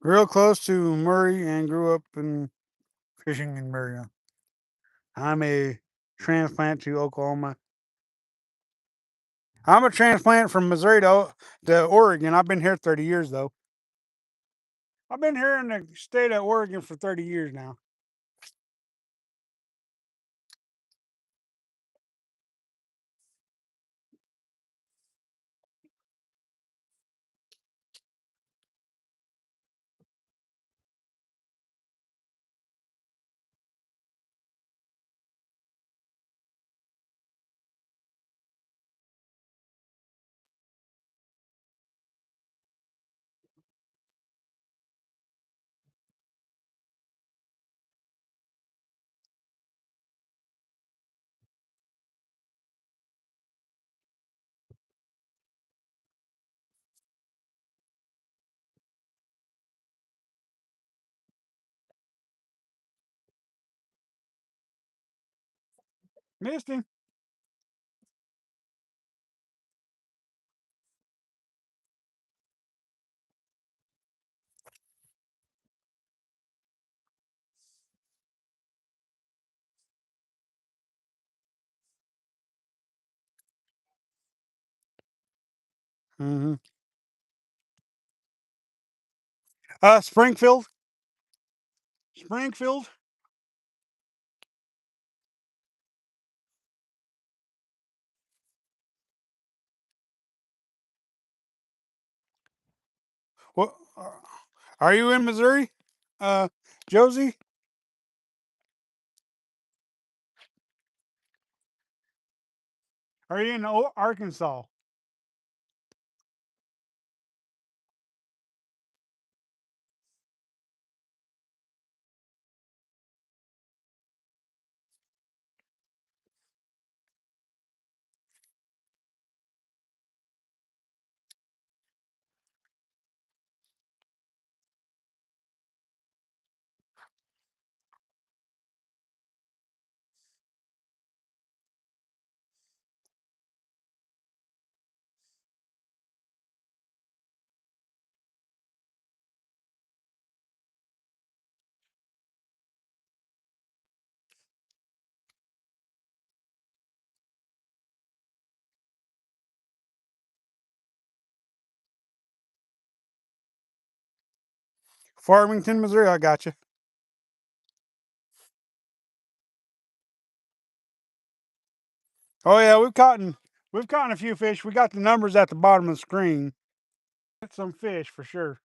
S1: Real close to Murray and grew up in fishing in Murray. I'm a transplant to Oklahoma. I'm a transplant from Missouri to Oregon. I've been here 30 years though. I've been here in the state of Oregon for 30 years now. Missed him. Mm-hmm. Springfield. Springfield. What? Are you in Missouri, Josie? Are you in Arkansas? Farmington, Missouri. I got you. Oh yeah, we've caught a few fish. We got the numbers at the bottom of the screen. Get some fish for sure.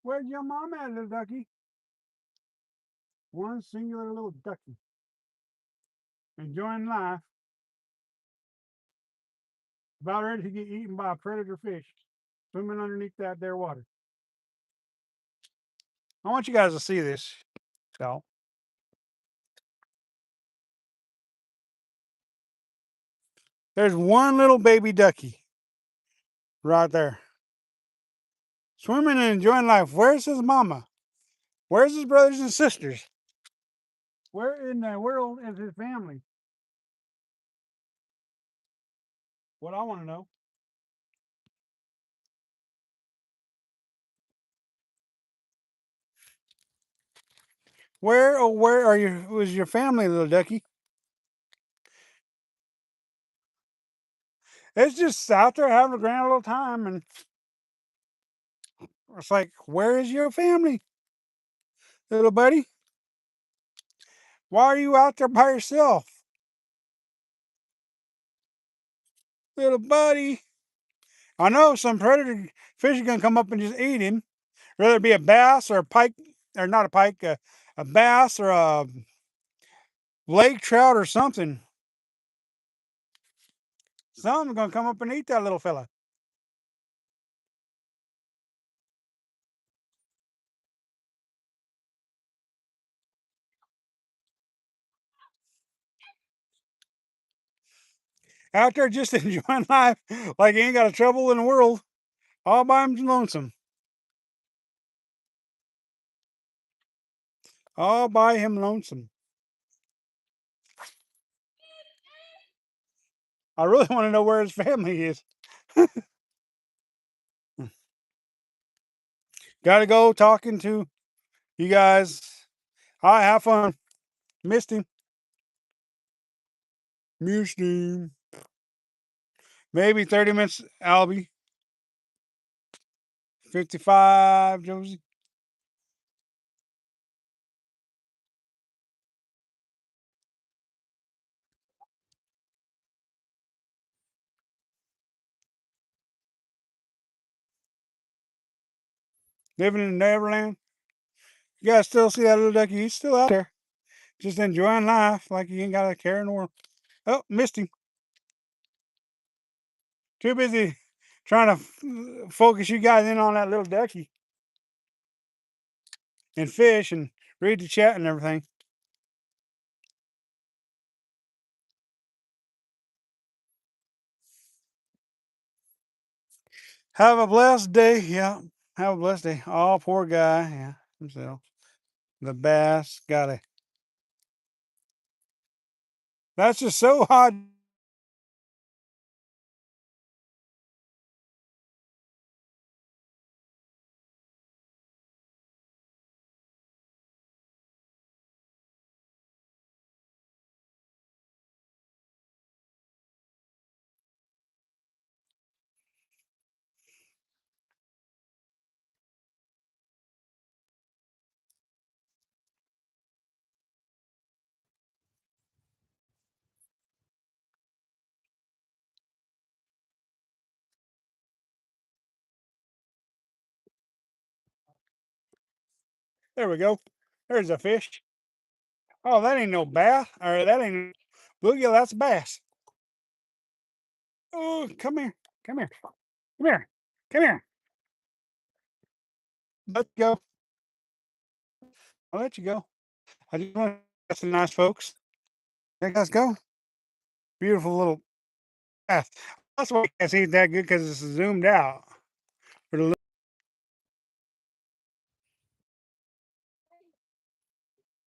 S1: Where's your mom at, little ducky? One singular little ducky. Enjoying life. About ready to get eaten by a predator fish. Swimming underneath that there water. I want you guys to see this. So there's one little baby ducky right there. Swimming and enjoying life. Where's his mama? Where's his brothers and sisters? Where in the world is his family? What I want to know. Where, oh, where are you? Was your family, little ducky? It's just out there having a grand old time, and it's like, where is your family, little buddy? Why are you out there by yourself, little buddy? I know some predator fish are gonna come up and just eat him, whether it be a bass or a pike, or not a pike, a bass or a lake trout or something. Something's gonna come up and eat that little fella. Out there just enjoying life like he ain't got a trouble in the world, all by him lonesome. All by him lonesome. I really want to know where his family is. Gotta go talking to you guys. All right, have fun. Missed him. Missed him. Maybe 30 minutes, Albie. 55, Josie. Living in Neverland. You guys still see that little ducky? He's still out there. Just enjoying life like he ain't got a care in the world. Oh, missed him. Too busy trying to focus you guys in on that little ducky and fish and read the chat and everything. Have a blessed day. Yeah. Have a blessed day. Oh, poor guy. Yeah. Himself. The bass got a. That's just so hot. There we go. There's a fish. Oh, that ain't no bass, or that ain't bluegill. That's a bass. Oh, come here, come here, come here, come here. Let's go. I'll let you go. I just want to some nice folks. There you guys go. Beautiful little bass. That's why you can't see it that good because it's zoomed out. For the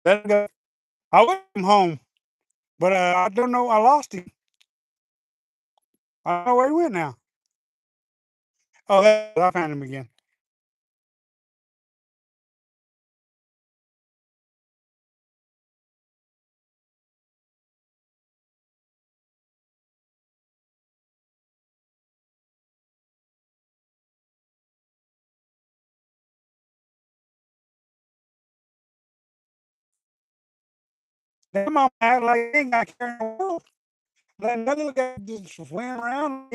S1: let it go. I went him home, but I don't know. I lost him. I don't know where he went now. Oh, I found him again. Come on, act like he ain't got care in the world. Let another little guy just swim around.